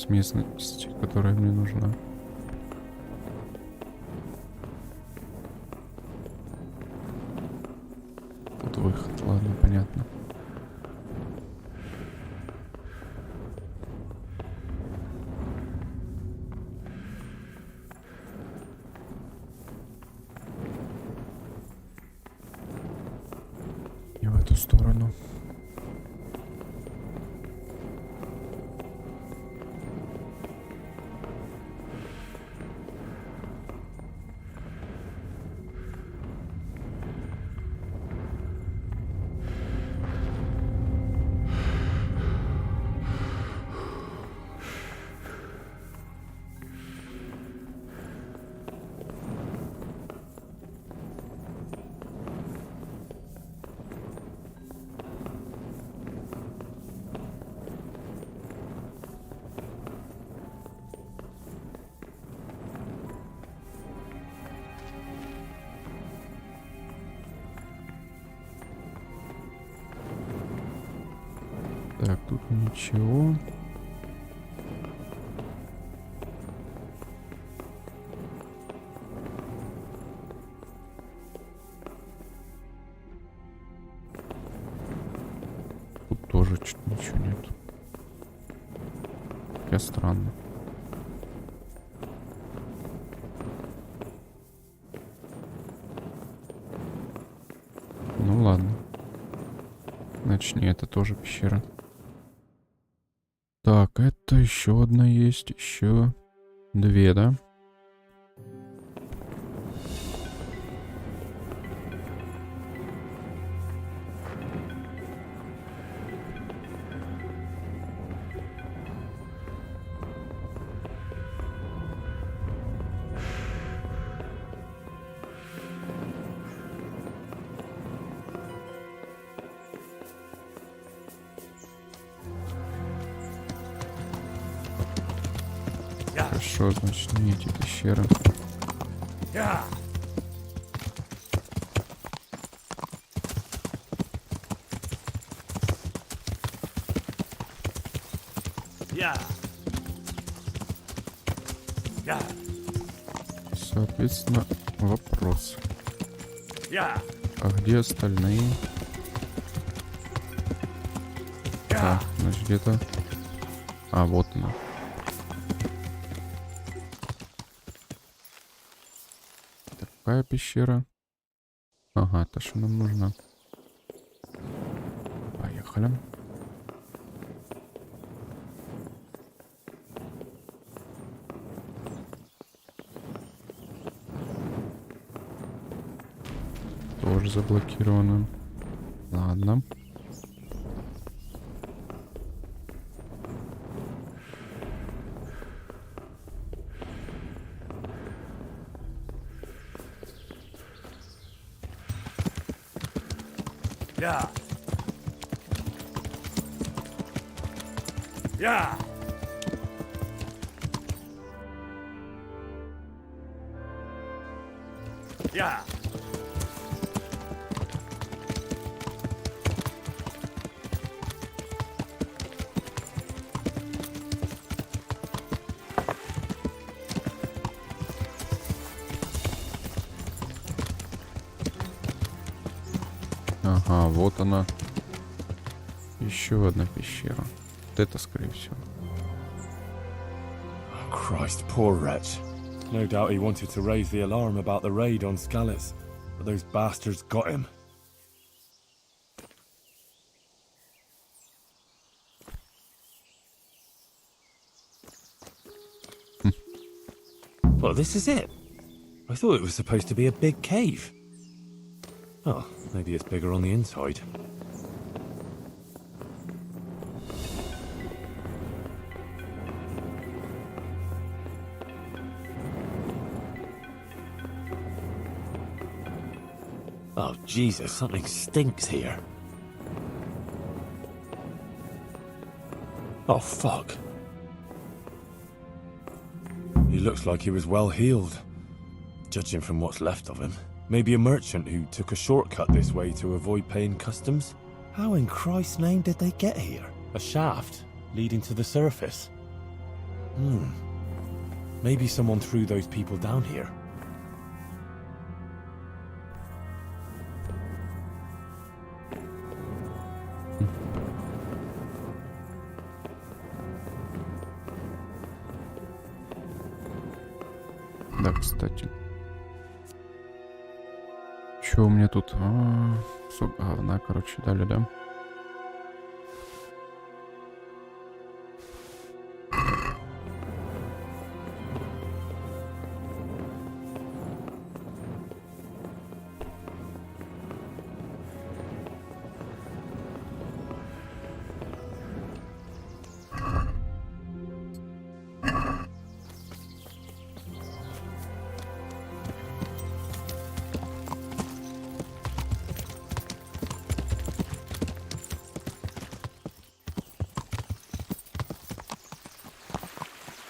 местности, которая мне нужна. Тут выход, ладно, понятно. И в эту сторону. Так, тут ничего. Тут тоже что-то ничего нет. Я странно. Ну ладно. Значит, не, это тоже пещера. Так, это еще одна есть, еще 2, да? Хорошо, значит, не эти пещеры. Я. Соответственно, вопрос. Я. А где остальные? Так, значит, где-то... А, вот она. Какая пещера? Ага, то, что нам нужно. Поехали. Тоже заблокировано. Ладно. Я. Я. Я. Ага, вот она. Еще одна пещера. Вот это, скорее всего. Oh, Christ, poor wretch. No doubt he wanted to raise the alarm about the raid on Scallis, but those bastards got him. Well, this is it. I thought it was supposed to be a big cave. Oh, maybe it's bigger on the inside. Oh, Jesus, something stinks here. Oh, fuck. He looks like he was well healed, judging from what's left of him. Maybe a merchant who took a shortcut this way to avoid paying customs? How in Christ's name did they get here? A shaft leading to the surface. Maybe someone threw those people down here. Да, кстати. Что у меня тут? Кусок говна, короче, дали, да?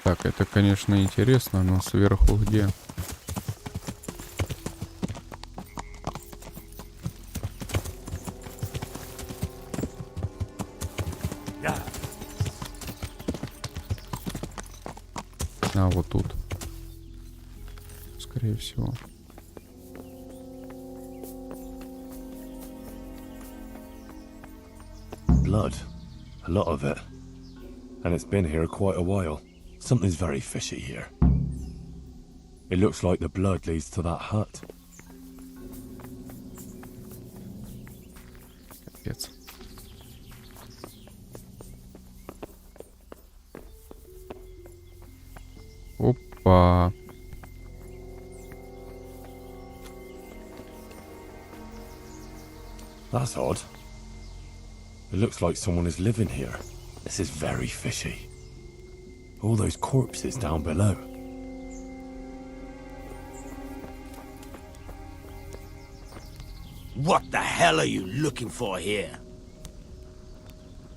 Так, это, конечно, интересно, но сверху где? А, вот тут. Скорее всего. Blood. A lot of it. And it's been here quite a while. Something's very fishy here. It looks like the blood leads to that hut. Капец. Опа. That's odd. It looks like someone is living here. This is very fishy. All those corpses down below. What the hell are you looking for here?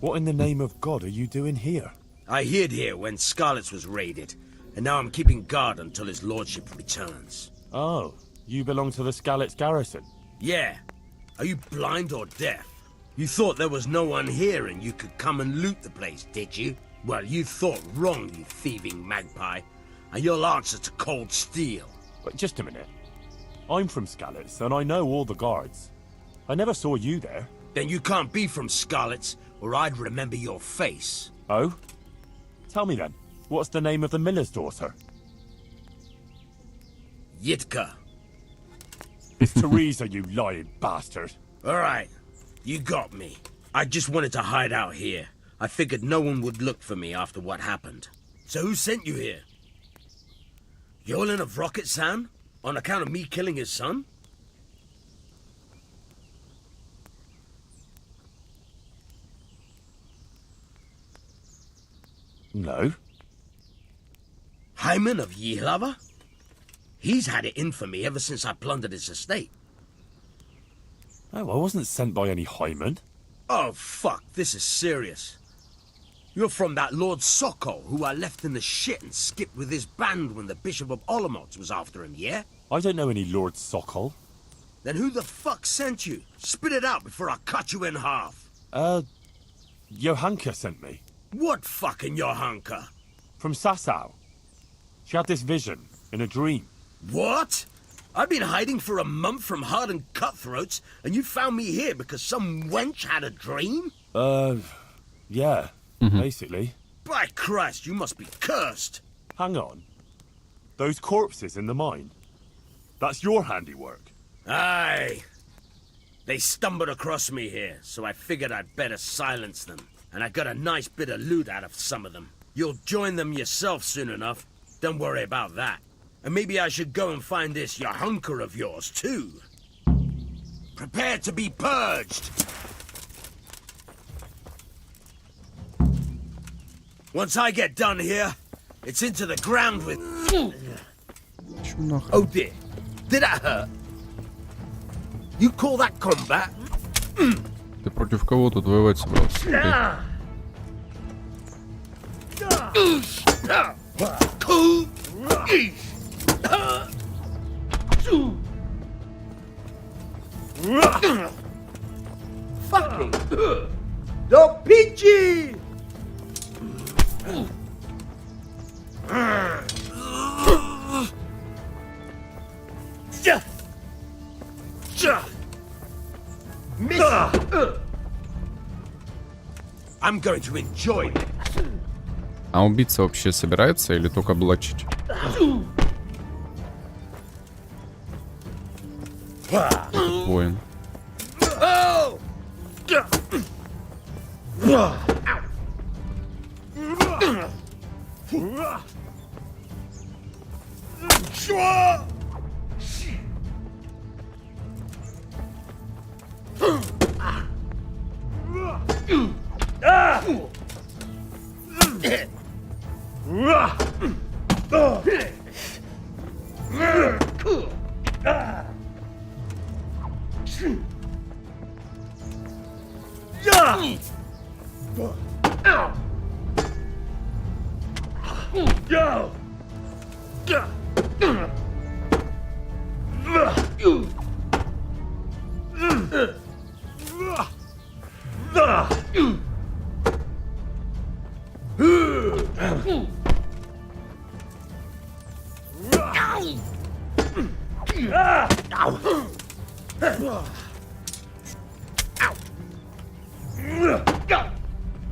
What in the name of God are you doing here? I hid here when Scarlet's was raided, and now I'm keeping guard until his lordship returns. Oh, you belong to the Skalitz garrison? Yeah. Are you blind or deaf? You thought there was no one here and you could come and loot the place, did you? Well, you thought wrong, you thieving magpie. And you'll answer to cold steel. But just a minute. I'm from Skalitz, and I know all the guards. I never saw you there. Then you can't be from Scarlet's, or I'd remember your face. Oh? Tell me then, what's the name of the miller's daughter? Yitka. It's Teresa, you lying bastard. Alright, you got me. I just wanted to hide out here. I figured no one would look for me after what happened. So who sent you here? Yolen of Rocket-san? On account of me killing his son? No. Hyman of Yihlava? He's had it in for me ever since I plundered his estate. Oh, I wasn't sent by any Hyman. Oh, fuck, this is serious. You're from that Lord Sokol, who I left in the shit and skipped with his band when the Bishop of Olomouc was after him, yeah? I don't know any Lord Sokol. Then who the fuck sent you? Spit it out before I cut you in half. Ʇᴣᴇᴄ sent me. What fucking Ʇᴣᴇᴄ? From Sasau. She had this vision, in a dream. What? I've been hiding for a month from hardened cutthroats, and you found me here because some wench had a dream? Yeah, basically. By Christ, you must be cursed. Hang on. Those corpses in the mine, that's your handiwork? Aye. They stumbled across me here, so I figured I'd better silence them. And I got a nice bit of loot out of some of them. You'll join them yourself soon enough. Don't worry about that. And maybe I should go and find this Ʇᴣᴇᴄ of yours, too. Prepare to be purged! Once I get done here, it's into the ground with... Oh dear. Did that hurt? You call that combat? Ты против кого тут воевать собрался? Fucking the peachy! I'm going to enjoy it. А убийца вообще собирается или только блочить? Этот воин.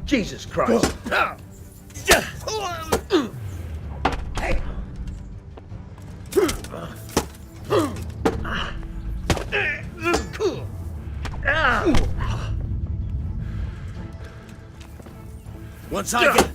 Jesus Christ. Hey. Once I get...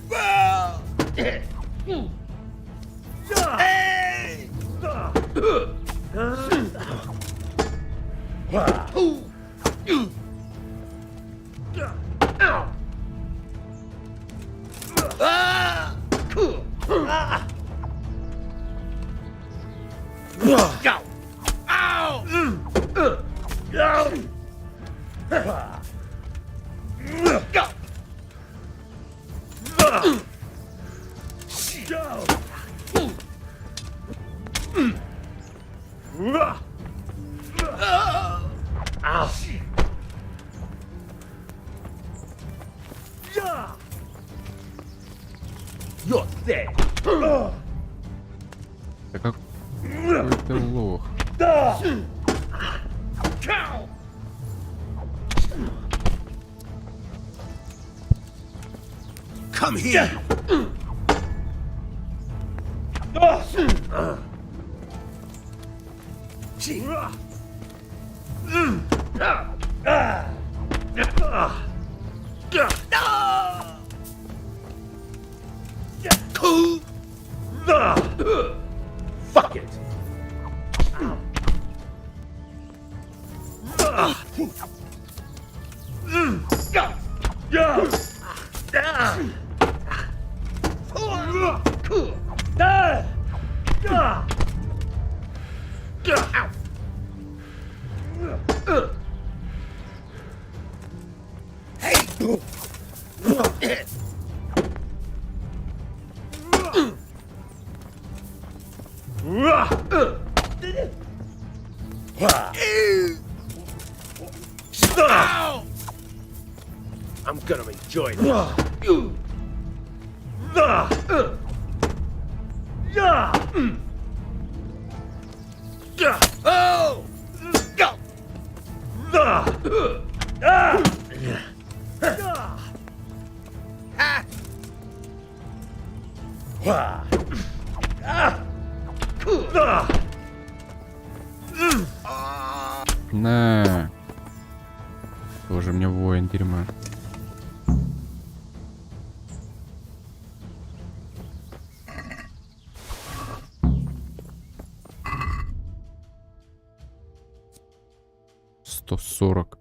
You're dead. Да какой ты лох. Come here. Fuck it. I'm gonna enjoy this. На. Тоже мне воин дерьма. $140,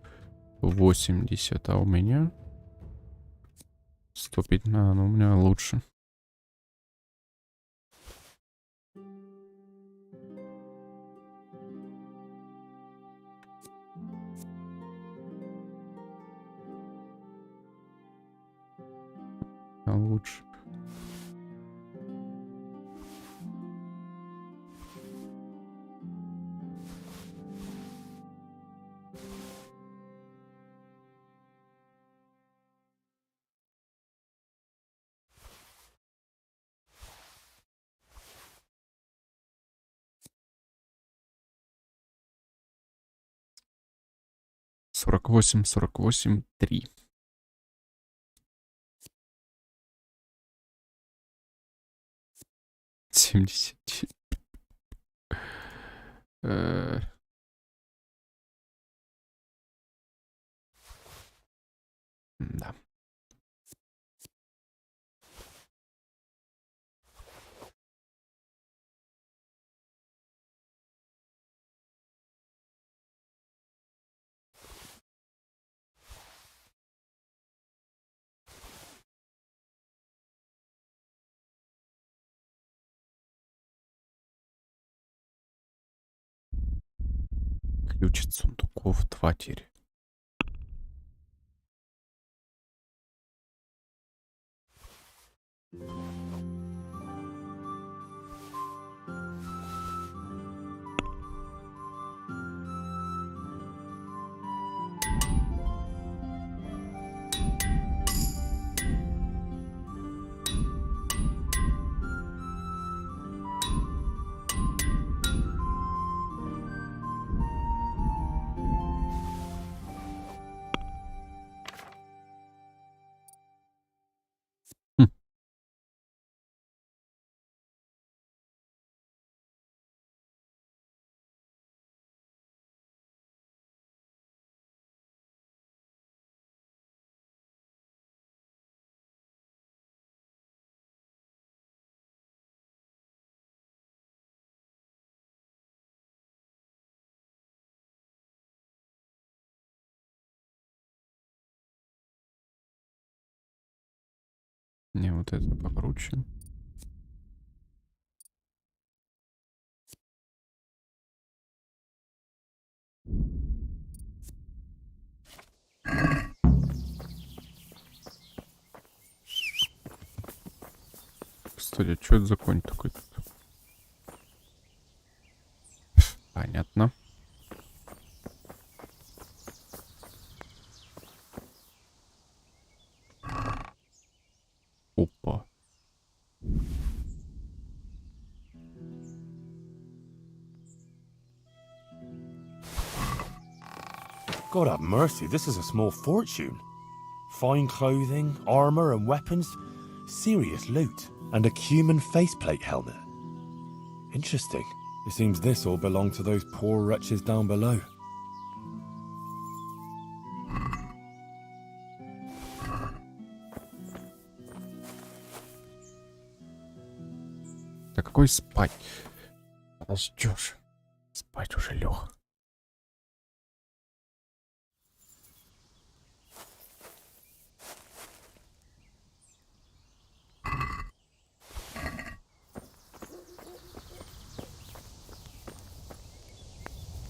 80, а у меня 105, ну у меня лучше. Лучше. Сорок восемь, 3. Да. Ключ от сундуков 꽱ᴚᴇᴄ. Не, вот это покруче. Кстати, что это за конь такой тут? Понятно. Опа. God have mercy, this is a small fortune. Fine clothing, armor and weapons, serious loot, and a human faceplate helmet. Interesting. It seems this all belonged to those poor wretches down below. Да какой спать? Подождешь. Спать уже лег.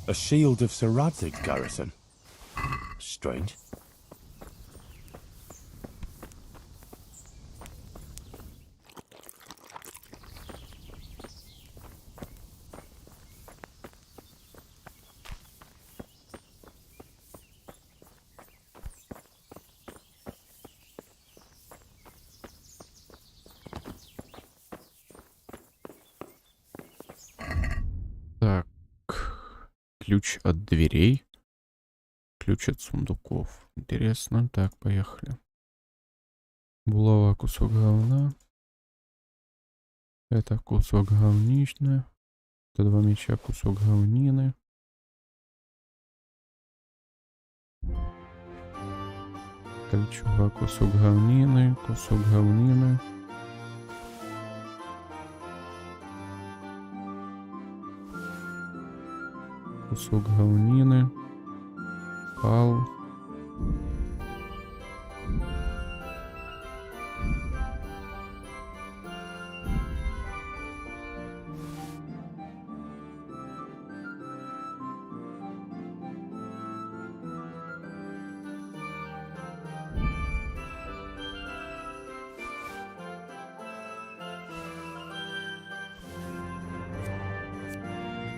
A shield of Saradzig's garrison. Strange. Так. Ключ от дверей. Ключ от сундуков. Интересно. Так, поехали. Булава, кусок говна. Это кусок говничный. Это 2 меча, кусок говнины. Кольчуга, кусок говнины. Кусок говнины. Кусок говнины. Пал.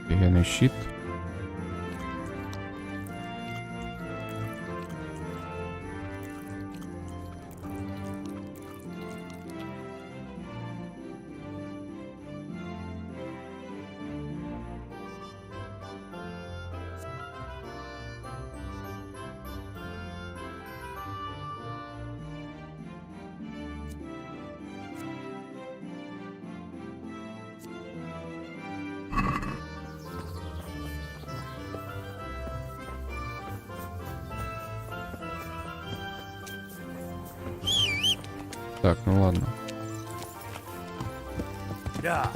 Пеганый щит. Так, ну ладно. Да.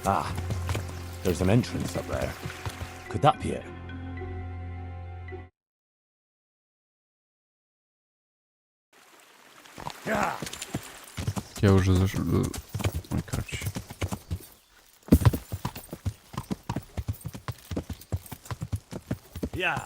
Ah, there's an entrance up there. Could that be it? Я уже зашел. Ой, короче. Я.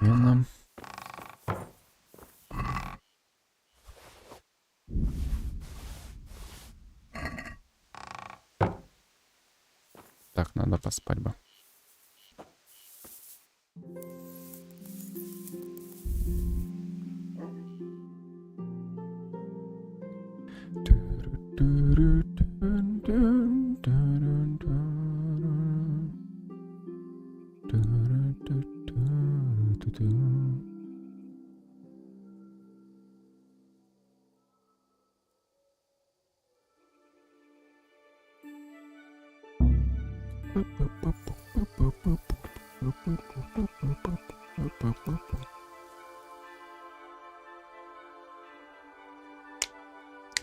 Именно. Так, надо поспать бы.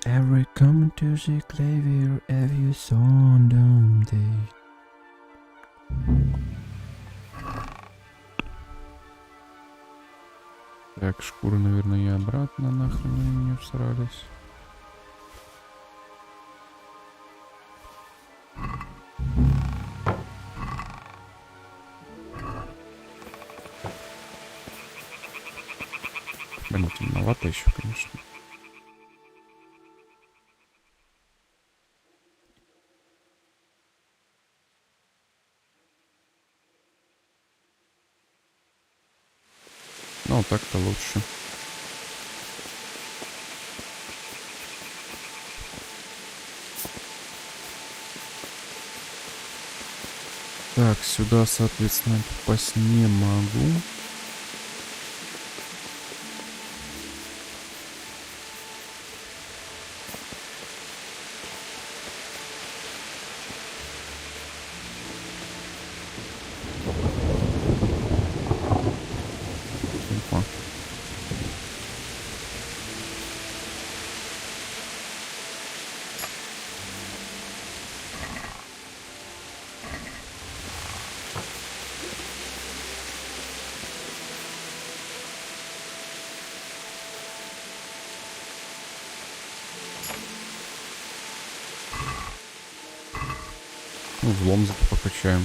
Every comment to the clavier, every song down day. Так, шкуры, наверное, и обратно, нахрен они не всрались. Блин, темновато еще, конечно. Ну, так-то лучше. Так, сюда, соответственно, попасть не могу. Ну, взлом зато покачаем.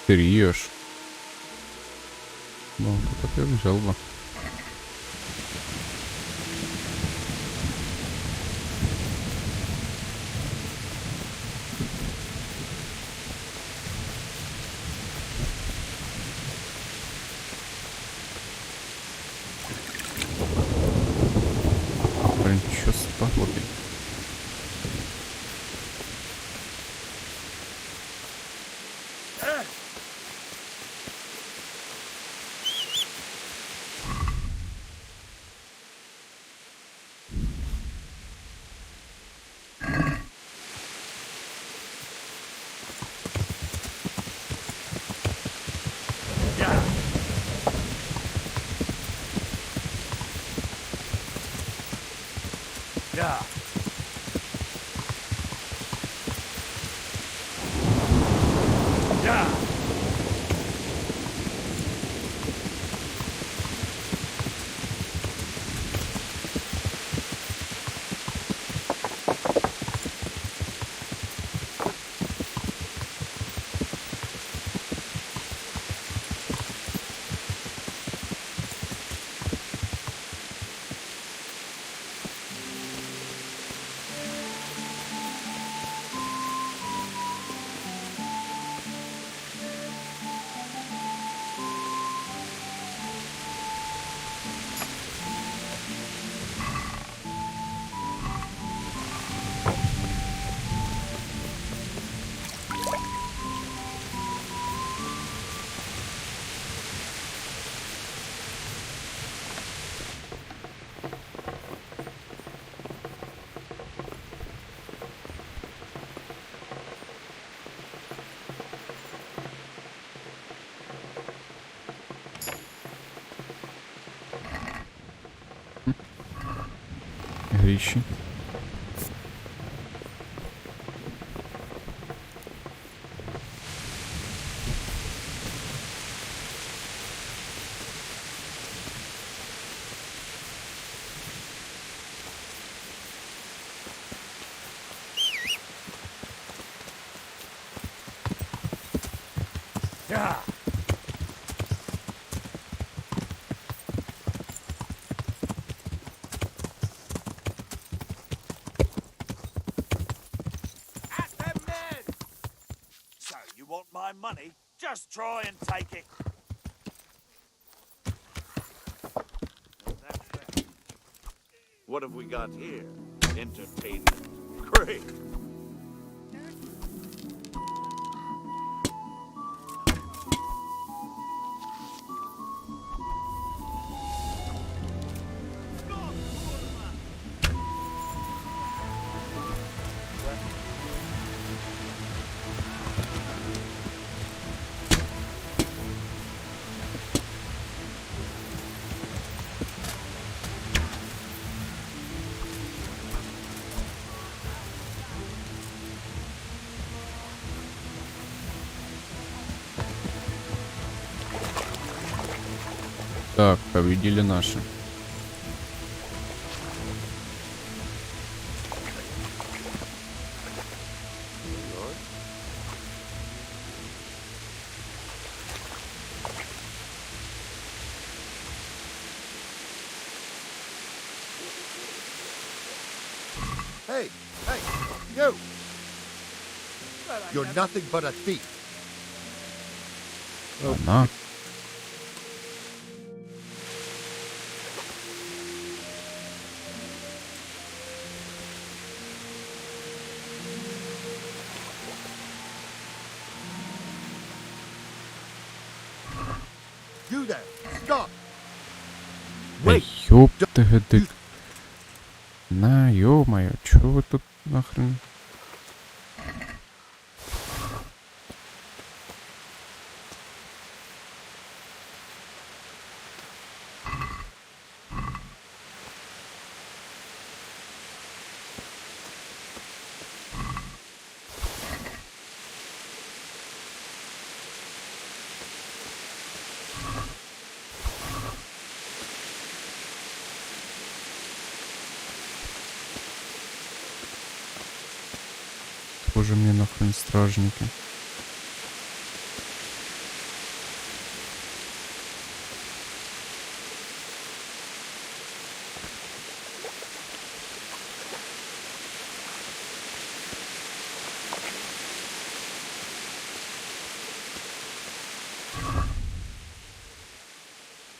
Ты рьешь. Ну, так я взял бы. нахрен, что с погодой? Yeah. Yeah. Вещи. Yeah. My money, just try and take it. What have we got here? Entertainment. Great. Так, победили наши. Hey, hey, you! You're nothing but a thief. Она. You there, stop! Ёптыгдык. На, ё-моё, чё вы тут нахрен? Тоже мне нахрен стражники.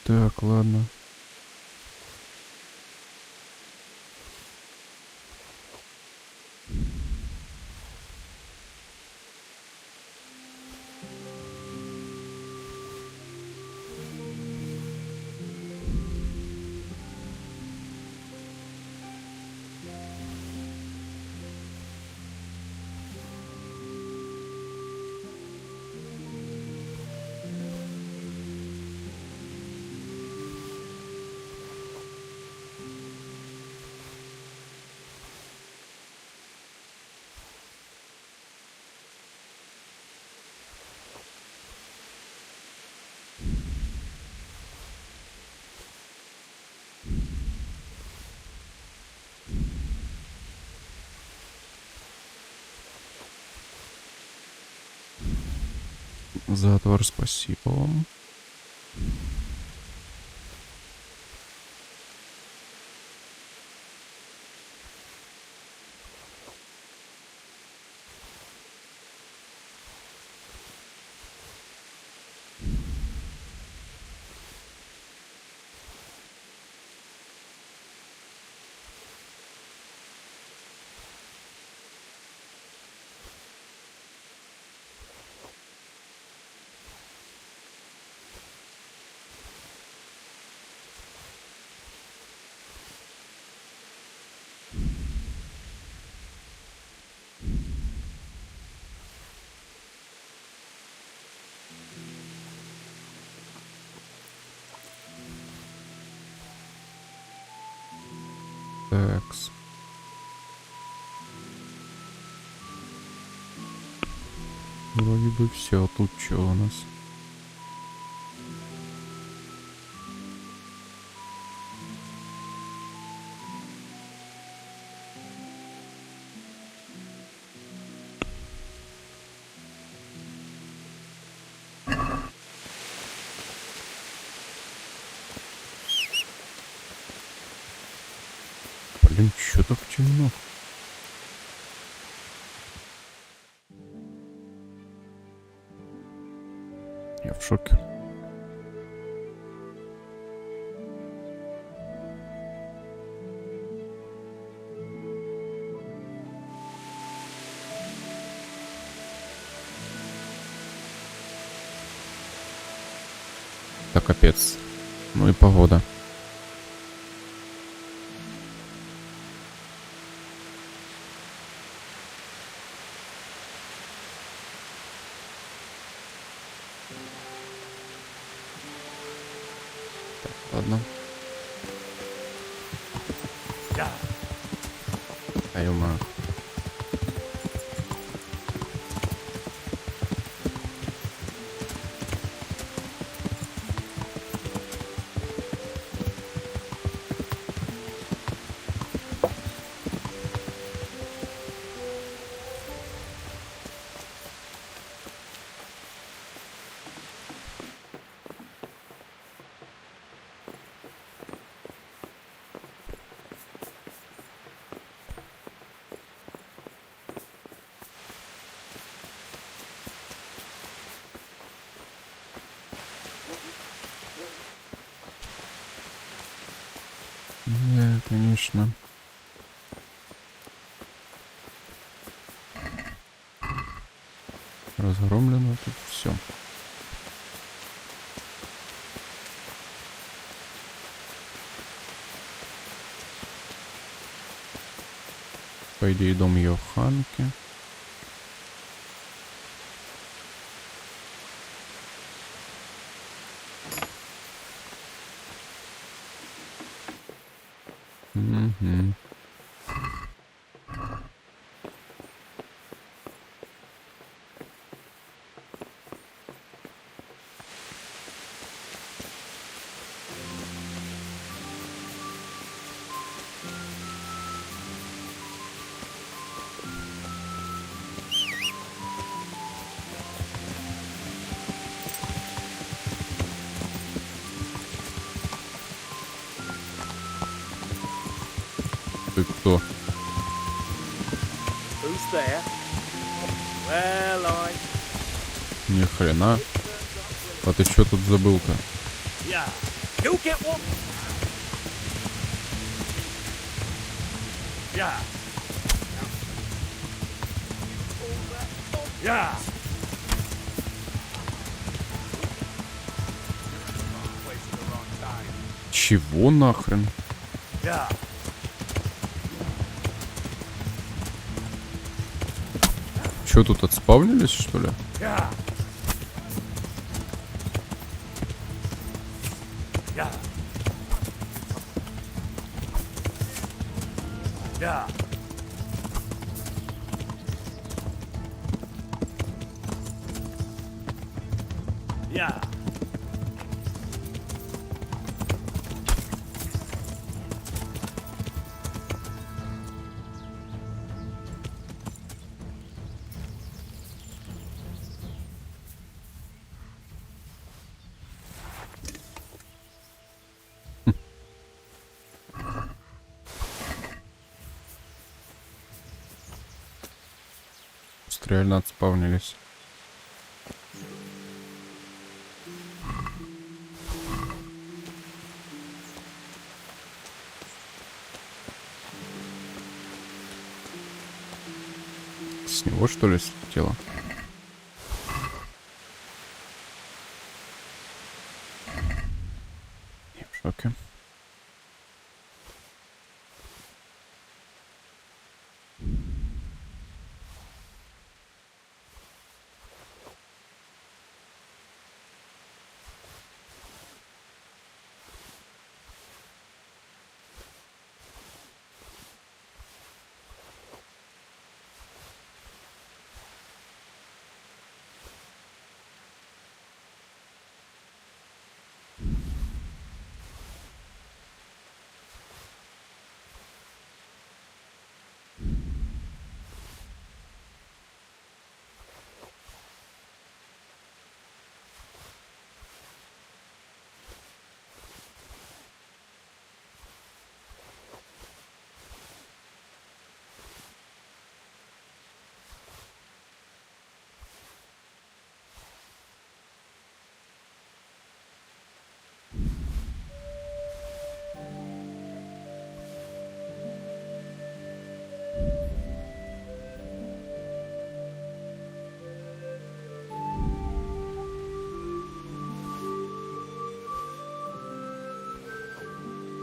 Так, ладно. За отвар спасибо вам. Такс. Вроде бы все. Тут что у нас? Блин, чё так темно? Я в шоке. Да капец. Ну и погода. Ладно. Аюма. Да, конечно. Разгромлено тут все. По идее, дом Ʇыьᴜᴇᴄᴱ. Угу. Ты кто? Who's there? Well, I... Ни хрена. А ты что тут забыл-то? Yeah. You get one. Yeah. Yeah. Чего нахрен? Yeah. Чё, тут отспавнились, что ли? Yeah. Yeah. Yeah. Yeah. реально отспавнились. С него, что ли, слетело? Я в шоке.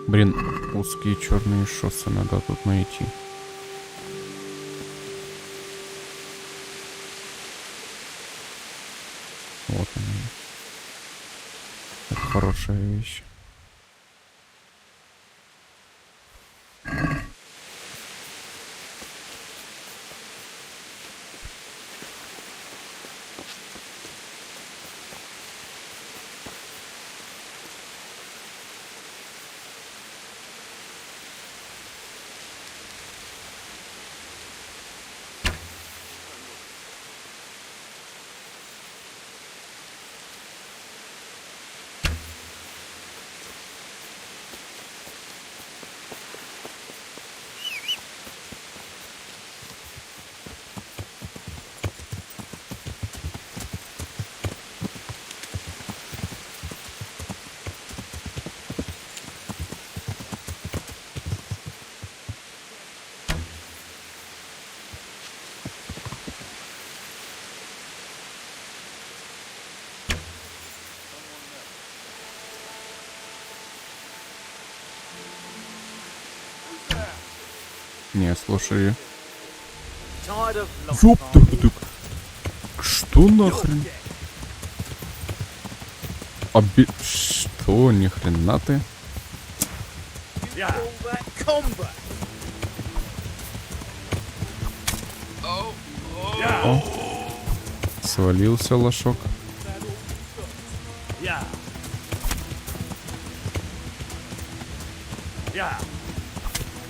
Блин, узкие черные шоссе надо тут найти. Вот они. Это хорошая вещь. Не, слушай. Ёптук-тук. Что нахрен? Что? Ни хрена ты? О, свалился лошок.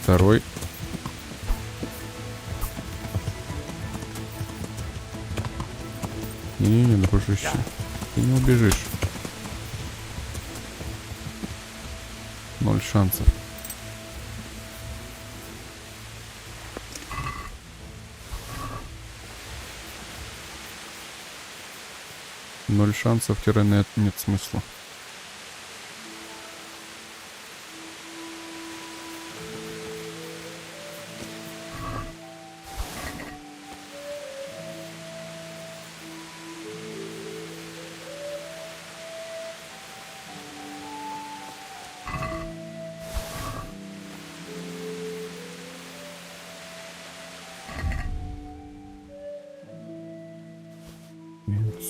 Второй. Не-не-не, дружище. Ты не убежишь. 0 шансов. Ноль шансов, нет смысла.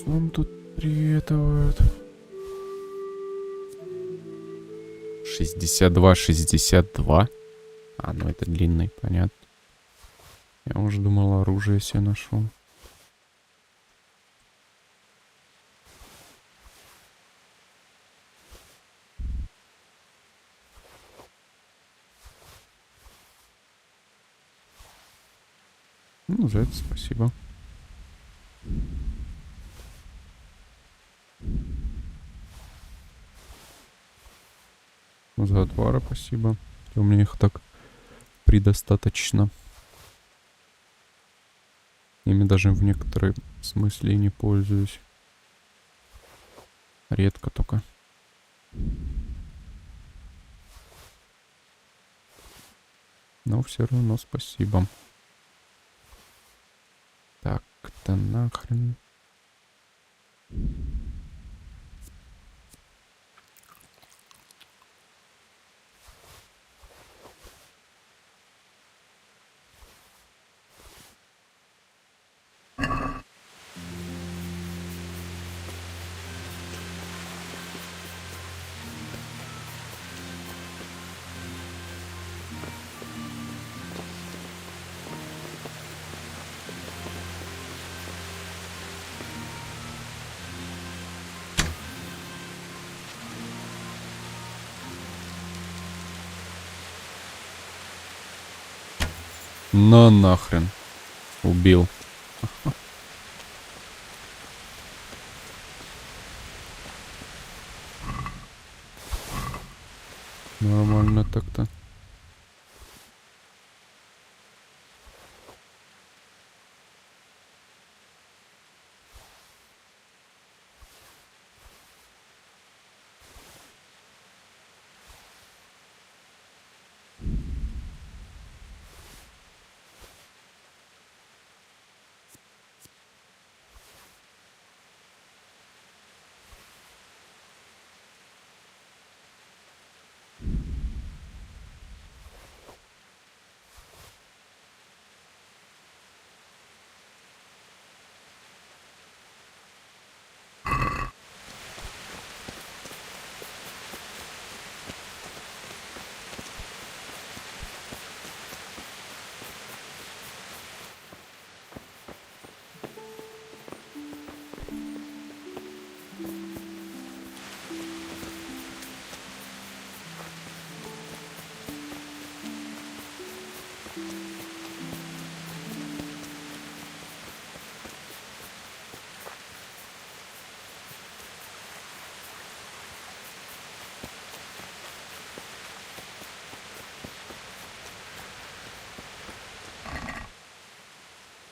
Нам тут приветствуют. 62. А, ну это длинный, понятно. Я уже думал, оружие себе нашел. Ну, за это спасибо. За отвара спасибо. У меня их так предостаточно. Ими даже в некотором смысле и не пользуюсь. Редко только. Но все равно спасибо. Так-то нахрен. На нахрен. Убил. Нормально так-то.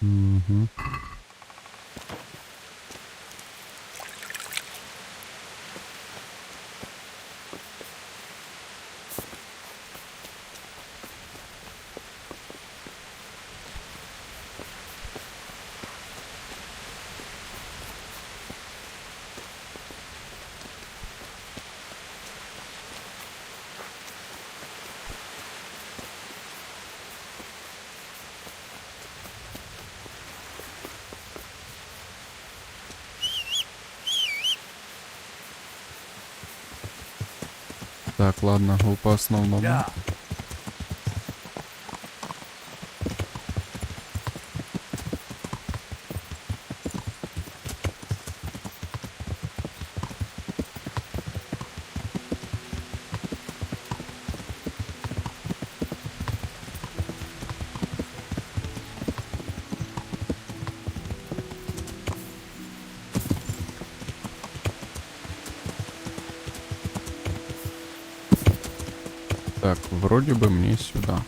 Угу. Так, ладно, по основному. Так, вроде бы мне сюда.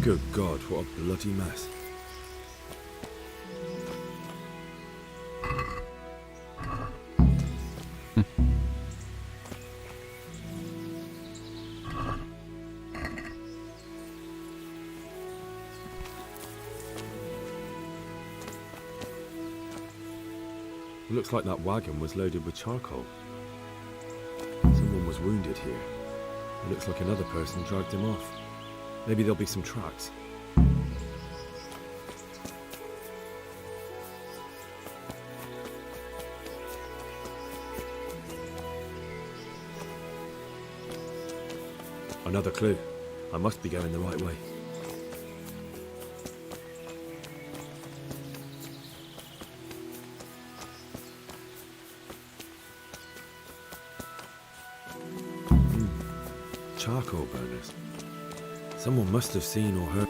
Good God, what a bloody mess. Looks like that wagon was loaded with charcoal. Someone was wounded here. It looks like another person dragged him off. Maybe there'll be some tracks. Another clue. I must be going the right way. Charcoal burners. Someone must have seen or heard.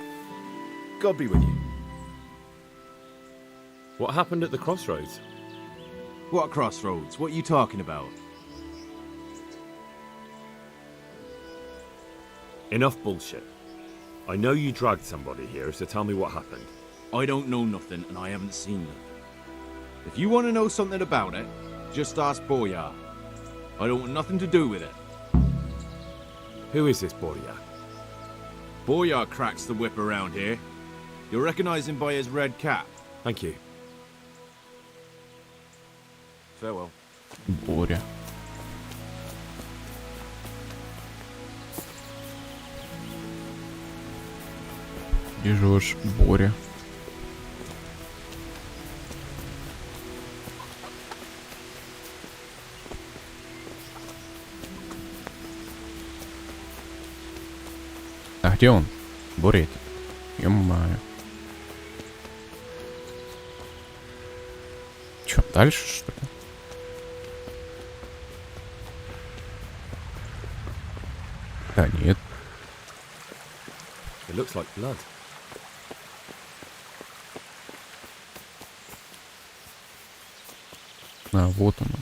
God be with you. What happened at the crossroads? What crossroads? What are you talking about? Enough bullshit. I know you dragged somebody here, so tell me what happened. I don't know nothing, and I haven't seen nothing. If you want to know something about it, just ask Boyar. I don't want nothing to do with it. Who is this Boyar? Boyar cracks the whip around here. You'll recognize him by his red cap. Thank you. Farewell. Боря. Где живешь, Боря? А где он? Боря это? Ё-моё. Чё, дальше, что ли? Да нет. It looks like blood. А, вот оно.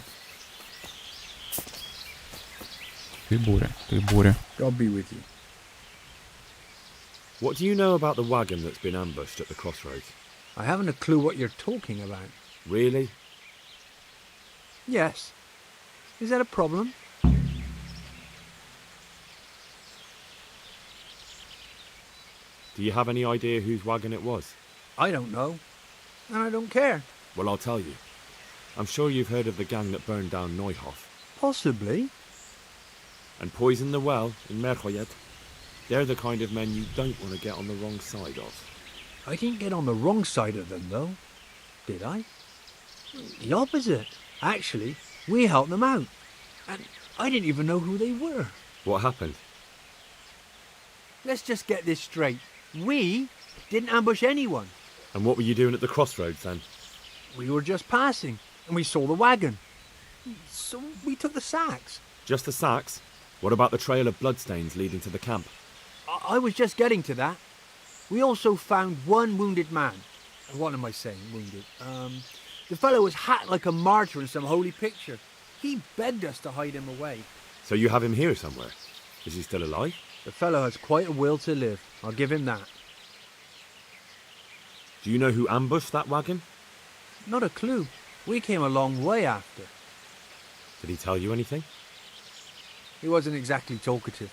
Ты Боря, ты Боря. God be with you. What do you know about the wagon that's been ambushed at the crossroads? I haven't a clue what you're talking about. Really? Yes. Is that a problem? Do you have any idea whose wagon it was? I don't know. And I don't care. Well, I'll tell you. I'm sure you've heard of the gang that burned down Neuhof Possibly. and poisoned the well in 꽱ᴱᴜᴜᴜ. They're the kind of men you don't want to get on the wrong side of. I didn't get on the wrong side of them, though. Did I? The opposite. Actually, we helped them out. And I didn't even know who they were. What happened? Let's just get this straight. We didn't ambush anyone. And what were you doing at the crossroads then? We were just passing, and we saw the wagon. So we took the sacks. Just the sacks? What about the trail of bloodstains leading to the camp? I was just getting to that. We also found one wounded man. What am I saying, wounded? The fellow was hacked like a martyr in some holy picture. He begged us to hide him away. So you have him here somewhere? Is he still alive? The fellow has quite a will to live. I'll give him that. Do you know who ambushed that wagon? Not a clue. We came a long way after. Did he tell you anything? He wasn't exactly talkative.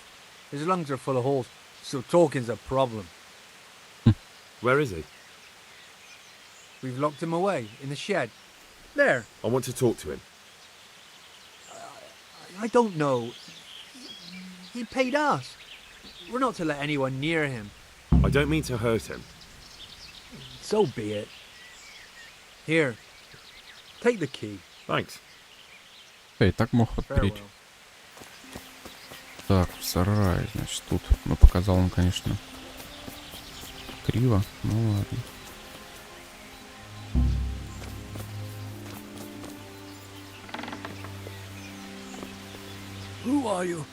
His lungs are full of holes, so talking's a problem. Where is he? We've locked him away in the shed. There. I want to talk to him. I don't know. He paid us. We're not to let anyone near him. I don't mean to hurt him. So be it. Here. Take the key. Thanks. Эй, так мог открыть. Farewell. Так, в сарае, значит, тут. Ну, показал он, конечно, криво. Ну, ладно. Who are you?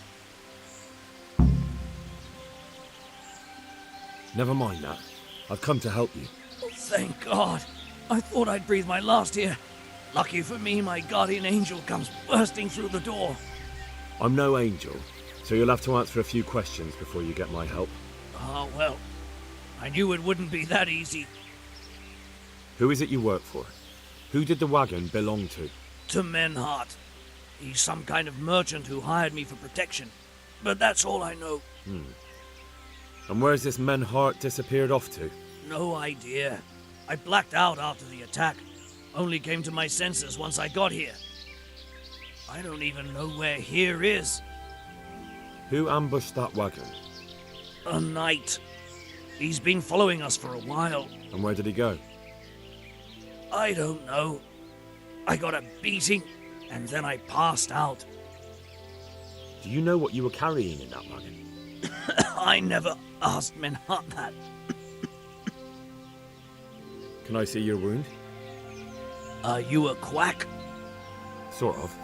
Never mind that. I've come to help you. Thank God. I thought I'd breathe my last here. Lucky for me, my guardian angel comes bursting through the door. I'm no angel, so you'll have to answer a few questions before you get my help. Ah, well, I knew it wouldn't be that easy. Who is it you work for? Who did the wagon belong to? To Menhart. He's some kind of merchant who hired me for protection. But that's all I know. And where's this Menhart disappeared off to? No idea. I blacked out after the attack. Only came to my senses once I got here. I don't even know where here is. Who ambushed that wagon? A knight. He's been following us for a while. And where did he go? I don't know. I got a beating, and then I passed out. Do you know what you were carrying in that wagon? I never asked Menhart that. Can I see your wound? Are you a quack? Sort of.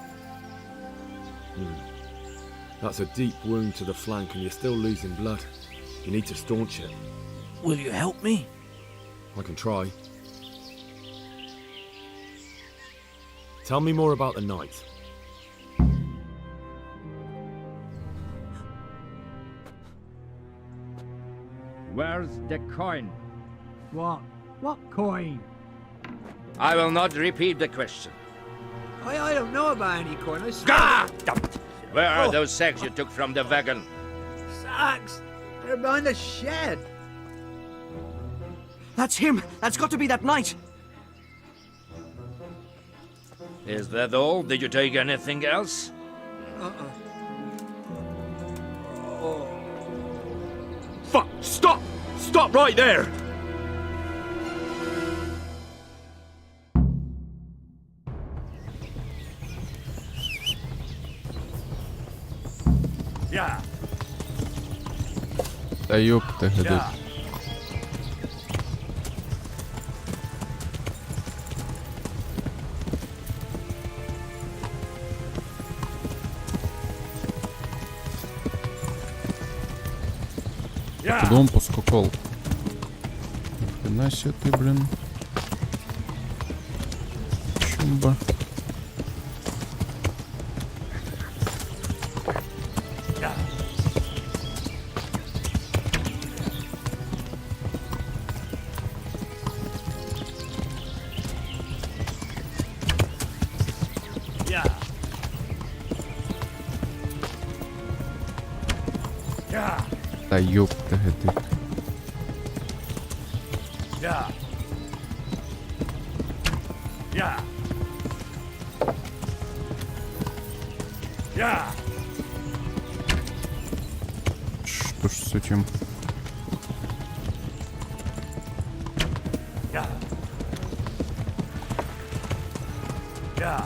That's a deep wound to the flank and you're still losing blood. You need to staunch it. Will you help me? I can try. Tell me more about the night. Where's the coin? What? What coin? I will not repeat the question. I don't know about any coin. I swear. Ah! Damn it. Where are those sacks you took from the wagon? Sacks? They're behind the shed. That's him. That's got to be that knight. Is that all? Did you take anything else? Fuck! Stop! Stop right there! Yeah. Да ёпта, гадит. Куда он поскакал? Хрена себе ты, блин. Чумба. Да ёпта, гадит. Yeah. Yeah. Yeah. Что ж с этим? Yeah. Yeah.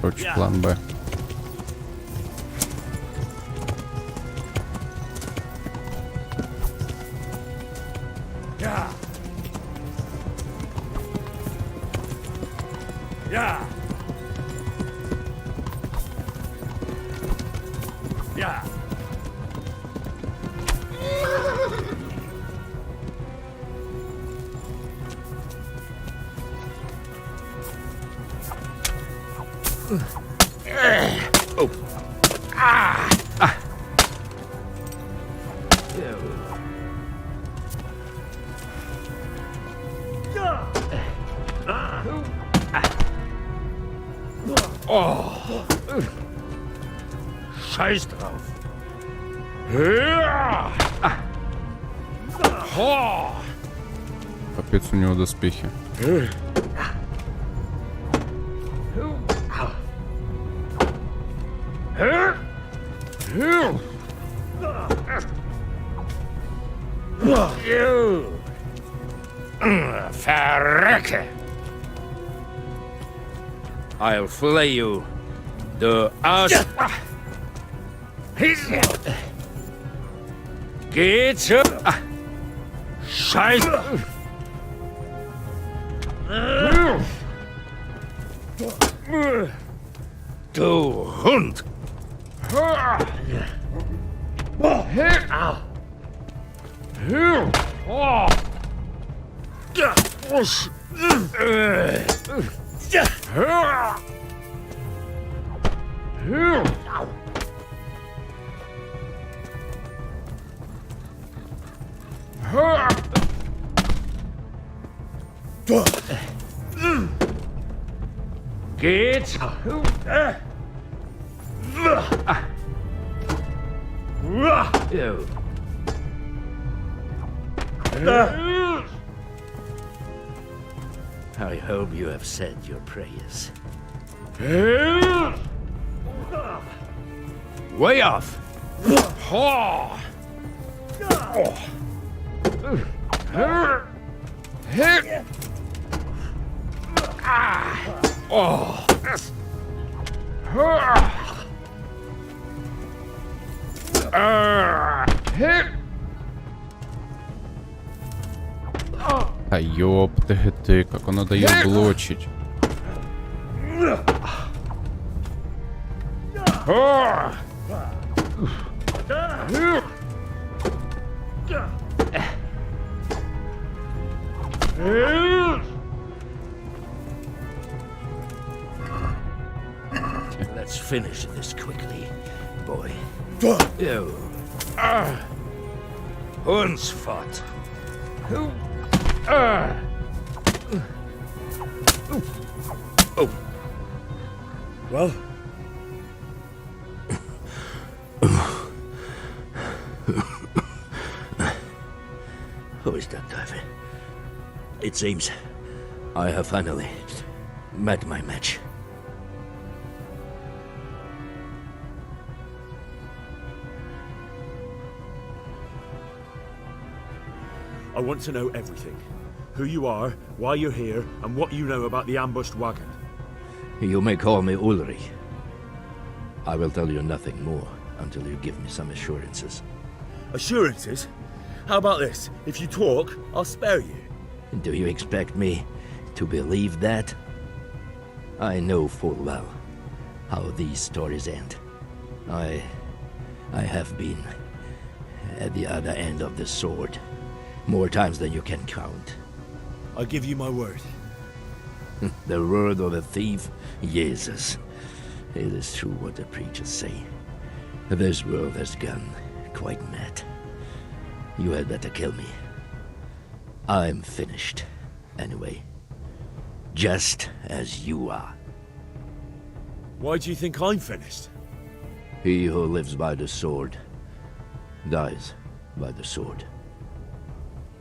Короче, план Б. Yeah. Yeah. Yeah. Oh. Ah. Ah. Oh. Scheiß drauf. Капец, у него доспехи. Verrecke! I'll flay you. The ass. Geht's? Scheiße! Du Hund! Geht's? I hope you have said your prayers. Way off! А ёпта ты, как он надо ее блочить. Let's finish this quickly, boy. Uns fought. Well? Who is that diver? It seems I have finally met my match. I want to know everything. Who you are, why you're here, and what you know about the ambushed wagon. You may call me Ulrich. I will tell you nothing more until you give me some assurances. Assurances? How about this? If you talk, I'll spare you. Do you expect me to believe that? I know full well how these stories end. I have been at the other end of the sword more times than you can count. I give you my word. The word of a thief? Jesus. It is true what the preachers say. This world has gone quite mad. You had better kill me. I'm finished, anyway. Just as you are. Why do you think I'm finished? He who lives by the sword dies by the sword.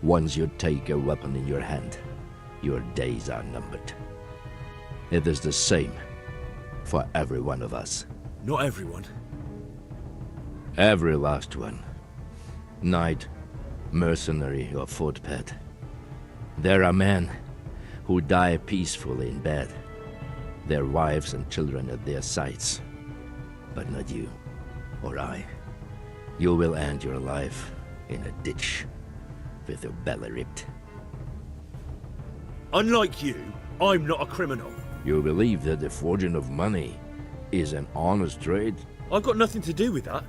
Once you take a weapon in your hand, your days are numbered. It is the same for every one of us. Not everyone. Every last one. Knight, mercenary, or footpad. There are men who die peacefully in bed, their wives and children at their sides. But not you, or I. You will end your life in a ditch, with your belly ripped. Unlike you, I'm not a criminal. You believe that the forging of money is an honest trade? I've got nothing to do with that.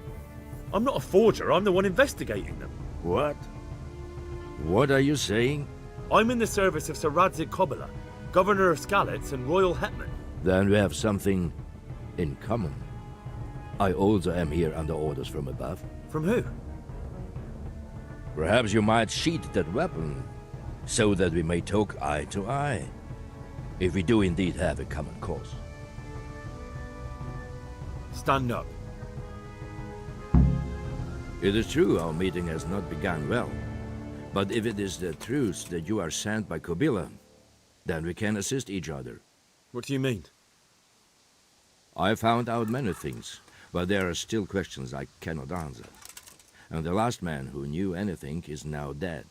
I'm not a forger, I'm the one investigating them. What? What are you saying? I'm in the service of Sir Radzig Kobyla, Governor of Skalitz and Royal Hetman. Then we have something in common. I also am here under orders from above. From who? Perhaps you might sheath that weapon, so that we may talk eye to eye, if we do indeed have a common cause. Stand up. It is true our meeting has not begun well, but if it is the truth that you are sent by Kobyla, then we can assist each other. What do you mean? I found out many things, but there are still questions I cannot answer. And the last man who knew anything is now dead.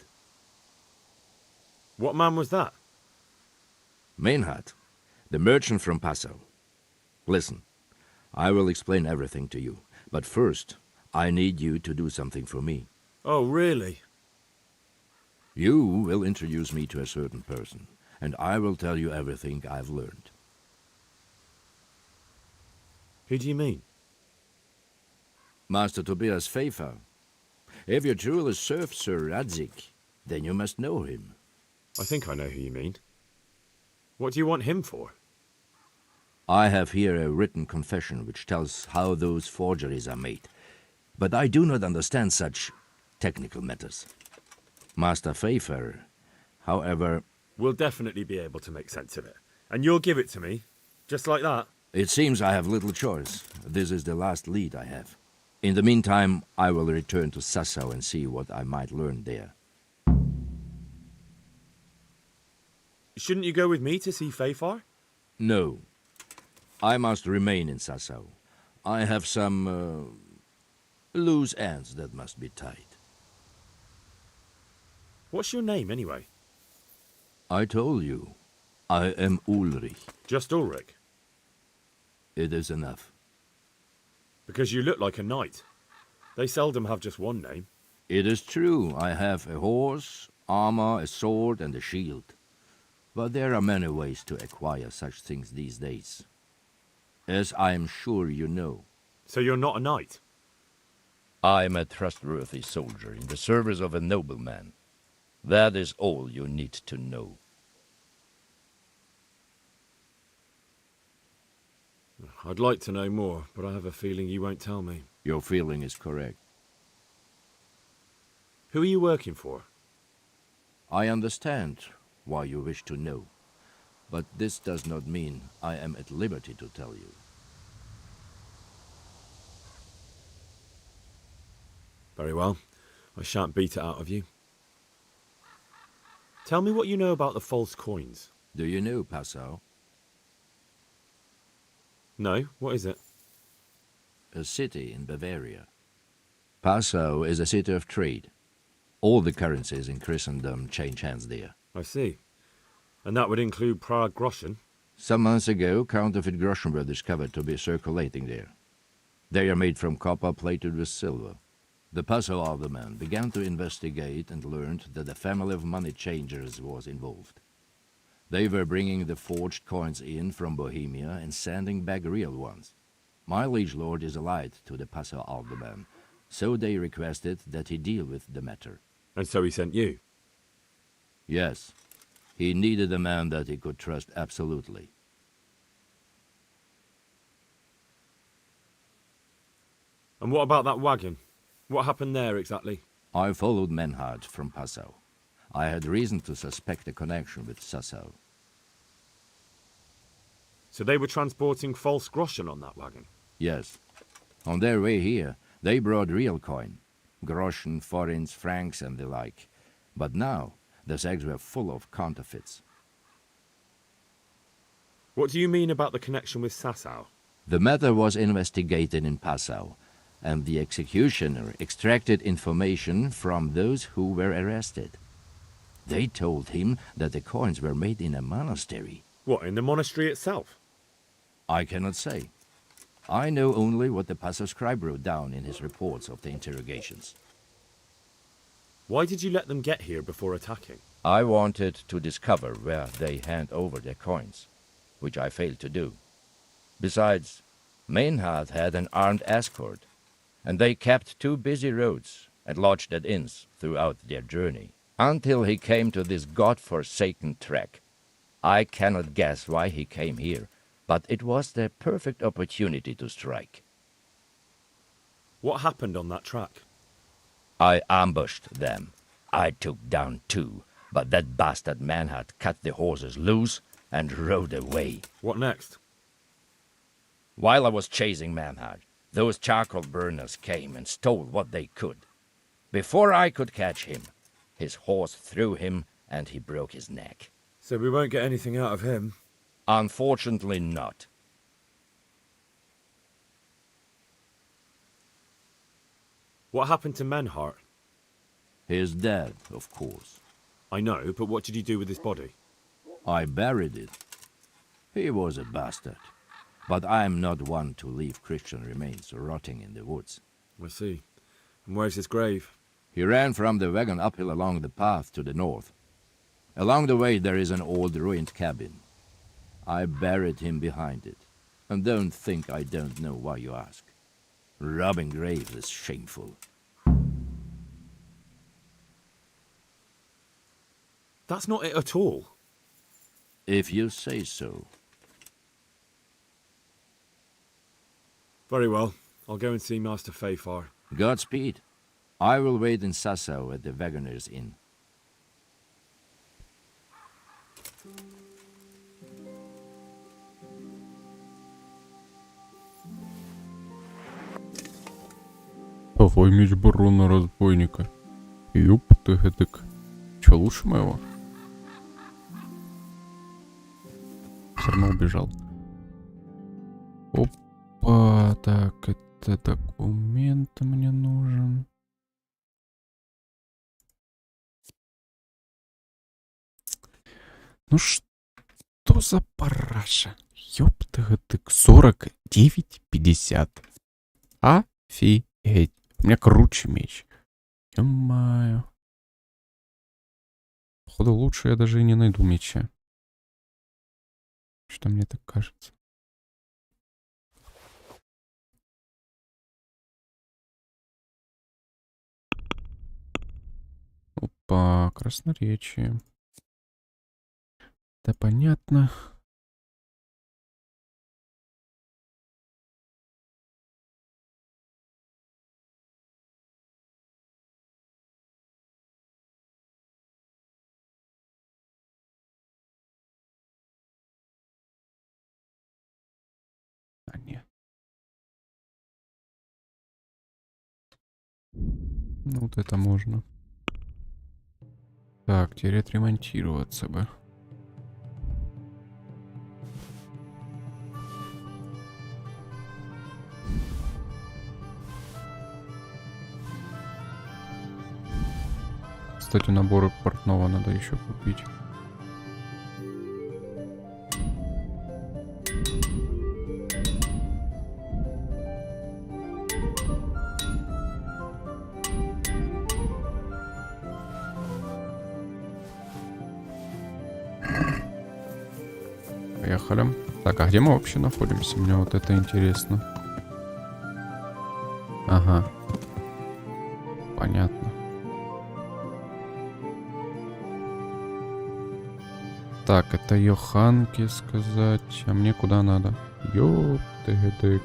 What man was that? Meinhard, the merchant from Passau. Listen, I will explain everything to you, but first, I need you to do something for me. Oh, really? You will introduce me to a certain person, and I will tell you everything I've learned. Who do you mean? Master Tobias Pfeiffer. If you truly serve Sir Radzig, then you must know him. I think I know who you mean. What do you want him for? I have here a written confession which tells how those forgeries are made, but I do not understand such technical matters. Master Pfeiffer, however... We'll definitely be able to make sense of it. And you'll give it to me, just like that? It seems I have little choice. This is the last lead I have. In the meantime, I will return to Sassau and see what I might learn there. Shouldn't you go with me to see Pfeiffer? No. I must remain in Sassau. I have some loose ends that must be tied. What's your name, anyway? I told you. I am Ulrich. Just Ulrich? It is enough. Because you look like a knight. They seldom have just one name. It is true. I have a horse, armor, a sword, and a shield. But there are many ways to acquire such things these days. As I am sure you know. So you're not a knight? I'm a trustworthy soldier in the service of a nobleman. That is all you need to know. I'd like to know more, but I have a feeling you won't tell me. Your feeling is correct. Who are you working for? I understand why you wish to know, but this does not mean I am at liberty to tell you. Very well. I shan't beat it out of you. Tell me what you know about the false coins. Do you know Passau? No, what is it? A city in Bavaria. Passau is a city of trade. All the currencies in Christendom change hands there. I see. And that would include Prague groschen? Some months ago, counterfeit groschen were discovered to be circulating there. They are made from copper plated with silver. The Passau alderman began to investigate and learned that a family of money changers was involved. They were bringing the forged coins in from Bohemia and sending back real ones. My liege lord is allied to the Passau alderman, so they requested that he deal with the matter. And so he sent you? Yes. He needed a man that he could trust absolutely. And what about that wagon? What happened there exactly? I followed Menhard from Passau. I had reason to suspect a connection with Sassau. So they were transporting false groschen on that wagon? Yes. On their way here, they brought real coin. Groschen, forints, francs and the like. But now, the sacks were full of counterfeits. What do you mean about the connection with Sassau? The matter was investigated in Passau, and the executioner extracted information from those who were arrested. They told him that the coins were made in a monastery. What, in the monastery itself? I cannot say. I know only what the Passau scribe wrote down in his reports of the interrogations. Why did you let them get here before attacking? I wanted to discover where they hand over their coins, which I failed to do. Besides, Menhard had an armed escort, and they kept 2 busy roads and lodged at inns throughout their journey, until he came to this god-forsaken track. I cannot guess why he came here, but it was the perfect opportunity to strike. What happened on that track? I ambushed them. I took down 2, but that bastard Menhard cut the horses loose and rode away. What next? While I was chasing Menhard, those charcoal burners came and stole what they could. Before I could catch him, his horse threw him and he broke his neck. So we won't get anything out of him? Unfortunately not. What happened to Menhard? He is dead, of course. I know, but what did you do with his body? I buried it. He was a bastard. But I am not one to leave Christian remains rotting in the woods. I see. And where's his grave? He ran from the wagon uphill along the path to the north. Along the way there is an old ruined cabin. I buried him behind it. And don't think I don't know why you ask. Robbing graves is shameful. That's not it at all. If you say so. Very well. I'll go and see Master Fayfar. Godspeed. I will wait in Sassau at the Wagoner's Inn. Давай меч барона разбойника. Ʇыдьык. Че, лучше моего? Все равно убежал. Опа, так, это документ мне нужен. Ну что за параша? Ʇыдьык. 49,50. Офигеть. У меня круче меч. Ё-моё. Походу лучше я даже и не найду меча. Что мне так кажется. Опа, красноречие. Да понятно. А, нет. Ну, вот это можно. Так, теперь отремонтироваться бы. Кстати, наборы портного надо еще купить. Поехали. Так, а где мы вообще находимся? Мне вот это интересно. Ага. Понятно. Так, это Ʇыьᴢᴇᴇᴜ сказать. А мне куда надо? Ёптыгдык.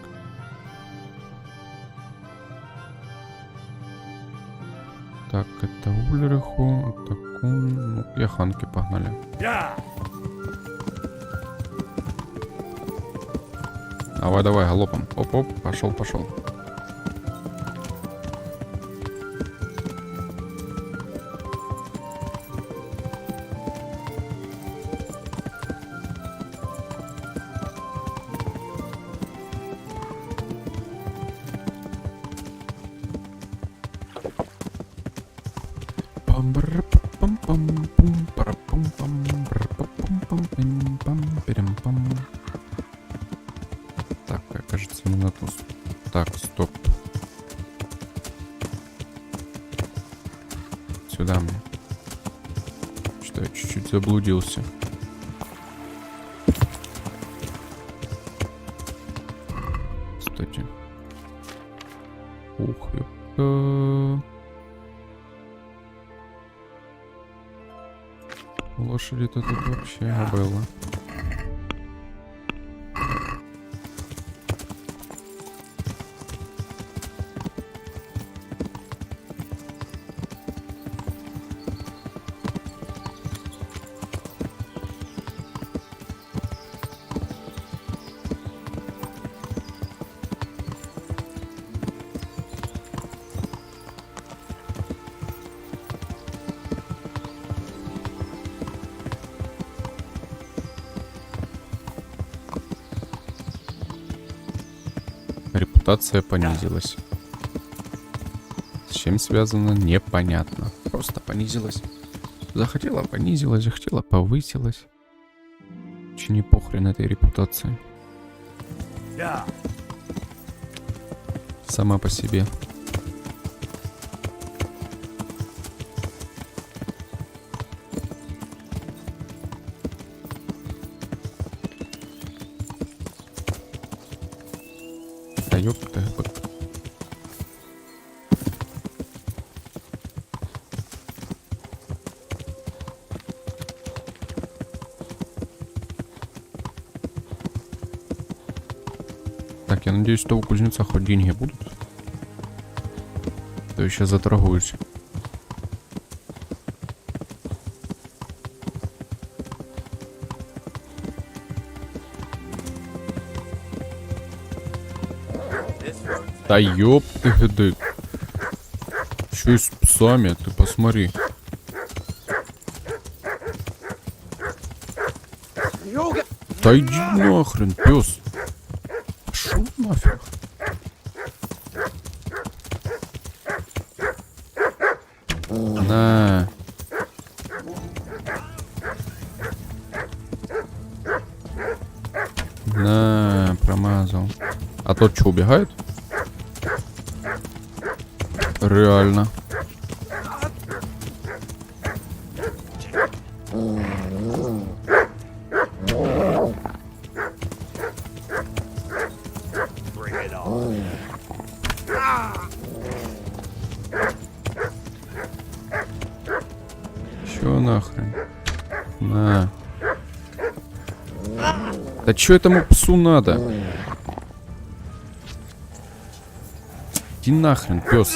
Так, это Ульриху. Такун. Ну, Ʇыьᴢᴇᴜ, погнали. Давай, давай, галопом. Оп-оп, пошел, пошел. Так, кажется, не на ту. Так, стоп. Сюда мне. Что я чуть-чуть заблудился. Кстати. Ух, лошади-то тут вообще было. Репутация понизилась. С чем связано, непонятно. Просто понизилась. Захотела, понизилась, захотела, повысилась. Очень не похрен этой репутации. Сама по себе. Да ёпта. Так, я надеюсь, что у кузнеца хоть деньги будут. То я сейчас заторгуюсь. Да ёптыгдык. Чё с псами? Ты посмотри. Да иди нахрен, пес. Пошел нафиг. На. На, промазал. А тот что, убегает? Реально. нахрен. На. Да чё этому псу надо? Иди нахрен, пес.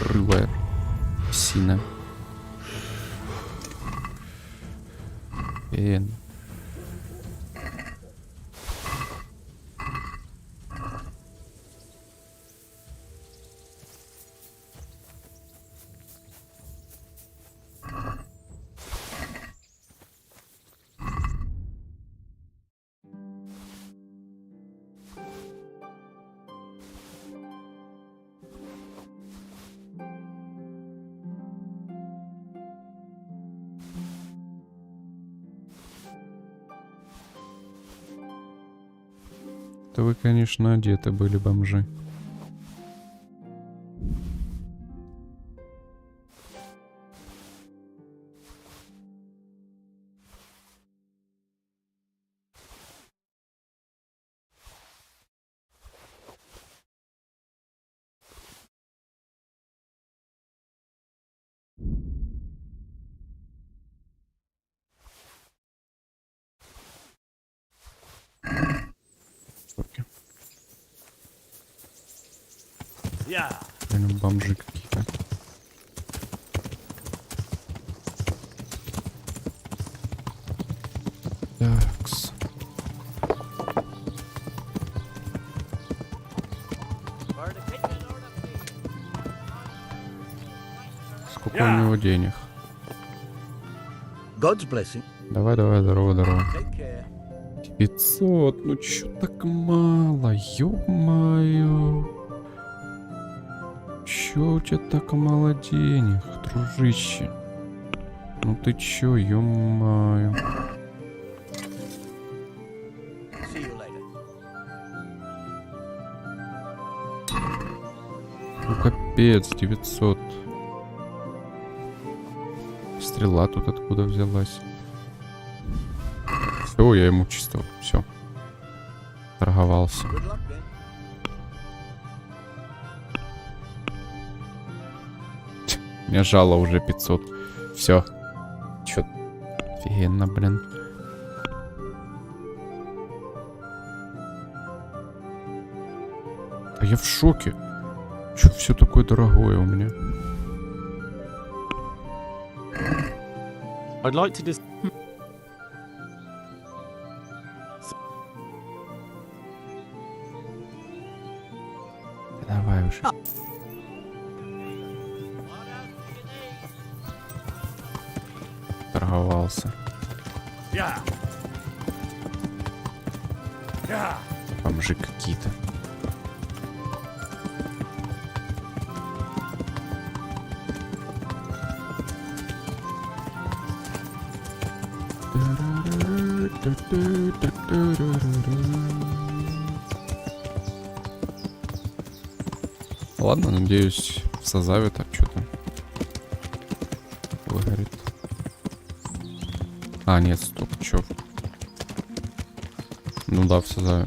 Рылая псина. Да вы, конечно, одеты были, бомжи. Блин, бомжи какие-то. Такс. Сколько у него денег? God's blessing. Давай, здорово. 500, ну чё так мало, ё-моё. Чё у тебя так мало денег, дружище? Ну ты чё, ё-моё. Ну капец, 900. Стрела тут откуда взялась? Все, я ему чисто, все. Торговался. Мне жало уже 500. Все. Чё? Офигенно, блин. Да я в шоке. Чё все такое дорогое у меня? I'd like to just... Давай уже. Торговался. Бомжи какие-то. Ладно, надеюсь, в созаве так что-то выгорит. А, нет, стоп, чё? Ну да, в созаве.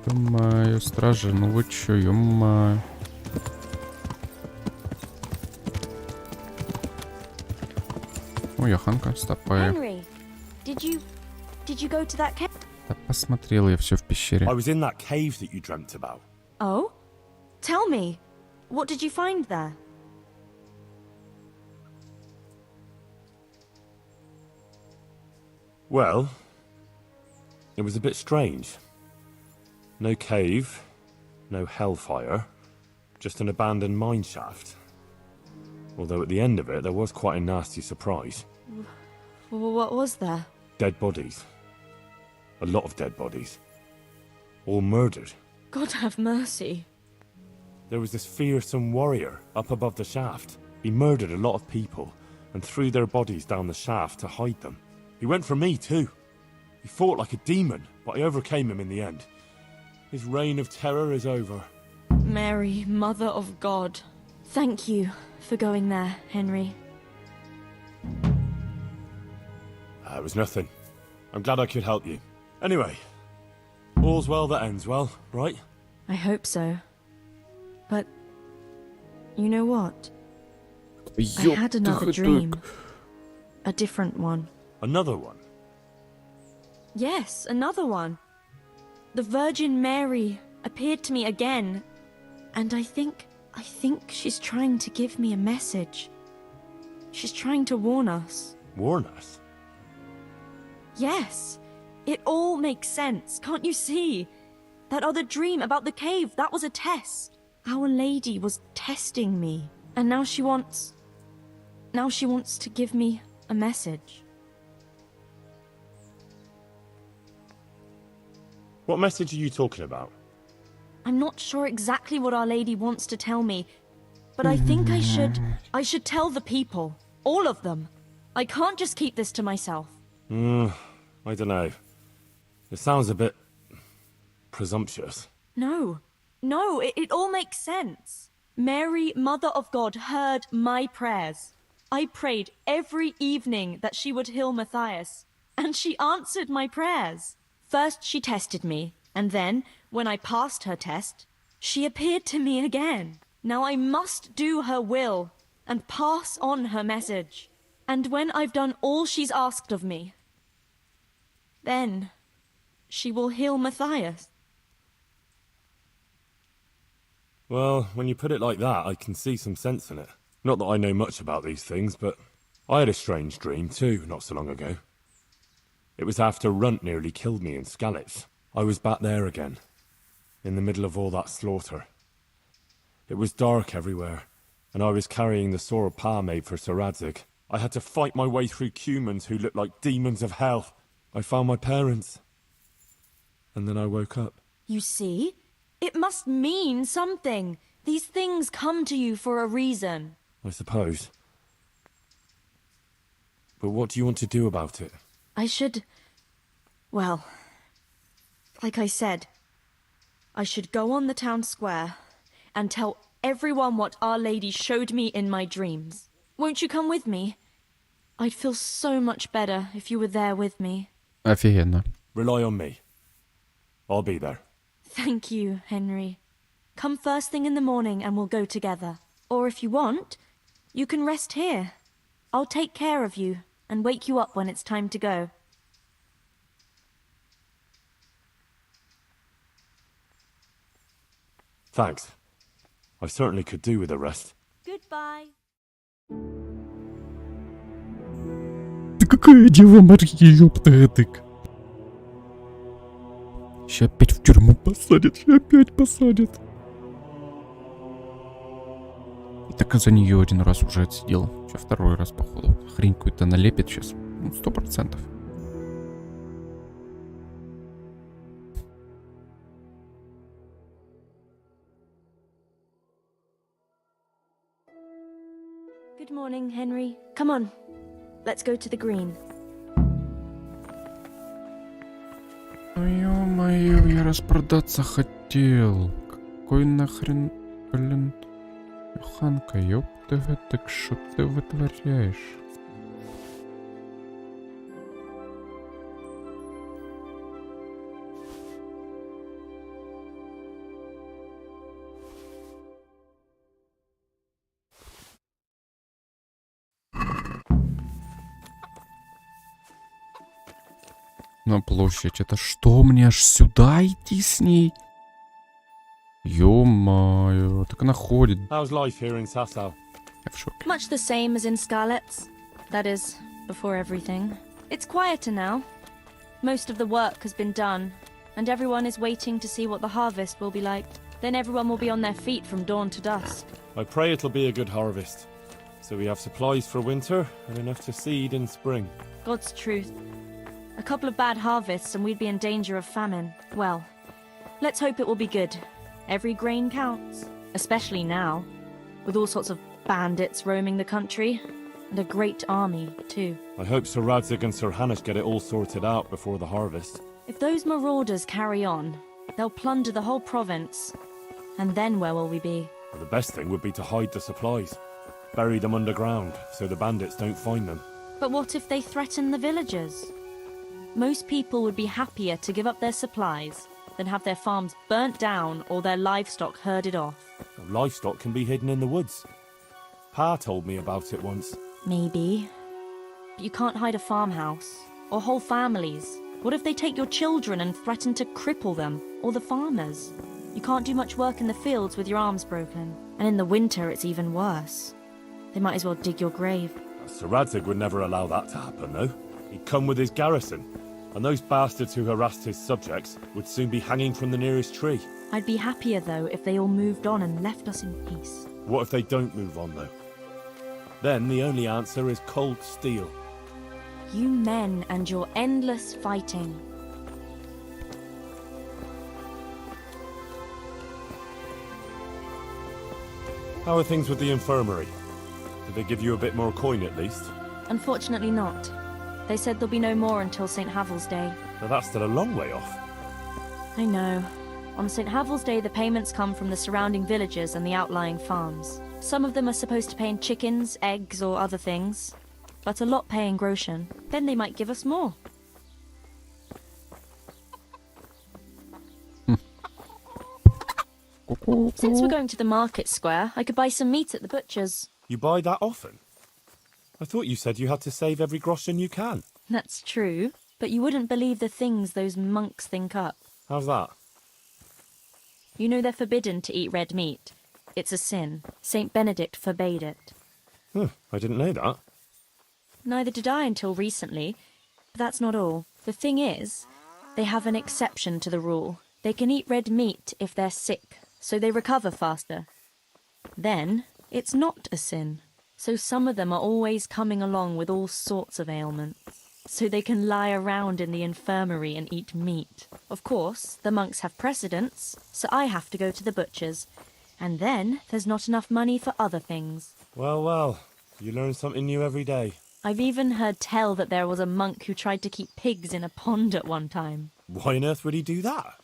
Ё-моё, стражи, ну вы чё, ё-моё. Ой, оханка, стопая. Did you go to that cave? Да посмотрел я все в пещере. I was in that cave that you dreamt about. Oh? Tell me. What did you find there? Well, it was a bit strange. No cave, no hellfire, just an abandoned mine shaft. Although at the end of it, there was quite a nasty surprise. What was there? Dead bodies. A lot of dead bodies. All murdered. God have mercy. There was this fearsome warrior up above the shaft. He murdered a lot of people and threw their bodies down the shaft to hide them. He went for me too. He fought like a demon, but I overcame him in the end. His reign of terror is over. Mary, Mother of God. Thank you for going there, Henry. It was nothing. I'm glad I could help you. Anyway, all's well that ends well, right? I hope so. But, you know what? I had another dream. A different one. Another one? Yes, another one. The Virgin Mary appeared to me again, and I think she's trying to give me a message. She's trying to warn us. Warn us? Yes. It all makes sense, can't you see? That other dream about the cave, that was a test. Our Lady was testing me, and now she wants to give me a message. What message are you talking about? I'm not sure exactly what Our Lady wants to tell me, but I think I should tell the people. All of them. I can't just keep this to myself. I don't know. It sounds a bit presumptuous. No, it all makes sense. Mary, Mother of God, heard my prayers. I prayed every evening that she would heal Matthias, and she answered my prayers. First she tested me, and then, when I passed her test, she appeared to me again. Now I must do her will, and pass on her message. And when I've done all she's asked of me, then she will heal Matthias. Well, when you put it like that, I can see some sense in it. Not that I know much about these things, but I had a strange dream too, not so long ago. It was after Runt nearly killed me in Skalitz. I was back there again, in the middle of all that slaughter. It was dark everywhere, and I was carrying the sword Pa made for Sir Radzig. I had to fight my way through humans who looked like demons of hell. I found my parents, and then I woke up. You see? It must mean something. These things come to you for a reason. I suppose. But what do you want to do about it? Well, like I said, I should go on the town square and tell everyone what Our Lady showed me in my dreams. Won't you come with me? I'd feel so much better if you were there with me. Офигенно. Rely on me. I'll be there. Thank you, Henry. Come first thing in the morning and we'll go together. Or if you want, you can rest here. I'll take care of you and wake you up when it's time to go. Thanks. I certainly could do with a rest. Goodbye. Ты какая дева Мария, ёпта эдак. Ща опять в тюрьму посадят, ща опять посадят. И так за нее один раз уже отсидел. Ща второй раз, походу. Хрень какую-то налепит сейчас. 100%. Good morning, Henry. Come on. Let's go to the green. Ё-моё, я распродаться хотел. Какой нахрен, блин, Ханка, ёпта, так что ты вытворяешь? На площадь. Это что, мне аж сюда идти с ней? Ё-моё, так она ходит. How's life here in Sasau? Я в шоке. Much the same as in Skalitz. That is, before everything. It's quieter now. Most of the work has been done, and everyone is waiting to see what the harvest will be like. Then everyone will be on their feet from dawn to dusk. I pray it'll be a good harvest, so we have supplies for winter and enough to seed in spring. God's truth. A couple of bad harvests and we'd be in danger of famine. Well, let's hope it will be good. Every grain counts, especially now, with all sorts of bandits roaming the country, and a great army, too. I hope Sir Radzig and Sir Hanush get it all sorted out before the harvest. If those marauders carry on, they'll plunder the whole province, And then where will we be? The best thing would be to hide the supplies. Bury them underground, so the bandits don't find them. But what if they threaten the villagers? Most people would be happier to give up their supplies than have their farms burnt down or their livestock herded off. Livestock can be hidden in the woods. Pa told me about it once. Maybe. But you can't hide a farmhouse. Or whole families. What if they take your children and threaten to cripple them? Or the farmers? You can't do much work in the fields with your arms broken. And in the winter it's even worse. They might as well dig your grave. Sir Radzig would never allow that to happen, though. He'd come with his garrison, and those bastards who harassed his subjects would soon be hanging from the nearest tree. I'd be happier, though, if they all moved on and left us in peace. What if they don't move on, though? Then the only answer is cold steel. You men and your endless fighting. How are things with the infirmary? Did they give you a bit more coin at least? Unfortunately not. They said there'll be no more until St. Havel's Day. Now that's still a long way off. I know. On St. Havel's Day, the payments come from the surrounding villages and the outlying farms. Some of them are supposed to pay in chickens, eggs, or other things. But a lot pay in groschen. Then they might give us more. Since we're going to the market square, I could buy some meat at the butcher's. You buy that often? I thought you said you had to save every groschen you can. That's true, but you wouldn't believe the things those monks think up. How's that? You know they're forbidden to eat red meat. It's a sin. Saint Benedict forbade it. I didn't know that. Neither did I until recently. But that's not all. The thing is, they have an exception to the rule. They can eat red meat if they're sick, so they recover faster. Then, it's not a sin. So some of them are always coming along with all sorts of ailments. So they can lie around in the infirmary and eat meat. Of course, the monks have precedence, so I have to go to the butcher's. And then there's not enough money for other things. Well, well, you learn something new every day. I've even heard tell that there was a monk who tried to keep pigs in a pond at one time. Why on earth would he do that?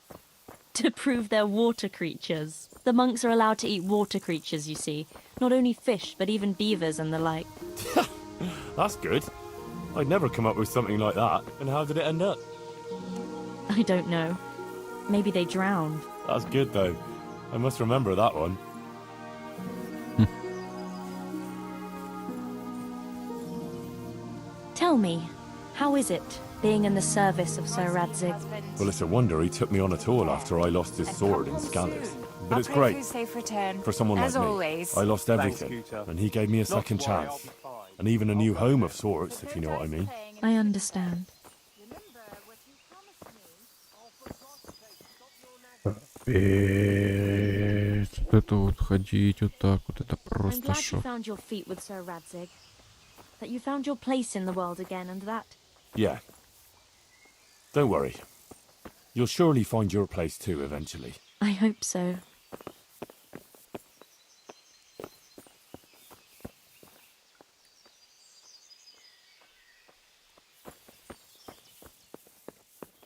To prove they're water creatures. The monks are allowed to eat water creatures, you see. Not only fish, but even beavers and the like. That's good. I'd never come up with something like that. And how did it end up? I don't know. Maybe they drowned. That's good, though. I must remember that one. Tell me, how is it, being in the service of Sir Radzig? Well, it's a wonder he took me on at all after I lost his sword in Scallis. But it's great. For someone like me. I lost everything, and he gave me a second chance. And even a new home of sorts, if you know what I mean. I understand. Это вот ходить вот так вот, это I'm просто glad you шок. found your feet with Sir Radzig. That you found your place in the world again, and that... Yeah. Don't worry. You'll surely find your place too, eventually. I hope so.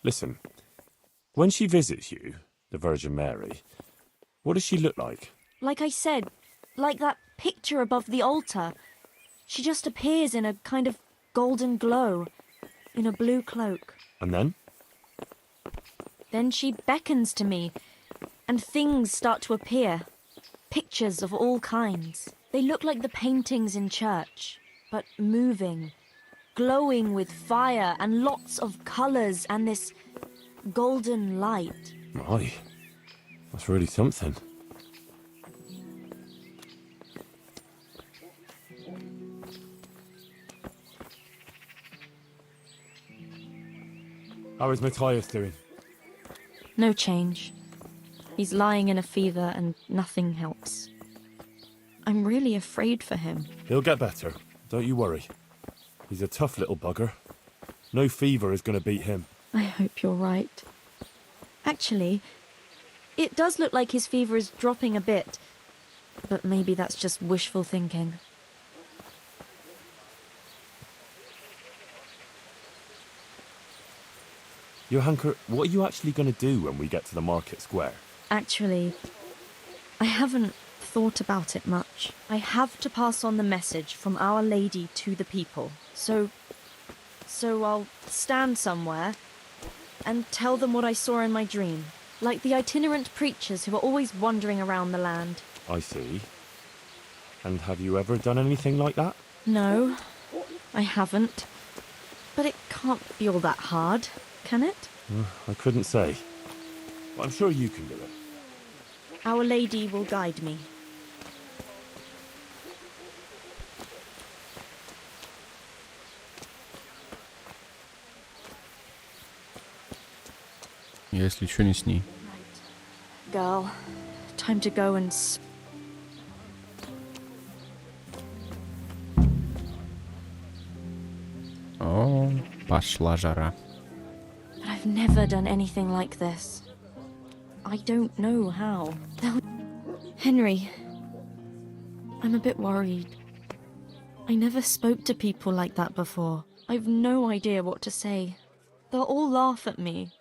Listen, when she visits you, the Virgin Mary, what does she look like? Like I said, like that picture above the altar. She just appears in a kind of golden glow, in a blue cloak. And then? Then she beckons to me, and things start to appear. Pictures of all kinds. They look like the paintings in church, but moving, glowing with fire and lots of colours and this golden light. My, that's really something. How is Matthias doing? No change. He's lying in a fever and nothing helps. I'm really afraid for him. He'll get better, don't you worry. He's a tough little bugger. No fever is going to beat him. I hope you're right. Actually, it does look like his fever is dropping a bit, but maybe that's just wishful thinking. Ʇᴇᴄᴱ, what are you actually going to do when we get to the market square? Actually, I haven't thought about it much. I have to pass on the message from Our Lady to the people. So I'll stand somewhere and tell them what I saw in my dream. Like the itinerant preachers who are always wandering around the land. I see. And have you ever done anything like that? No, I haven't. But it can't be all that hard, can it? I couldn't say. But I'm sure you can do it. Our Lady will guide me. Я, если что, не с ней. Girl, time to go and... О, пошла жара. But I've never done anything like this. I don't know how. Henry, I'm a bit worried. I never spoke to people like that before. I've no idea what to say. They'll all laugh at me.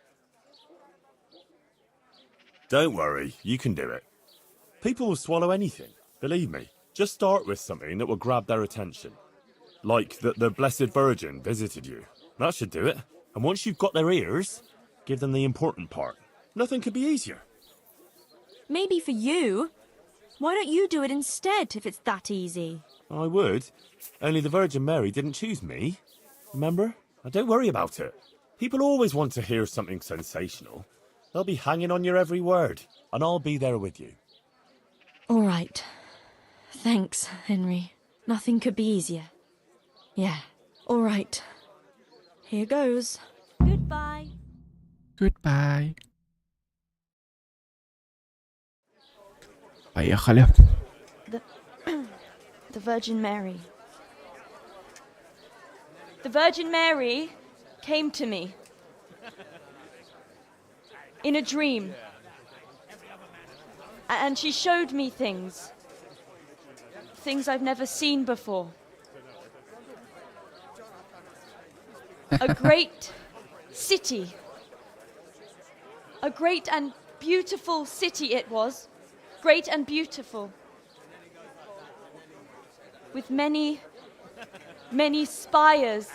Don't worry, you can do it. People will swallow anything, believe me. Just start with something that will grab their attention. Like that the Blessed Virgin visited you. That should do it. And once you've got their ears, give them the important part. Nothing could be easier. Maybe for you. Why don't you do it instead if it's that easy? I would. Only the Virgin Mary didn't choose me. Remember? Now don't worry about it. People always want to hear something sensational. They'll be hanging on your every word, and I'll be there with you. All right. Thanks, Henry. Nothing could be easier. Yeah. All right. Here goes. Goodbye. Goodbye. Поехали. The Virgin Mary. The Virgin Mary came to me in a dream, and she showed me things I've never seen before. A great city, a great and beautiful city it was, great and beautiful, with many spires,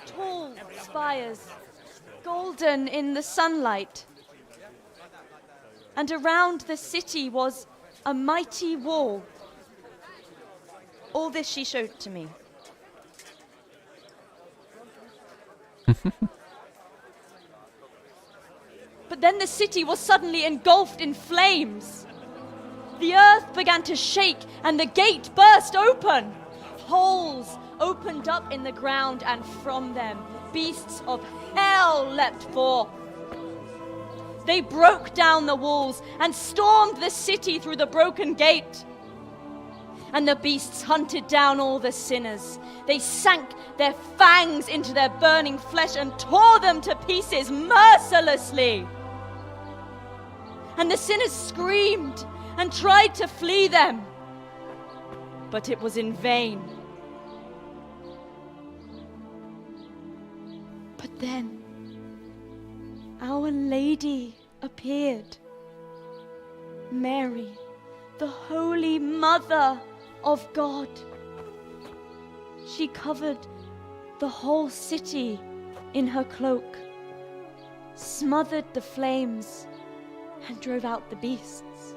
tall spires, golden in the sunlight. And around the city was a mighty wall. All this she showed to me. But then the city was suddenly engulfed in flames. The earth began to shake and the gate burst open. Holes opened up in the ground, and from them beasts of hell leapt forth. They broke down the walls and stormed the city through the broken gate. And the beasts hunted down all the sinners. They sank their fangs into their burning flesh and tore them to pieces mercilessly. And the sinners screamed and tried to flee them, but it was in vain. But then Our Lady appeared. Mary, the Holy Mother of God. She covered the whole city in her cloak, smothered the flames, and drove out the beasts.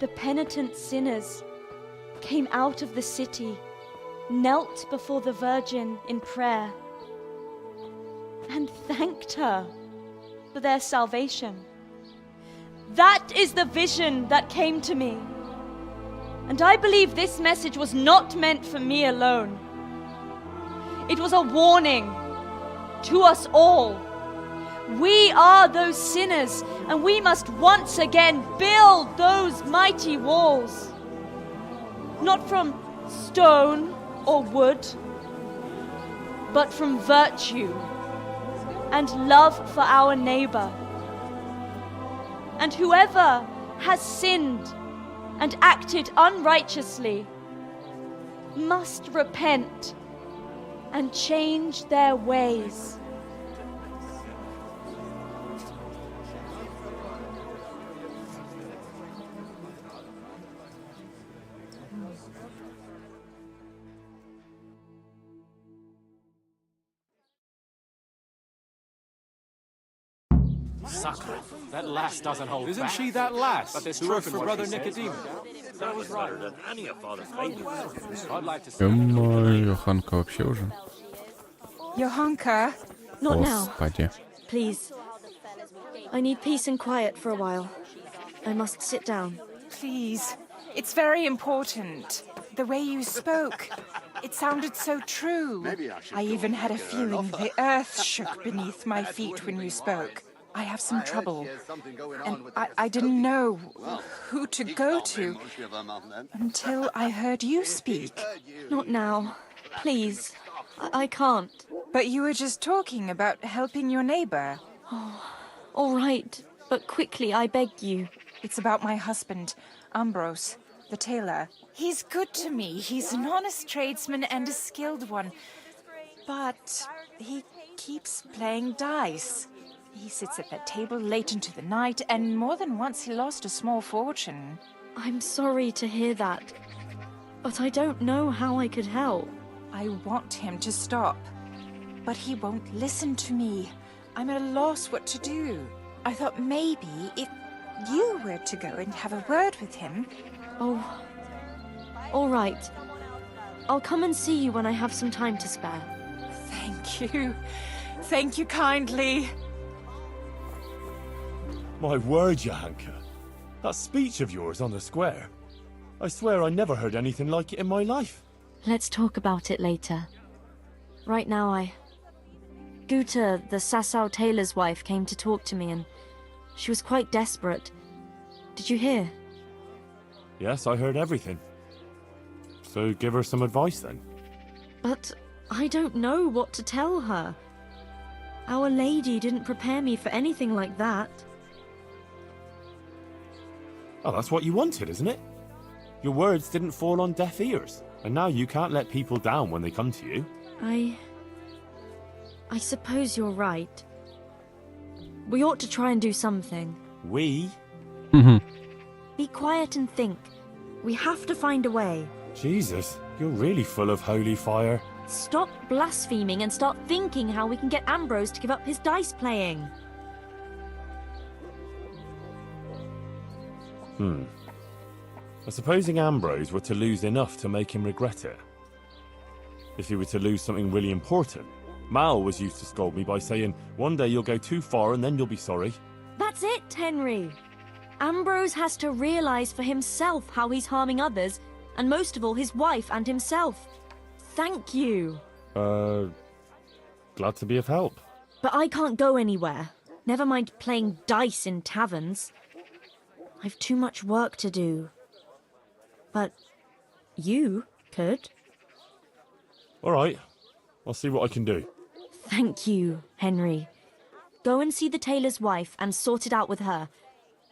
The penitent sinners came out of the city, knelt before the Virgin in prayer, and thanked her for their salvation. That is the vision that came to me. And I believe this message was not meant for me alone. It was a warning to us all. We are those sinners, and we must once again build those mighty walls. Not from stone or wood, but from virtue and love for our neighbor. And whoever has sinned and acted unrighteously must repent and change their ways. Sucker. That lass doesn't hold Isn't back. she that lass But this who works tripping for what Brother she says. Nicodemus? That was right. Than any of father's babies. I'd like to see Ʇыьᴚᴇᴇᴜ вообще уже. Johanka. Not now. Господи. Please. I need peace and quiet for a while. I must sit down. Please. It's very important. The way you spoke. It sounded so true. I even had a feeling the earth shook beneath my feet when you spoke. I have some trouble. And I didn't know who to go to until I heard you speak. Not now. Please. I can't. But you were just talking about helping your neighbor. Oh, all right. But quickly, I beg you. It's about my husband, Ambrose, the tailor. He's good to me. He's an honest tradesman and a skilled one. But he keeps playing dice. He sits at that table late into the night, and more than once he lost a small fortune. I'm sorry to hear that. But I don't know how I could help. I want him to stop. But he won't listen to me. I'm at a loss what to do. I thought maybe if you were to go and have a word with him. Oh, all right. I'll come and see you when I have some time to spare. Thank you. Thank you kindly. My word, Johanka. That speech of yours on the square. I swear I never heard anything like it in my life. Let's talk about it later. Right now, Guta, the Sasau tailor's wife, came to talk to me, and she was quite desperate. Did you hear? Yes, I heard everything. So give her some advice then. But I don't know what to tell her. Our Lady didn't prepare me for anything like that. Oh, that's what you wanted, isn't it? Your words didn't fall on deaf ears, and now you can't let people down when they come to you. I suppose you're right. We ought to try and do something. We? Be quiet and think. We have to find a way. Jesus, you're really full of holy fire. Stop blaspheming and start thinking how we can get Ambrose to give up his dice playing. Supposing Ambrose were to lose enough to make him regret it. If he were to lose something really important. Mal was used to scold me by saying, one day you'll go too far and then you'll be sorry. That's it, Henry. Ambrose has to realize for himself how he's harming others, and most of all his wife and himself. Thank you. Glad to be of help. But I can't go anywhere. Never mind playing dice in taverns. I've too much work to do. But you could. All right. I'll see what I can do. Thank you, Henry. Go and see the tailor's wife and sort it out with her.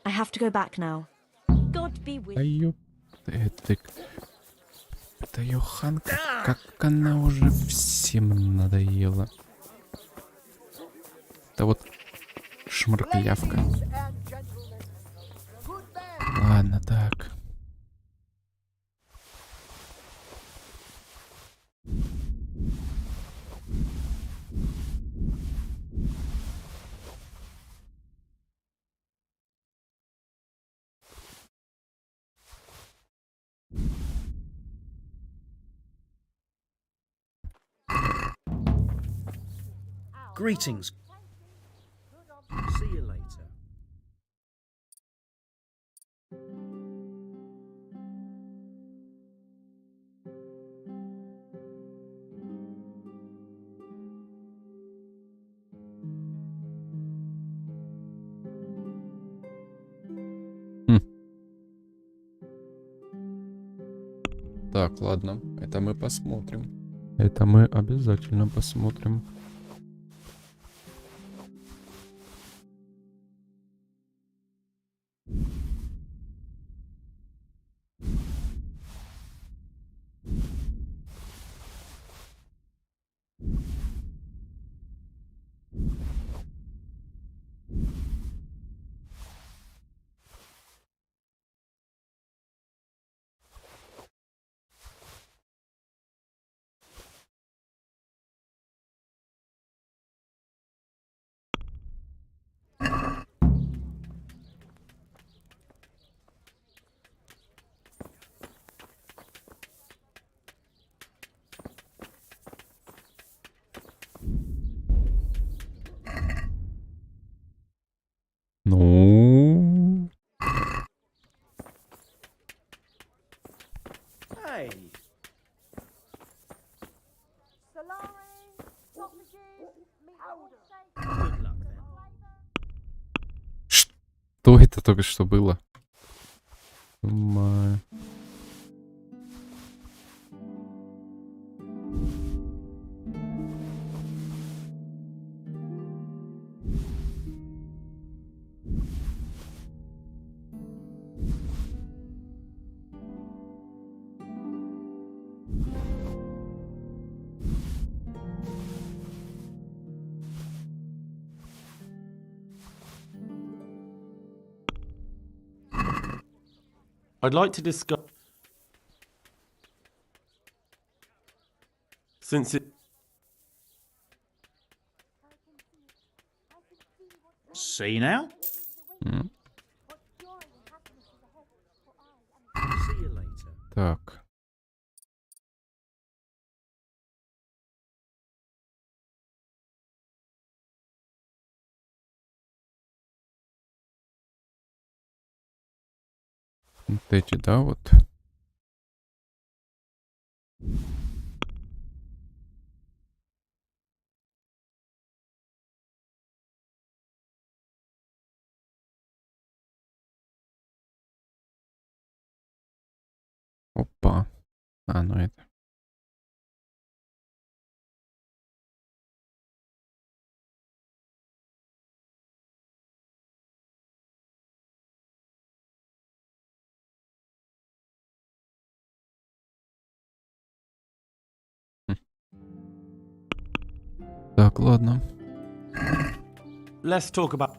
I have to go back now. God be with you. Это Йоханка, как она уже всем надоела. Это вот шмарклявка. Ладно, так. Greetings. See you later. Так, ладно, это мы посмотрим. Это мы обязательно посмотрим. Это только что было. Думаю. I'd like to discuss... Since it... See now? Mm. See you later. Так. Вот эти, да, вот. Опа. А, ну это. Так, ладно. Let's talk about...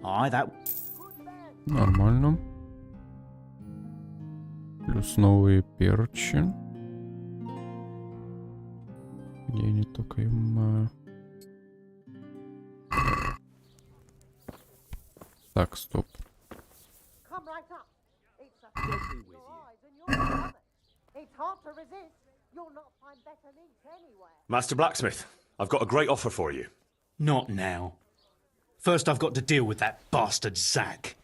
Aye, that... Нормально. Плюс новые перчи. Где они только им... Так, стоп. Master Blacksmith, I've got a great offer for you. Not now. First I've got to deal with that bastard Zach.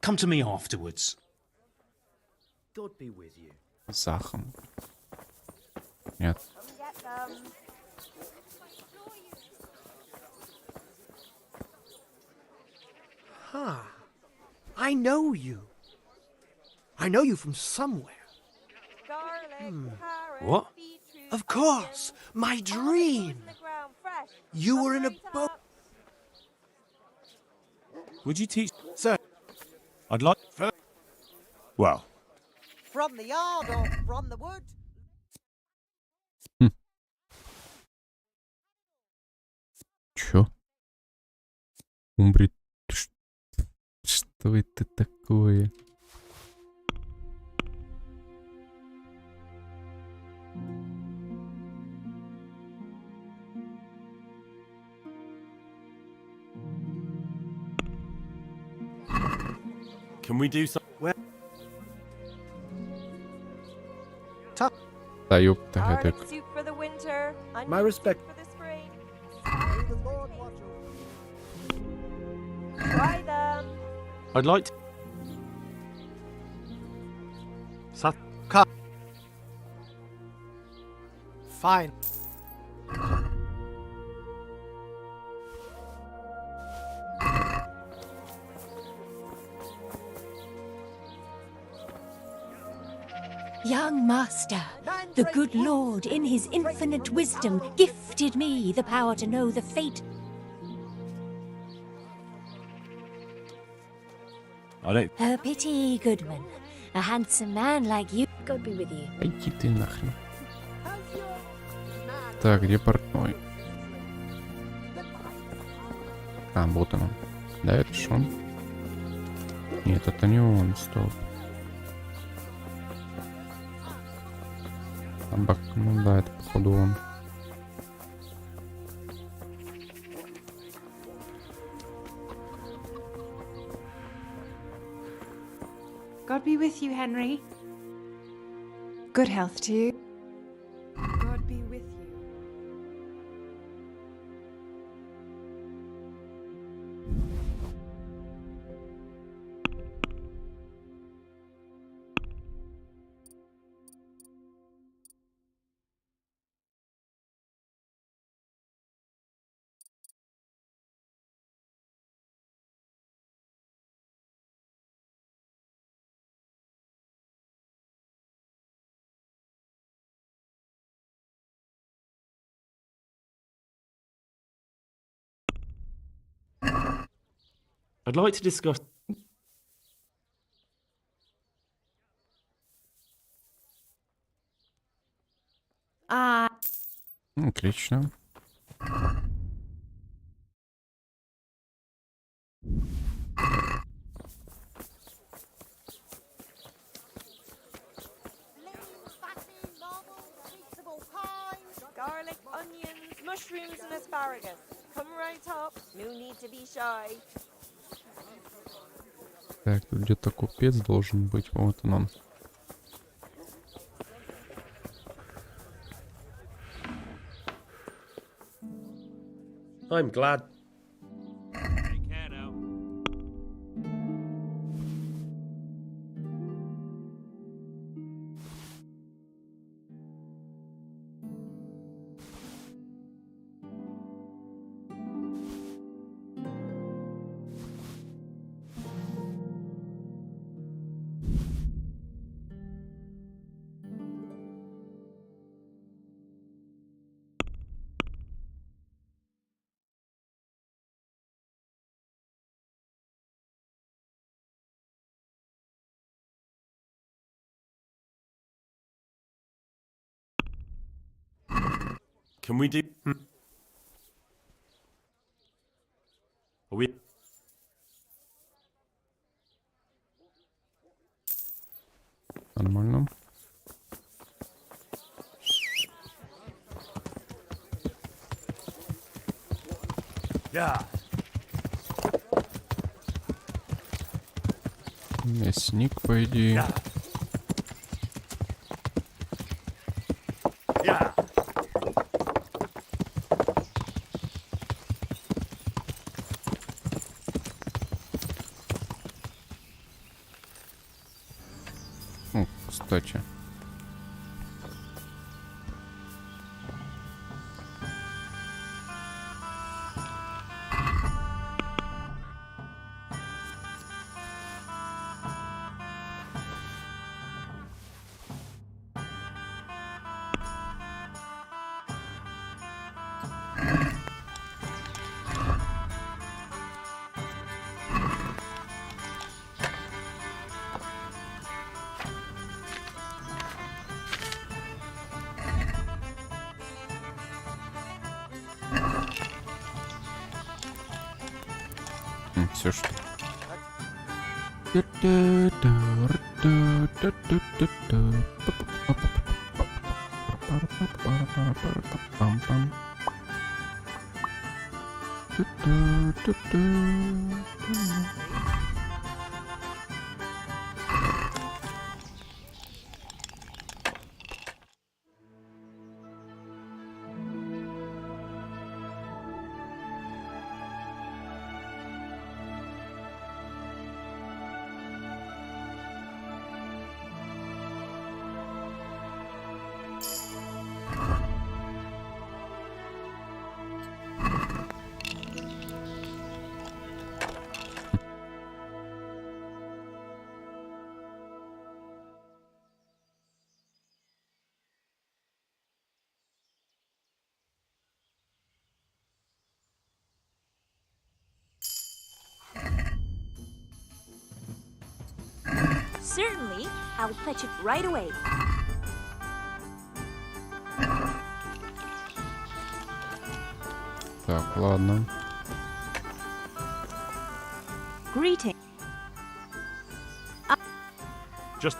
Come to me afterwards. God be with you. Захом. Нет. Huh. I know you. I know you from somewhere. What? Of course, my dream. You were in a boat. Would you teach... Sir, I'd like... Well... From the yard or from the wood? Чё? Умри... Что это такое? Can we do some... Да ёпта, это... My respect. I'd like to... Cut. Fine. Young master, the good Lord, in his infinite wisdom, gifted me the power to know the fate. I don't... A pity, Goodman. A handsome man like you. God be with you. Иди ты нахрен. Так, где портной? А, вот он. Да, это ж он? Нет, это не он, стоп. Собак, ну да, это походу он. God be with you, Henry. Good health to you. God be with you. I'd like to discuss... Отлично. Garlic, onions, mushrooms, and asparagus. Come right up. No need to be shy. Так, тут где-то купец должен быть. Вот он. I'm glad. Take care now. Can we do... Are we... Нормально. Yeah. Мясник, по идее. Yeah. О, кстати. Все что. Certainly, I'll fetch it right away. Так, ладно. Greeting. Just...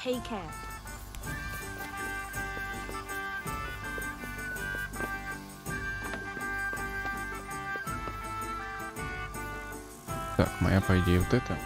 Take care. Так, моя, по идее, вот это.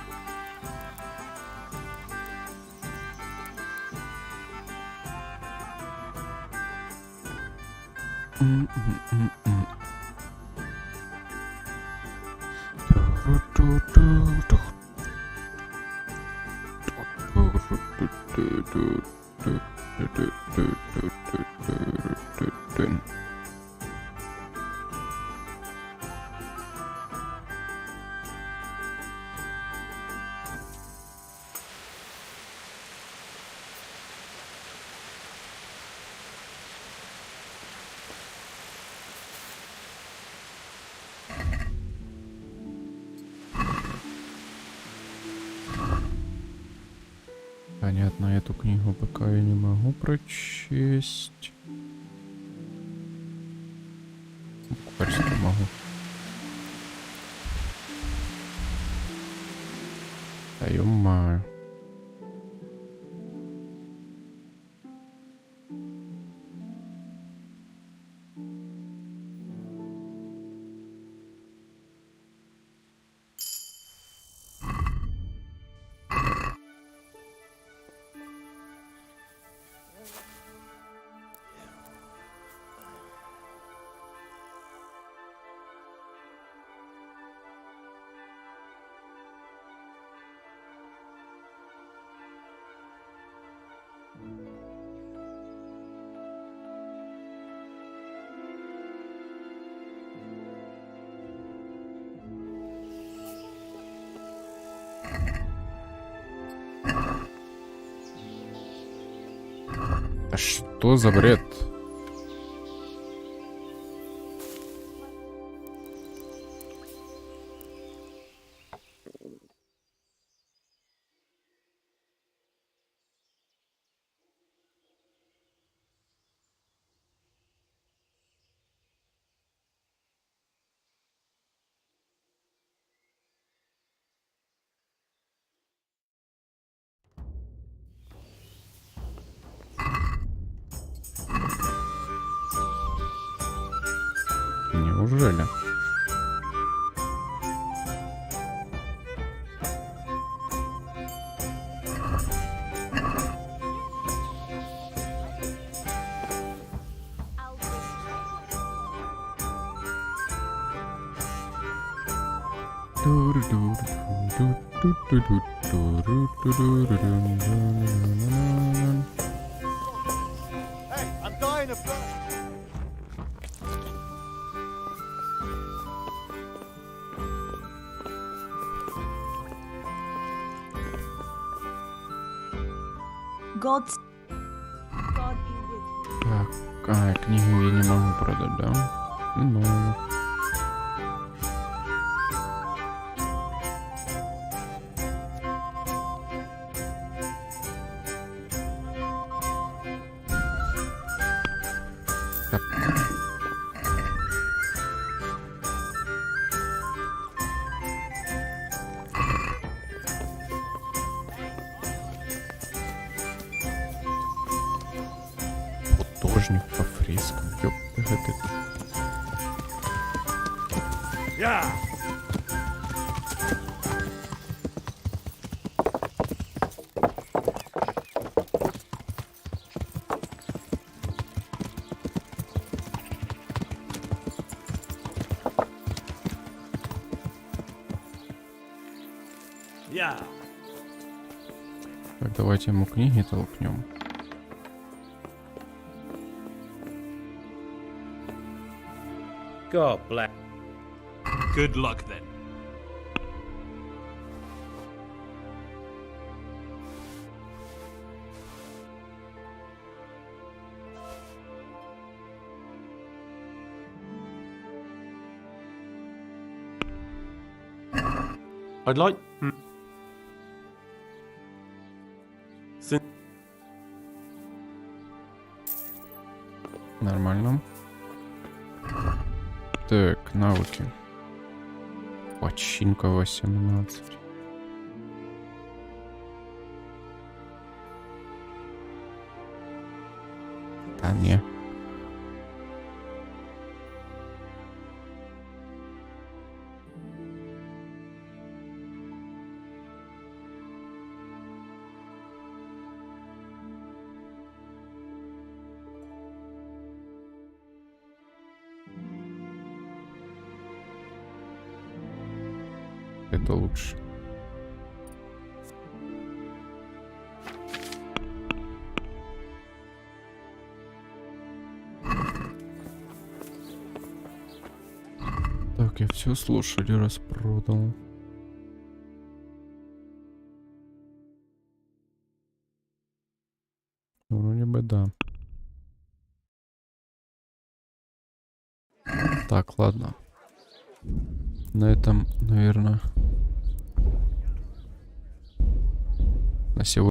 Понятно, эту книгу пока я не могу прочесть. Буквально могу. Ё-моё. А что за бред? Неужели? Hey, I'm dying of thirst. God be with you. Так, книгу я не могу продать, да? Ну. Художник по фрескам, ёпта. Yeah. Yeah. Так, давайте ему книги толкнем. God bless. Good luck then. I'd like... Нормально. Так, навыки. Починка 18. Да не. Это лучше. Так, я все слушали, распродал. Вроде бы да. Так, ладно. На этом, наверное, на сегодня.